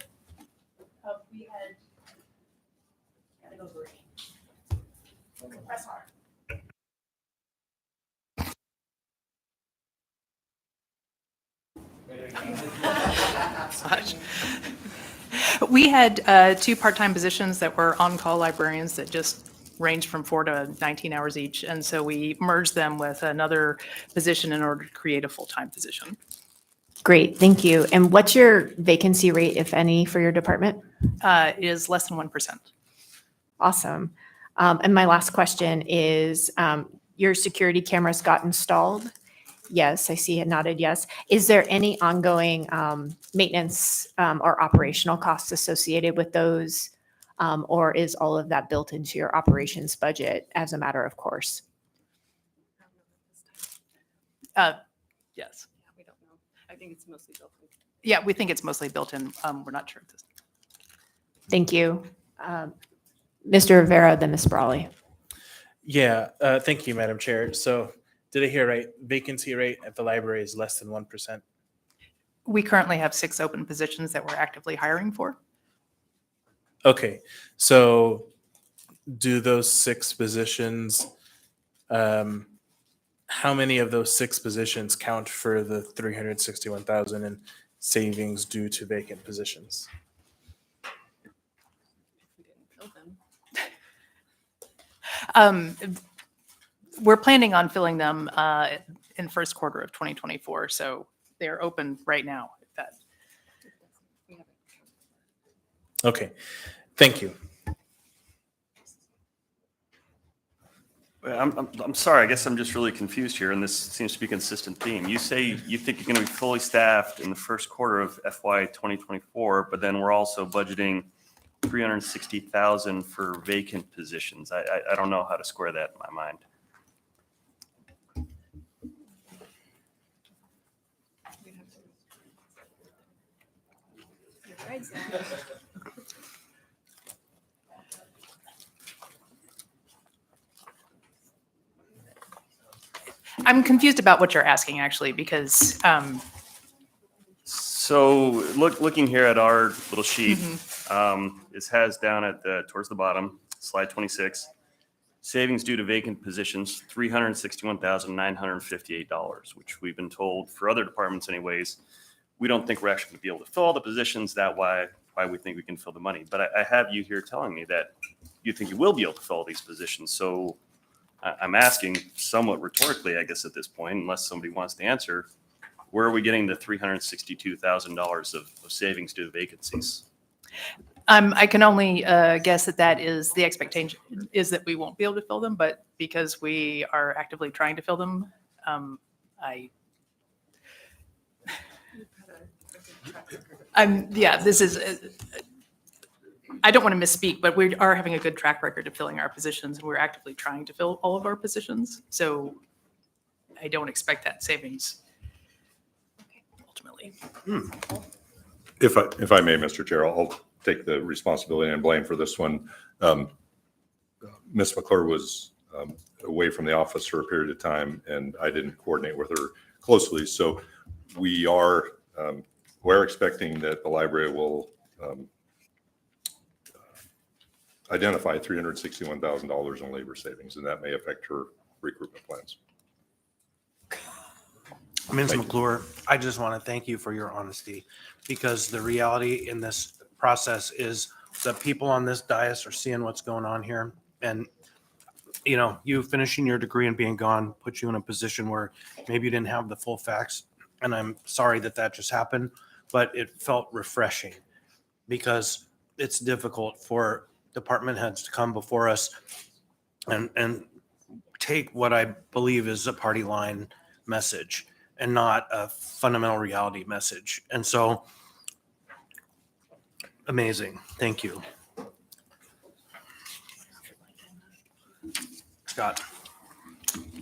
We had 2 part-time positions that were on-call librarians that just ranged from 4 to 19 hours each. And so we merged them with another position in order to create a full-time position. Great, thank you. And what's your vacancy rate, if any, for your department? Is less than 1%. Awesome. And my last question is, your security cameras got installed? Yes, I see it nodded yes. Is there any ongoing maintenance or operational costs associated with those? Or is all of that built into your operations budget as a matter of course? Yes. We don't know. I think it's mostly built in. Yeah, we think it's mostly built in. We're not sure. Thank you. Mr. Rivera, then Ms. Brawley. Yeah, thank you, Madam Chair. So did I hear right? Vacancy rate at the library is less than 1%. We currently have 6 open positions that we're actively hiring for. Okay, so do those 6 positions, how many of those 6 positions count for the 361,000 in savings due to vacant positions? We're planning on filling them in first quarter of 2024, so they're open right now. If that Okay, thank you. I'm sorry, I guess I'm just really confused here, and this seems to be a consistent theme. You say you think you're going to be fully staffed in the first quarter of FY 2024, but then we're also budgeting 360,000 for vacant positions. I don't know how to square that in my mind. I'm confused about what you're asking, actually, because So looking here at our little sheet, it has down at towards the bottom, slide 26, savings due to vacant positions, $361,958, which we've been told for other departments anyways, we don't think we're actually going to be able to fill all the positions. Why we think we can fill the money. But I have you here telling me that you think you will be able to fill all these positions. So I'm asking somewhat rhetorically, I guess, at this point, unless somebody wants to answer, where are we getting the $362,000 of savings due to vacancies? I can only guess that is the expectation is that we won't be able to fill them, but because we are actively trying to fill them, this is, I don't want to misspeak, but we are having a good track record of filling our positions, and we're actively trying to fill all of our positions. So I don't expect that savings ultimately. If I may, Mr. Chair, I'll take the responsibility and blame for this one. Ms. McClure was away from the office for a period of time, and I didn't coordinate with her closely. So we're expecting that the library will identify $361,000 in labor savings, and that may affect her recruitment plans. Ms. McClure, I just want to thank you for your honesty, because the reality in this process is that people on this dais are seeing what's going on here. And, you know, you finishing your degree and being gone put you in a position where maybe you didn't have the full facts. And I'm sorry that just happened, but it felt refreshing, because it's difficult for department heads to come before us and take what I believe is a party line message and not a fundamental reality message. And so, amazing. Thank you. Scott.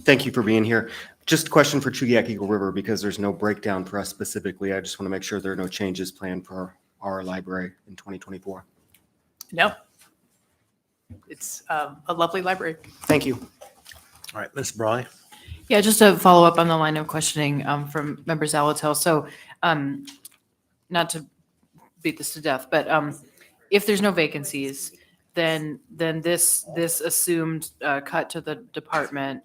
Thank you for being here. Just a question for Chugiak Eagle River, because there's no breakdown for us specifically. I just want to make sure there are no changes planned for our library in 2024. No. It's a lovely library. Thank you. All right, Ms. Brawley. Yeah, just to follow up on the line of questioning from Member Zalatil. So not to beat this to death, but if there's no vacancies, then this assumed cut to the department,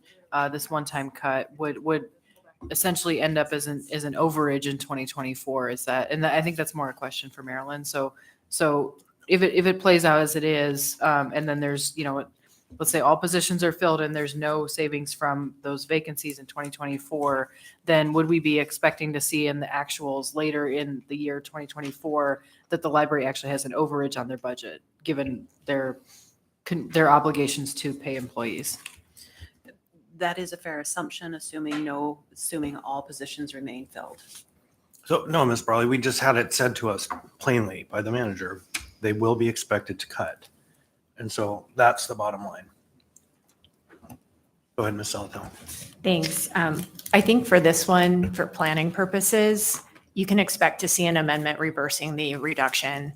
this one-time cut would essentially end up as an overage in 2024. Is that, and I think that's more a question for Marilyn. So if it plays out as it is, and then there's, you know, let's say all positions are filled and there's no savings from those vacancies in 2024, then would we be expecting to see in the actuals later in the year 2024 that the library actually has an overage on their budget, given their obligations to pay employees? That is a fair assumption, assuming all positions remain filled. So no, Ms. Brawley, we just had it said to us plainly by the manager, they will be expected to cut. And so that's the bottom line. Go ahead, Ms. Zalatil. Thanks. I think for this one, for planning purposes, you can expect to see an amendment reversing the reduction.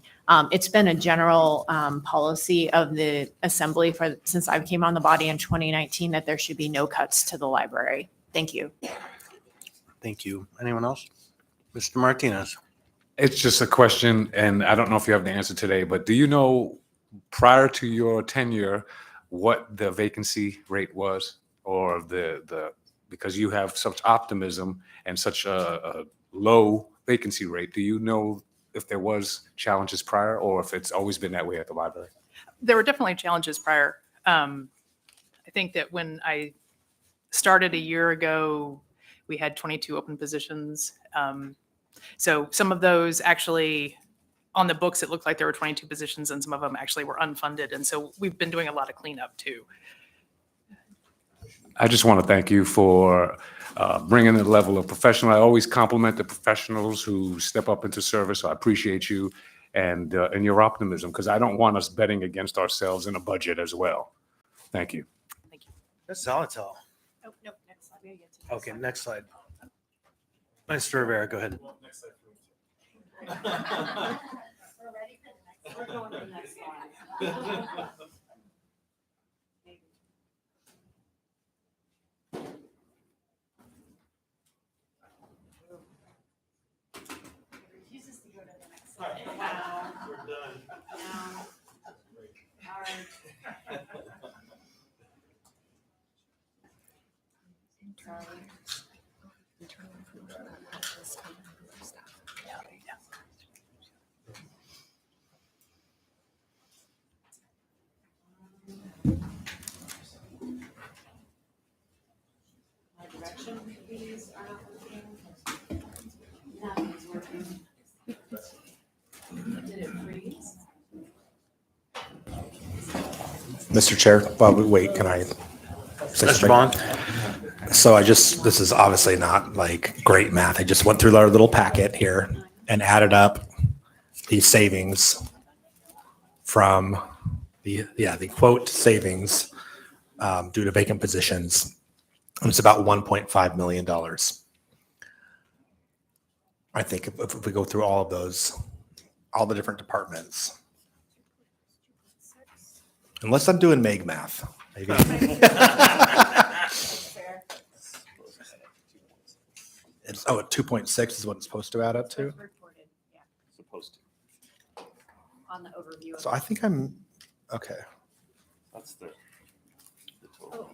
It's been a general policy of the assembly since I came on the body in 2019 that there should be no cuts to the library. Thank you. Thank you. Anyone else? Mr. Martinez. It's just a question, and I don't know if you have the answer today, but do you know prior to your tenure what the vacancy rate was, or the because you have such optimism and such a low vacancy rate, do you know if there was challenges prior or if it's always been that way at the library? There were definitely challenges prior. I think that when I started a year ago, we had 22 open positions. So some of those actually, on the books, it looked like there were 22 positions, and some of them actually were unfunded. And so we've been doing a lot of cleanup too. I just want to thank you for bringing the level of professional. I always compliment the professionals who step up into service. So I appreciate you and your optimism, because I don't want us betting against ourselves in a budget as well. Thank you. Ms. Zalatel. Oh, no, next slide. We gotta get to the Okay, next slide. Mr. Rivera, go ahead. We're ready for the next, we're going to the next one. Refuses to go to the next slide. Wow. We're done. No. All right. My direction keys are not working. Nothing's working. Did it freeze? Mr. Chair, while we wait, can I say Mr. something? Bond? So this is obviously not like great math. I just went through our little packet here and added up the savings from the quote savings due to vacant positions. And it's about $1.5 million. I think if we go through all of those, all the different departments, unless I'm doing Meg math. Maybe. It's 2.6 is what it's supposed to add up to. Reported, yeah. Supposed to. On the overview. So I think I'm okay. That's the total.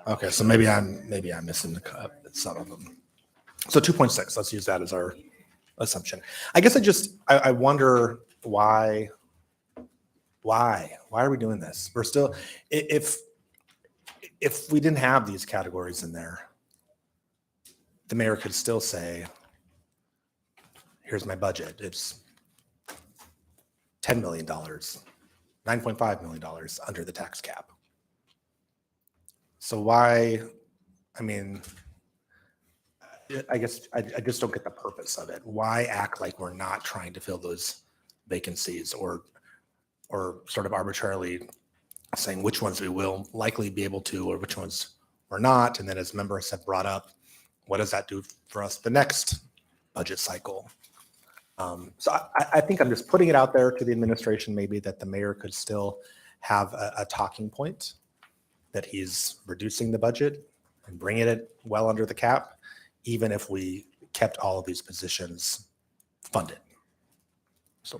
Okay, so maybe I'm missing the cut, some of them. So 2.6. Let's use that as our assumption. I guess I wonder why are we doing this? We're still if we didn't have these categories in there, the mayor could still say, here's my budget. It's $10 million, $9.5 million under the tax cap. So why, I mean, I guess I just don't get the purpose of it. Why act like we're not trying to fill those vacancies or sort of arbitrarily saying which ones we will likely be able to or which ones we're not. And then as members have brought up, what does that do for us the next budget cycle? So I think I'm just putting it out there to the administration, maybe that the mayor could still have a talking point that he's reducing the budget and bringing it well under the cap, even if we kept all of these positions funded. So.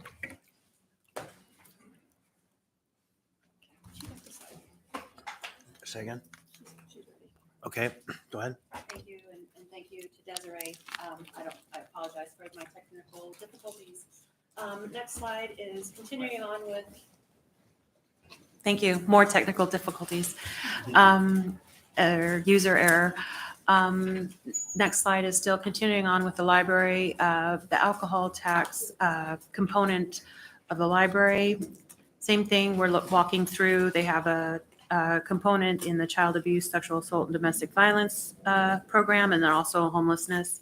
Say again? Okay, go ahead. Thank you, and thank you to Desiree. I apologize for my technical difficulties. Next slide is continuing on with. Thank you, more technical difficulties. User error. Next slide is still continuing on with the library, the alcohol tax component of the library. Same thing, we're walking through, they have a component in the child abuse, sexual assault, and domestic violence program, and then also homelessness.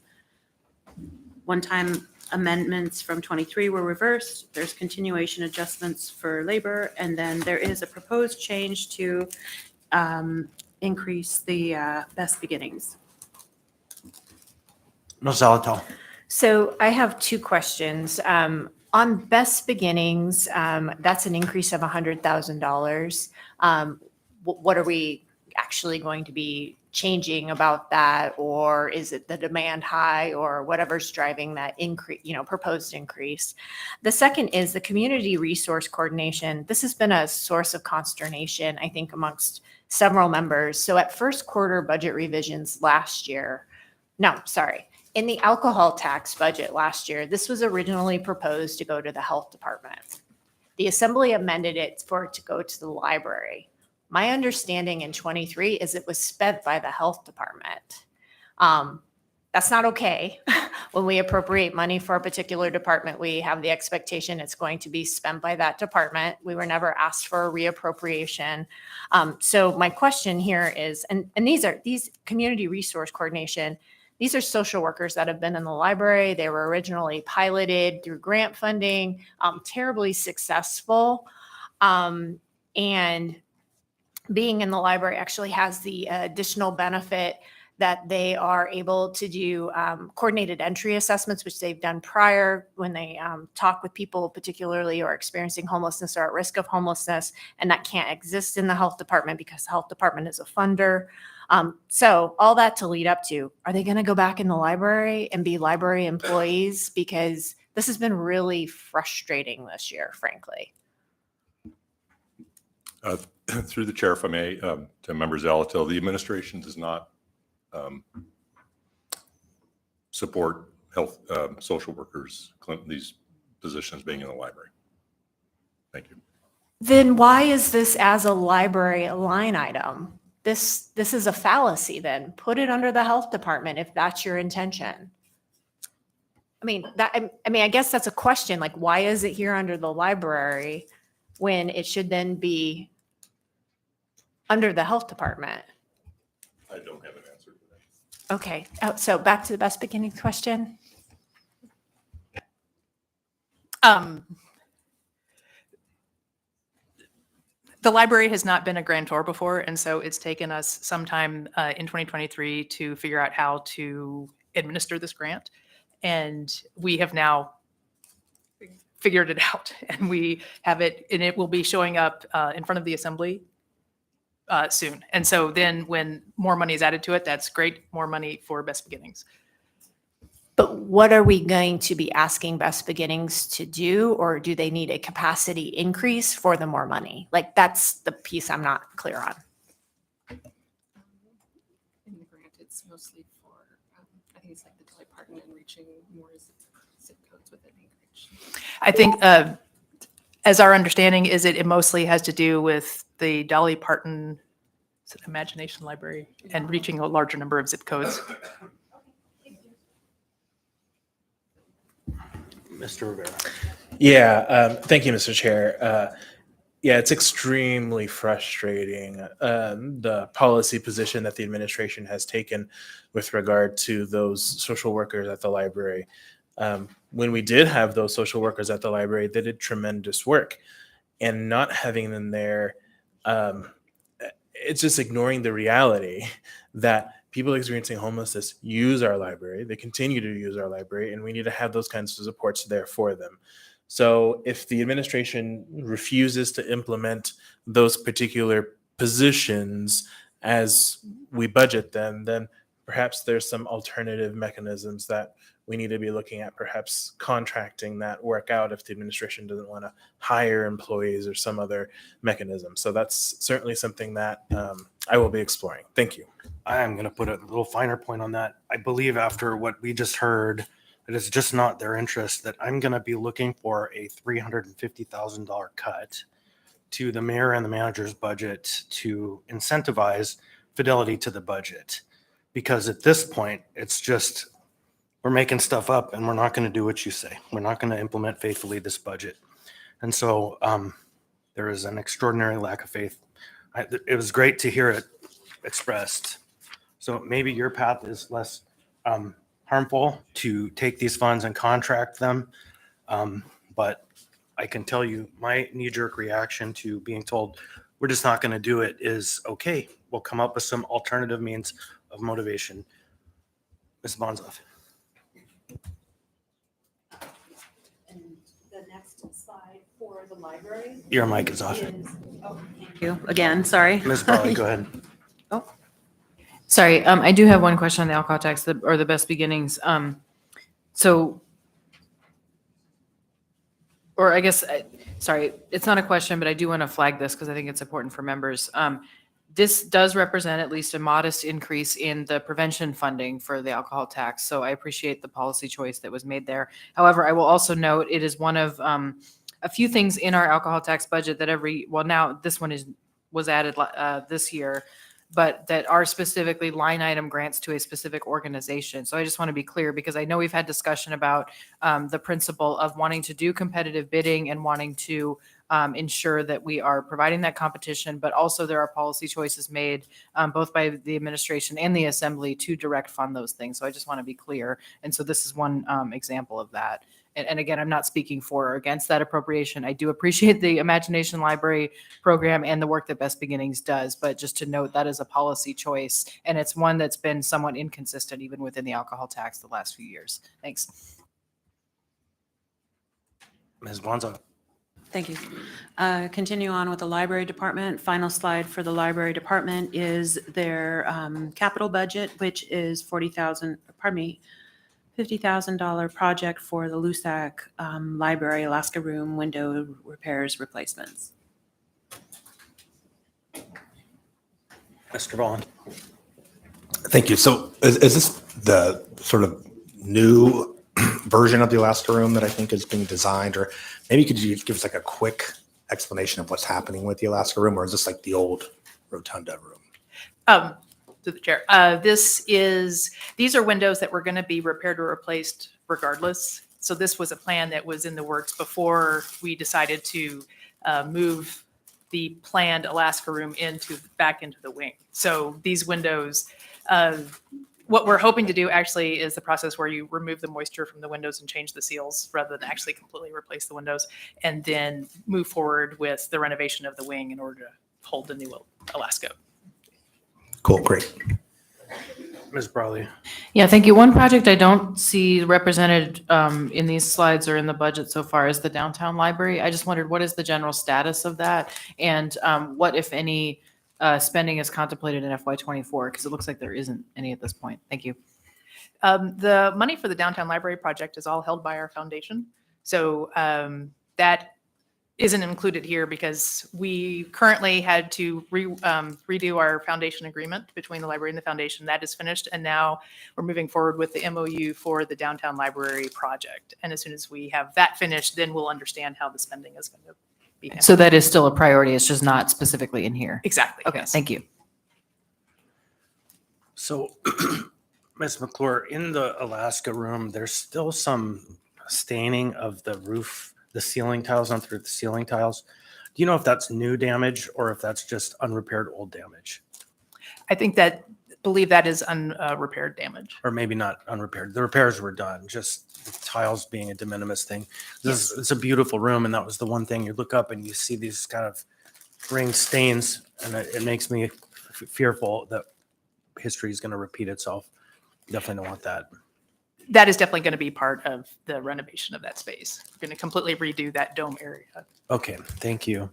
One-time amendments from 23 were reversed. There's continuation adjustments for labor, and then there is a proposed change to increase the best beginnings. Ms. Zalatel. So I have two questions. On Best Beginnings, that's an increase of $100,000. What are we actually going to be changing about that? Or is it the demand high or whatever's driving that increase, proposed increase? The second is the community resource coordination. This has been a source of consternation, I think, amongst several members. So at first quarter budget revisions last year, in the alcohol tax budget last year, this was originally proposed to go to the health department. The assembly amended it for it to go to the library. My understanding in 23 is it was spent by the health department. That's not okay. When we appropriate money for a particular department, we have the expectation it's going to be spent by that department. We were never asked for a reappropriation. So my question here is, and these community resource coordination, these are social workers that have been in the library. They were originally piloted through grant funding, terribly successful. And being in the library actually has the additional benefit that they are able to do coordinated entry assessments, which they've done prior when they talk with people particularly or experiencing homelessness or at risk of homelessness, and that can't exist in the health department because the health department is a funder. So all that to lead up to, are they going to go back in the library and be library employees? Because this has been really frustrating this year, frankly. Through the chair, if I may, to Member Zalatil, the administration does not support health social workers, these positions being in the library. Thank you. Then why is this as a library line item? This is a fallacy then. Put it under the health department if that's your intention. I guess that's a question. Like, why is it here under the library when it should then be under the health department? I don't have an answer to that. Okay, so back to the best beginnings question. The library has not been a grantor before, and so it's taken us some time in 2023 to figure out how to administer this grant. And we have now figured it out, and we have it, and it will be showing up in front of the assembly soon. And so then when more money is added to it, that's great, more money for Best Beginnings. But what are we going to be asking Best Beginnings to do, or do they need a capacity increase for the more money? Like, that's the piece I'm not clear on. In the grant, it's mostly for, I think it's like the Dolly Parton and reaching more zip codes within Anchorage. I think, as our understanding is, it mostly has to do with the Dolly Parton Imagination Library and reaching a larger number of zip codes. Mr. Rivera. Yeah, thank you, Mr. Chair. Yeah, it's extremely frustrating, the policy position that the administration has taken with regard to those social workers at the library. When we did have those social workers at the library, they did tremendous work. And not having them there, it's just ignoring the reality that people experiencing homelessness use our library. They continue to use our library, and we need to have those kinds of supports there for them. So if the administration refuses to implement those particular positions as we budget them, then perhaps there's some alternative mechanisms that we need to be looking at, perhaps contracting that work out if the administration doesn't want to hire employees or some other mechanism. So that's certainly something that I will be exploring. Thank you. I am going to put a little finer point on that. I believe after what we just heard, that it's just not their interest, that I'm going to be looking for a $350,000 cut to the mayor and the manager's budget to incentivize fidelity to the budget. Because at this point, it's just, we're making stuff up and we're not going to do what you say. We're not going to implement faithfully this budget. And so there is an extraordinary lack of faith. It was great to hear it expressed. So maybe your path is less harmful to take these funds and contract them. But I can tell you my knee-jerk reaction to being told we're just not going to do it is, okay, we'll come up with some alternative means of motivation. Ms. Bonzoff. And the next slide for the library. Your mic is off. Thank you again. Sorry. Ms. Barley, go ahead. Sorry, I do have one question on the alcohol tax or the Best Beginnings. Or I guess, sorry, it's not a question, but I do want to flag this because I think it's important for members. This does represent at least a modest increase in the prevention funding for the alcohol tax. So I appreciate the policy choice that was made there. However, I will also note it is one of a few things in our alcohol tax budget that now this one was added this year, but that are specifically line item grants to a specific organization. So I just want to be clear, because I know we've had discussion about the principle of wanting to do competitive bidding and wanting to ensure that we are providing that competition, but also there are policy choices made both by the administration and the assembly to direct fund those things. So I just want to be clear. And so this is one example of that. And again, I'm not speaking for or against that appropriation. I do appreciate the Imagination Library program and the work that Best Beginnings does, but just to note that is a policy choice, and it's one that's been somewhat inconsistent even within the alcohol tax the last few years. Thanks. Ms. Bonzo. Thank you. Continue on with the library department. Final slide for the library department is their capital budget, which is $50,000 project for the LUSAC Library Alaska Room window repairs replacements. Mr. Vaughn. Thank you. So is this the sort of new version of the Alaska Room that I think is being designed? Or maybe could you give us like a quick explanation of what's happening with the Alaska Room? Or is this like the old Rotunda Room? To the chair. These are windows that were going to be repaired or replaced regardless. So this was a plan that was in the works before we decided to move the planned Alaska Room back into the wing. So these windows, what we're hoping to do actually is the process where you remove the moisture from the windows and change the seals rather than actually completely replace the windows, and then move forward with the renovation of the wing in order to hold the new Alaska. Cool, great. Ms. Brawley. Yeah, thank you. One project I don't see represented in these slides or in the budget so far is the downtown library. I just wondered, what is the general status of that? And what, if any, spending is contemplated in FY24? Because it looks like there isn't any at this point. Thank you. The money for the downtown library project is all held by our foundation. So that isn't included here because we currently had to redo our foundation agreement between the library and the foundation. That is finished, and now we're moving forward with the MOU for the downtown library project. And as soon as we have that finished, then we'll understand how the spending is going to be handled. So that is still a priority. It's just not specifically in here. Exactly. Okay, yes. thank you. So, Ms. McClure, in the Alaska Room, there's still some staining of the roof, the ceiling tiles, on through the ceiling tiles. Do you know if that's new damage or if that's just unrepaired old damage? I believe that is unrepaired damage. Or maybe not unrepaired. The repairs were done, just the tiles being a de minimis thing. It's a beautiful room, and that was the one thing. You look up and you see these kind of ring stains, and it makes me fearful that history is going to repeat itself. Definitely don't want that. That is definitely going to be part of the renovation of that space. We're going to completely redo that dome area. Okay, thank you.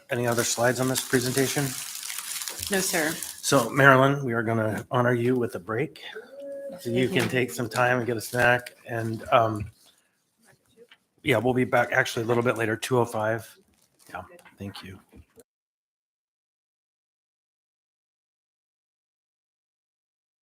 Any other slides on this presentation? No, sir. So Marilyn, we are going to honor you with a break. So you can take some time and get a snack. And yeah, we'll be back actually a little bit later, 2:05. Yeah, thank you.